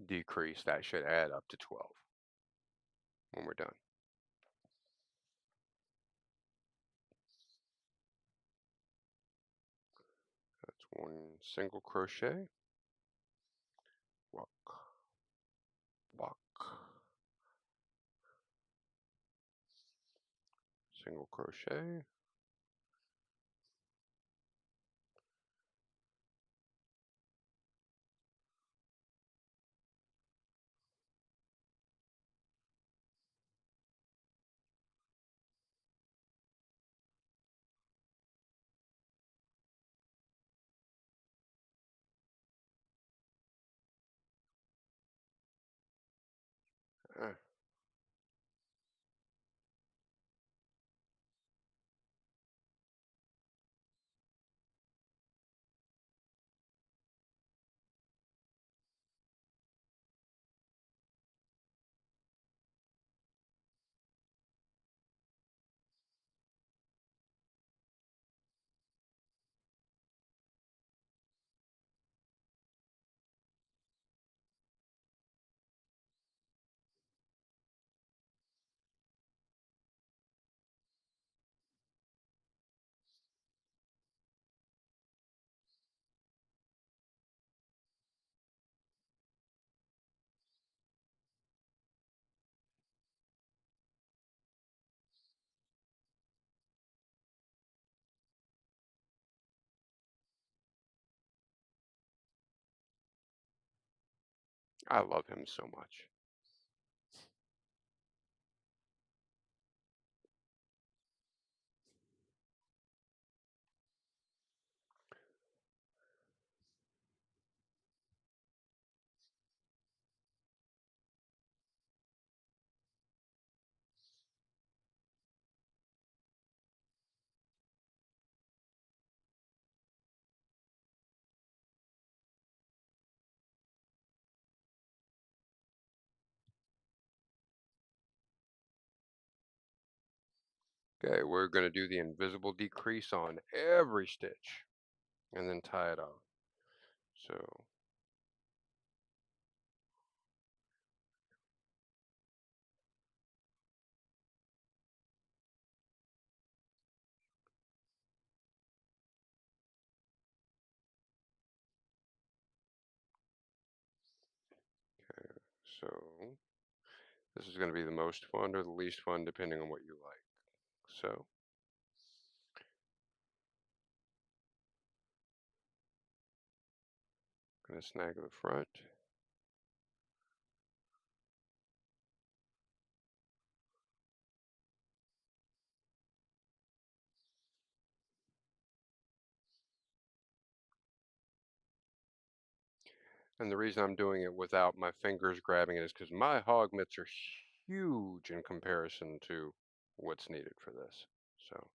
decrease. That should add up to 12 when we're done. That's one single crochet. Walk, walk, single crochet. Uh, I love him so much. Okay, we're going to do the invisible decrease on every stitch and then tie it off. So, so this is going to be the most fun or the least fun depending on what you like. So, I'm going to snag the front. And the reason I'm doing it without my fingers grabbing it is because my hog mitts are huge in comparison to what's needed for this. So,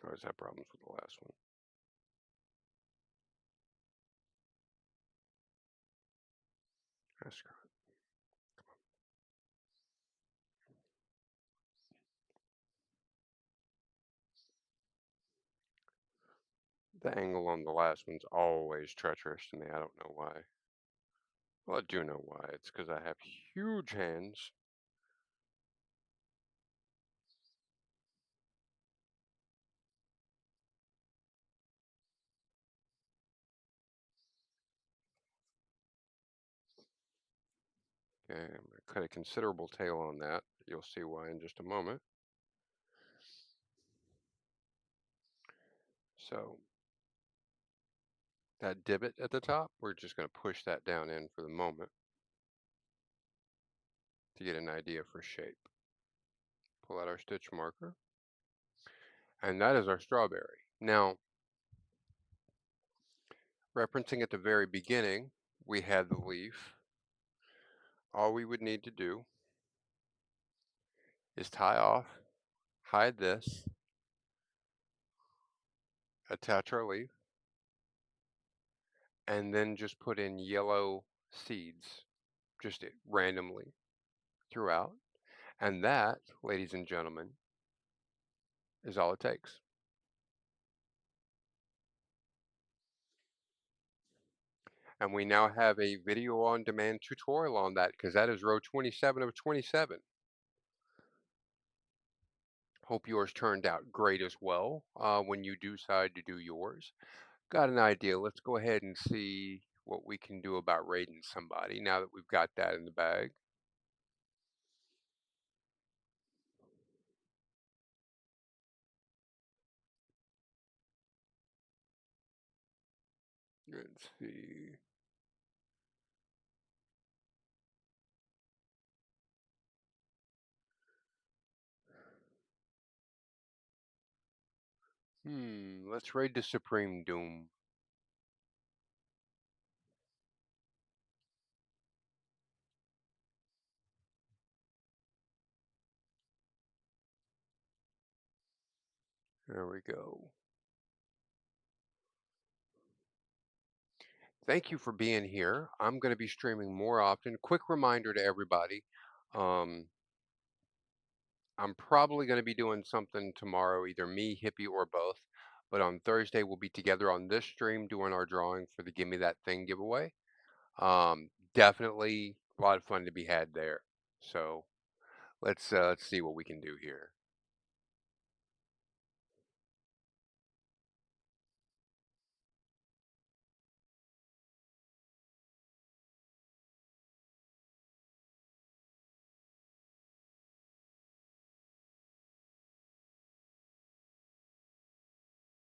I always have problems with the last one. That's The angle on the last one's always treacherous to me. I don't know why. Well, I do know why. It's because I have huge hands. Okay, I'm going to cut a considerable tail on that. You'll see why in just a moment. So, that divot at the top, we're just going to push that down in for the moment to get an idea for shape. Pull out our stitch marker. And that is our strawberry. Now, referencing at the very beginning, we had the leaf. All we would need to do is tie off, hide this, attach our leaf, and then just put in yellow seeds, just randomly throughout. And that, ladies and gentlemen, is all it takes. And we now have a video on demand tutorial on that because that is row 27 of 27. Hope yours turned out great as well when you do decide to do yours. Got an idea. Let's go ahead and see what we can do about raiding somebody now that we've got that in the bag. Let's see. Let's raid the Supreme Doom. There we go. Thank you for being here. I'm going to be streaming more often. Quick reminder to everybody. Um, I'm probably going to be doing something tomorrow, either me, Hippie, or both. But on Thursday, we'll be together on this stream doing our drawing for the Gimme That Thing giveaway. Definitely a lot of fun to be had there. So let's see what we can do here.